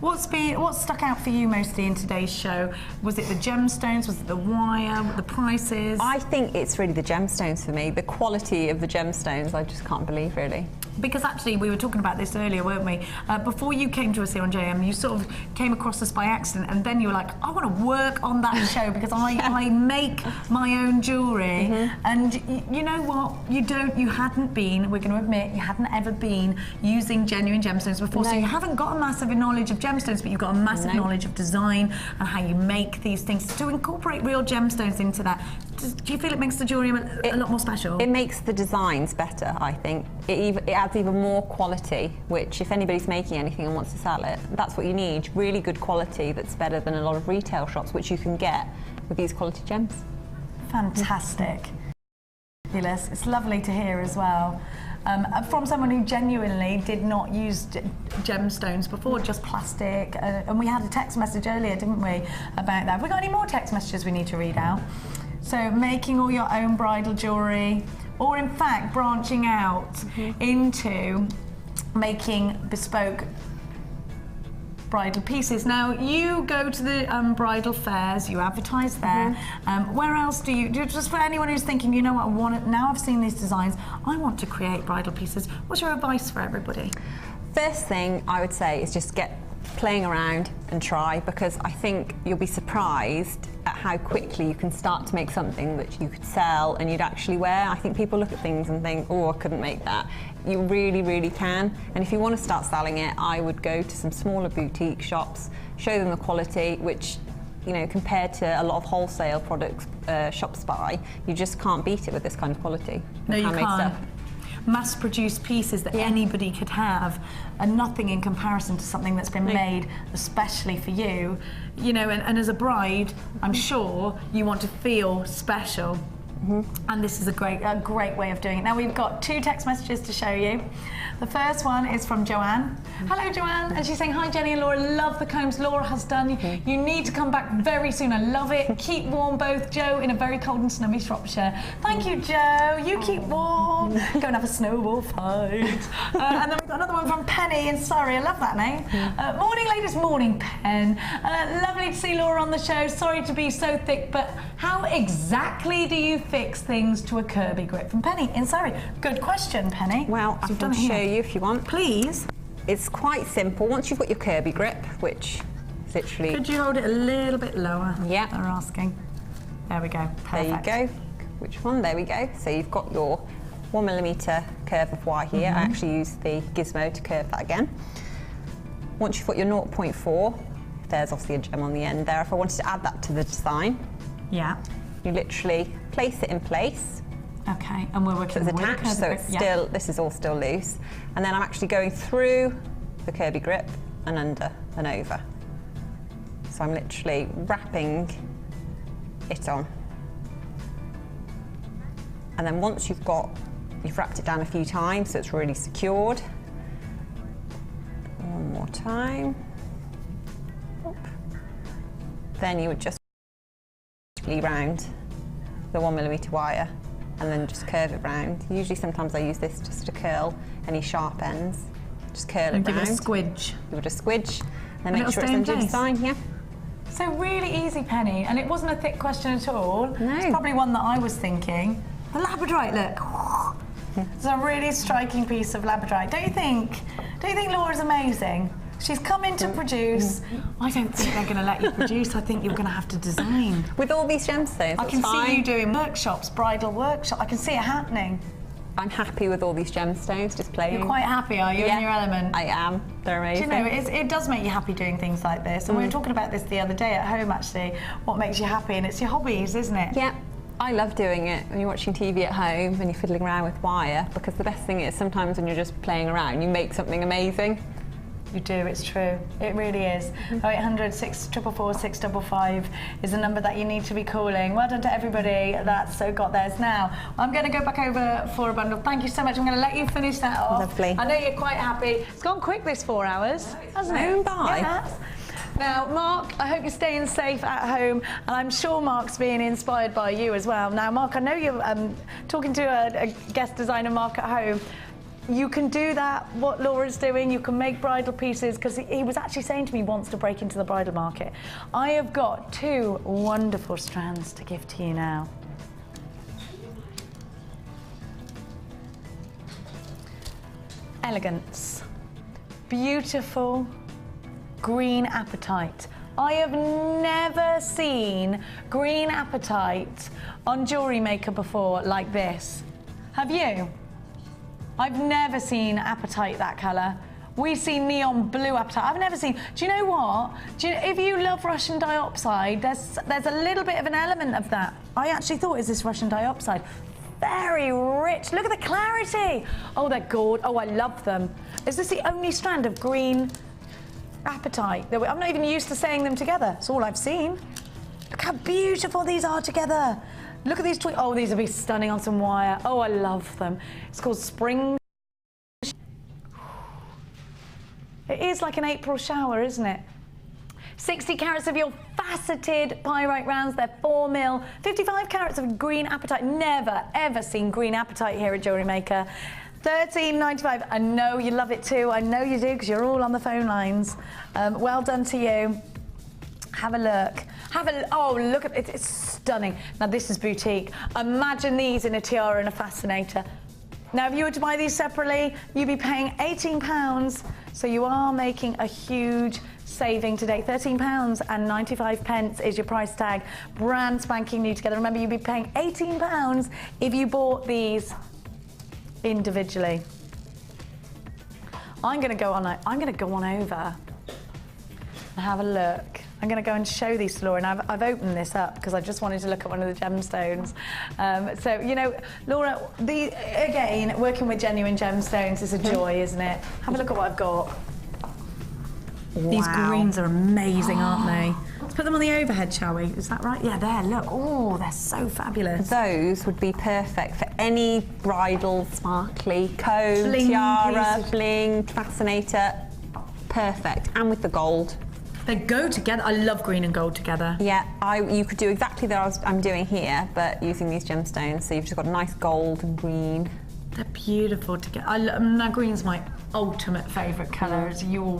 What stuck out for you mostly in today's show? Was it the gemstones, was it the wire, the prices? I think it's really the gemstones for me. The quality of the gemstones, I just can't believe, really. Because actually, we were talking about this earlier, weren't we? Before you came to us here on JM, you sort of came across us by accident, and then you were like, I want to work on that show because I make my own jewellery. And you know what? You hadn't been, we're going to admit, you hadn't ever been using genuine gemstones before, so you haven't got a massive knowledge of gemstones, but you've got a massive knowledge of design and how you make these things. To incorporate real gemstones into that, do you feel it makes the jewellery a lot more special? It makes the designs better, I think. It adds even more quality, which if anybody's making anything and wants to sell it, that's what you need. Really good quality that's better than a lot of retail shops, which you can get with these quality gems. Fantastic. Fabulous. It's lovely to hear as well. From someone who genuinely did not use gemstones before, just plastic. And we had a text message earlier, didn't we, about that. Have we got any more text messages we need to read out? So making all your own bridal jewellery, or in fact branching out into making bespoke bridal pieces. Now you go to the bridal fairs, you advertise there. Where else do you, just for anyone who's thinking, you know what, now I've seen these designs, I want to create bridal pieces. What's your advice for everybody? First thing I would say is just get playing around and try, because I think you'll be surprised at how quickly you can start to make something that you could sell and you'd actually wear. I think people look at things and think, oh, I couldn't make that. You really, really can. And if you want to start selling it, I would go to some smaller boutique shops, show them the quality, which, you know, compared to a lot of wholesale products shops buy, you just can't beat it with this kind of quality. No, you can't. Mass-produced pieces that anybody could have are nothing in comparison to something that's been made especially for you. You know, and as a bride, I'm sure you want to feel special. And this is a great way of doing it. Now we've got 2 text messages to show you. The first one is from Joanne. Hello Joanne, and she's saying, hi Jenny and Laura, love the combs Laura has done. You need to come back very soon, I love it. Keep warm both, Joe in a very cold and snowy Shropshire. Thank you Joe, you keep warm. Go and have a snowball fight. And then we've got another one from Penny in Surrey, I love that name. Morning ladies, morning Pen. Lovely to see Laura on the show, sorry to be so thick, but how exactly do you fix things to a curvy grip? From Penny in Surrey. Good question, Penny. Well, I can show you if you want. Please. It's quite simple. Once you've got your curvy grip, which is literally... Could you hold it a little bit lower? Yeah. They're asking. There we go. Perfect. There you go. Which one? There we go. So you've got your 1mm curve of wire here. I actually use the gizmo to curve that again. Once you've got your 0.4, there's obviously a gem on the end there. If I wanted to add that to the design, you literally place it in place. Okay, and we're working with attached, so it's still, this is all still loose. And then I'm actually going through the curvy grip and under and over. So I'm literally wrapping it on. And then once you've wrapped it down a few times so it's really secured. One more time. Then you would just round the 1mm wire and then just curve it round. Usually sometimes I use this just to curl any sharp ends. Just curl it round. Give it a squidge. Give it a squidge. And make sure it's under design, So really easy, Penny, and it wasn't a thick question at all. No. It's probably one that I was thinking. The labradorite, look. It's a really striking piece of labradorite, don't you think? Don't you think Laura's amazing? She's come in to produce. I don't think they're going to let you produce. I think you're going to have to design. With all these gemstones, I can see you doing workshops, bridal workshop. I can see it happening. I'm happy with all these gemstones, just playing. You're quite happy, are you, in your element? I am. They're amazing. Do you know, it does make you happy doing things like this. And we were talking about this the other day at home, actually, what makes you happy, and it's your hobbies, isn't it? Yeah. I love doing it when you're watching TV at home and you're fiddling around with wire, because the best thing is sometimes when you're just playing around, you make something amazing. You do, it's true. It really is. 0800 644 655 is the number that you need to be calling. Well done to everybody that's got theirs now. I'm going to go back over for a bundle. Thank you so much. I'm going to let you finish that off. Lovely. I know you're quite happy. It's gone quick, this 4 hours, hasn't it? By. Yeah. Now, Mark, I hope you're staying safe at home, and I'm sure Mark's being inspired by you as well. Now, Mark, I know you're talking to a guest designer, Mark, at home. You can do that, what Laura's doing, you can make bridal pieces, because he was actually saying to me he wants to break into the bridal market. I have got 2 wonderful strands to give to you now. Elegance. Beautiful green apatite. I have never seen green apatite on Jewellery Maker before like this. Have you? I've never seen apatite that colour. We see neon blue apatite. I've never seen. Do you know what? If you love Russian diopside, there's a little bit of an element of that. I actually thought, is this Russian diopside? Very rich. Look at the clarity. Oh, they're gorgeous. Oh, I love them. Is this the only strand of green apatite? I'm not even used to saying them together. It's all I've seen. Look how beautiful these are together. Look at these twigs. Oh, these would be stunning on some wire. Oh, I love them. It's called Spring. It is like an April shower, isn't it? 60 carats of your faceted pyrite rounds. They're 4 mil. 55 carats of green apatite. Never, ever seen green apatite here at Jewellery Maker. $13.95. I know you love it too. I know you do, because you're all on the phone lines. Well done to you. Have a look. Oh, look at it. It's stunning. Now, this is boutique. Imagine these in a tiara and a fascinator. Now, if you were to buy these separately, you'd be paying £18. So you are making a huge saving today. £13.95 is your price tag. Brand spanking new together. Remember, you'd be paying £18 if you bought these individually. I'm going to go on over and have a look. I'm going to go and show these to Laura, and I've opened this up because I just wanted to look at one of the gemstones. So, you know, Laura, again, working with genuine gemstones is a joy, isn't it? Have a look at what I've got. Wow. These greens are amazing, aren't they? Let's put them on the overhead, shall we? Is that right? Yeah, there, look. Oh, they're so fabulous. Those would be perfect for any bridal, sparkly comb, tiara, bling, fascinator. Perfect. And with the gold. They go together. I love green and gold together. Yeah, you could do exactly what I'm doing here, but using these gemstones. So you've just got a nice gold and green. They're beautiful together. Now, green's my ultimate favourite colour.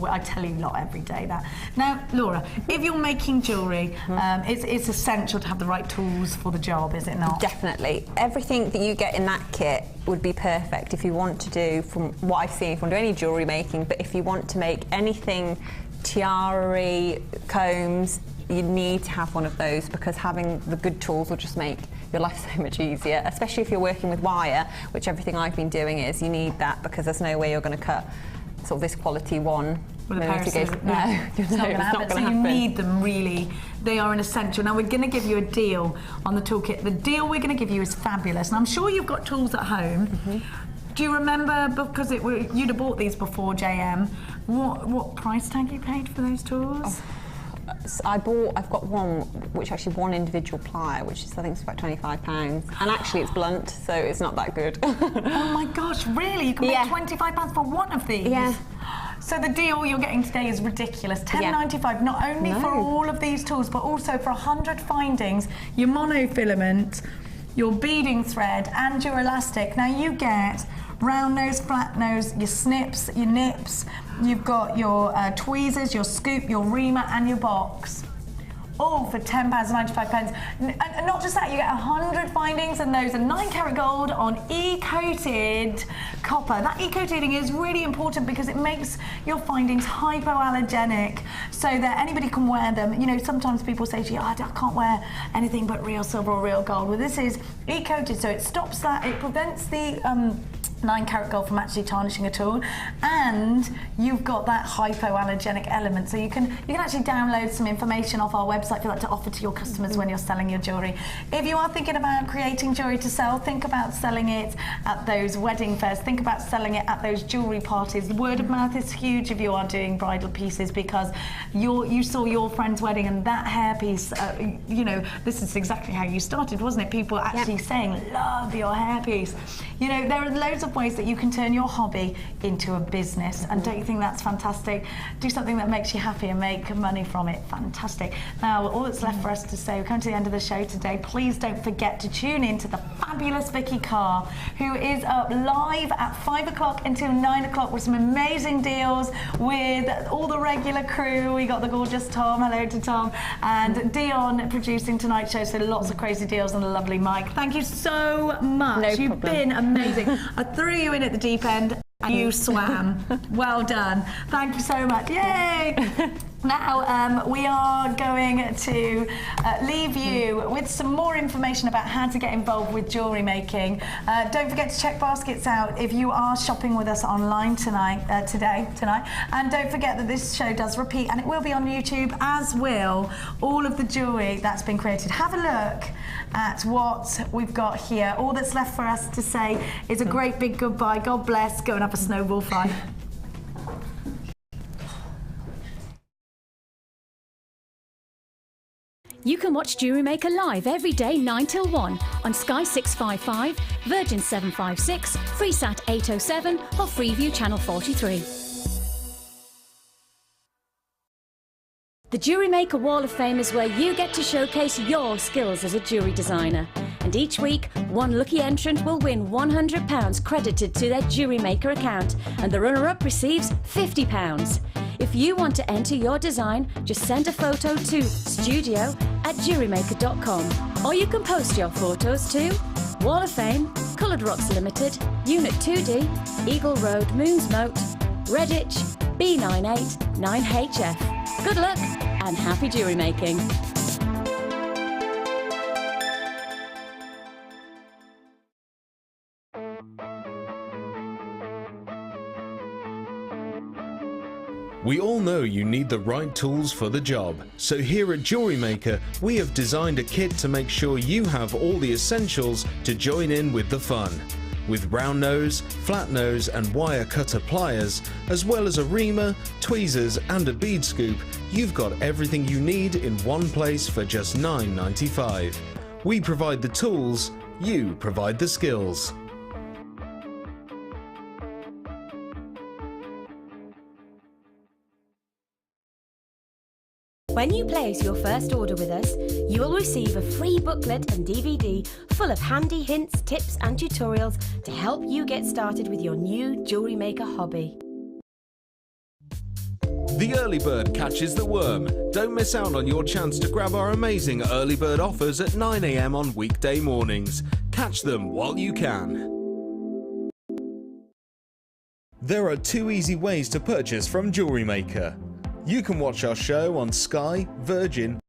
I tell you a lot every day that. Now, Laura, if you're making jewellery, it's essential to have the right tools for the job, is it not? Definitely. Everything that you get in that kit would be perfect if you want to do, from what I've seen, if you want to do any jewellery making, but if you want to make anything tiara, combs, you need to have one of those, because having the good tools will just make your life so much easier, especially if you're working with wire, which everything I've been doing is. You need that, because there's no way you're going to cut sort of this quality one. Well, it's not going to happen. So you need them, really. They are an essential. Now, we're going to give you a deal on the toolkit. The deal we're going to give you is fabulous, and I'm sure you've got tools at home. Do you remember, because you'd have bought these before, JM, what price tag you paid for those tools? I've got one, which actually one individual plier, which is, I think it's about £25. And actually it's blunt, so it's not that good. Oh my gosh, really? You can pay £25 for one of these? Yeah. So the deal you're getting today is ridiculous. $10.95, not only for all of these tools, but also for 100 findings, your monofilament, your beading thread, and your elastic. Now you get round nose, flat nose, your snips, your nips, you've got your tweezers, your scoop, your reamer, and your box. all for £10.95. And not just that, you get 100 findings, and those are 9-carat gold on E-coated copper. That E-coating is really important because it makes your findings hypoallergenic so that anybody can wear them. You know, sometimes people say to you, I can't wear anything but real silver or real gold. Well, this is E-coated, so it stops that, it prevents the 9-carat gold from actually tarnishing at all, and you've got that hypoallergenic element, so you can actually download some information off our website for that to offer to your customers when you're selling your jewellery. If you are thinking about creating jewellery to sell, think about selling it at those wedding fairs, think about selling it at those jewellery parties. The word of mouth is huge if you are doing bridal pieces, because you saw your friend's wedding and that hairpiece, you know, this is exactly how you started, wasn't it? People actually saying, love your hairpiece. You know, there are loads of ways that you can turn your hobby into a business, and don't you think that's fantastic? Do something that makes you happy and make money from it. Fantastic. Now, all that's left for us to say, we're coming to the end of the show today. Please don't forget to tune in to the fabulous Vicky Carr, who is up live at 5 o'clock until 9 o'clock with some amazing deals with all the regular crew. We got the gorgeous Tom, hello to Tom, and Dion producing tonight's show, so lots of crazy deals and a lovely Mike. Thank you so much. No You've problem. been amazing. I threw you in at the deep end and you swam. Well done. Thank you so much. Yay! Now, we are going to leave you with some more information about how to get involved with jewellery making. Don't forget to check baskets out if you are shopping with us online tonight. And don't forget that this show does repeat, and it will be on YouTube, as will all of the jewellery that's been created. Have a look at what we've got here. All that's left for us to say is a great big goodbye. God bless. Go and have a snowball fight. You can watch Jewellery Maker live every day 9 till 1 on Sky 655, Virgin 756, Freesat 807 or Freeview Channel 43. The Jewellery Maker Wall of Fame is where you get to showcase your skills as a jewellery designer. And each week, one lucky entrant will win £100 credited to their Jewellery Maker account, and the runner-up receives £50. If you want to enter your design, just send a photo to studio@jewellerymaker.com, or you can post your photos to Wall of Fame, Coloured Rocks Limited, Unit 2D, Eagle Road, Moonsmote, Redditch, B98 9HF. Good luck and happy jewellery making. We all know you need the right tools for the job, so here at Jewellery Maker we have designed a kit to make sure you have all the essentials to join in with the fun. With round nose, flat nose and wire cutter pliers, as well as a reamer, tweezers and a bead scoop, you've got everything you need in one place for just $9.95. We provide the tools, you provide the skills. When you place your first order with us, you will receive a free booklet and DVD full of handy hints, tips and tutorials to help you get started with your new jewellery maker hobby. The early bird catches the worm. Don't miss out on your chance to grab our amazing early bird offers at 9 AM on weekday mornings. Catch them while you can. There are 2 easy ways to purchase from Jewellery Maker. You can watch our show on Sky, Virgin,